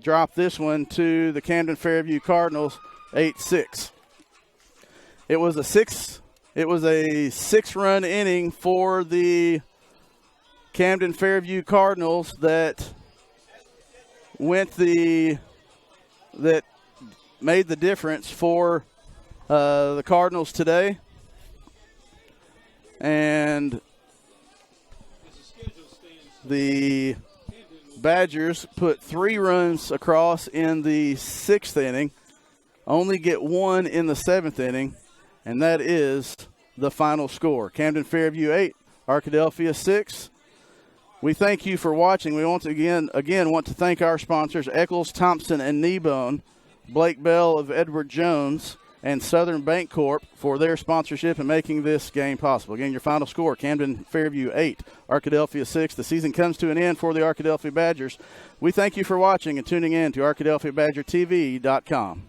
drop this one to the Camden Fairview Cardinals 8-6. It was a 6-run inning for the Camden Fairview Cardinals that made the difference for the Cardinals today. And the Badgers put 3 runs across in the 6th inning, only get 1 in the 7th inning, and that is the final score. Camden Fairview 8, Arkadelphia 6. We thank you for watching. We want to again want to thank our sponsors, Eccles, Thompson, and Kneebone, Blake Bell of Edward Jones, and Southern Bank Corp for their sponsorship and making this game possible. Again, your final score, Camden Fairview 8, Arkadelphia 6. The season comes to an end for the Arkadelphia Badgers. We thank you for watching and tuning in to ArkadelphiaBadgerTV.com.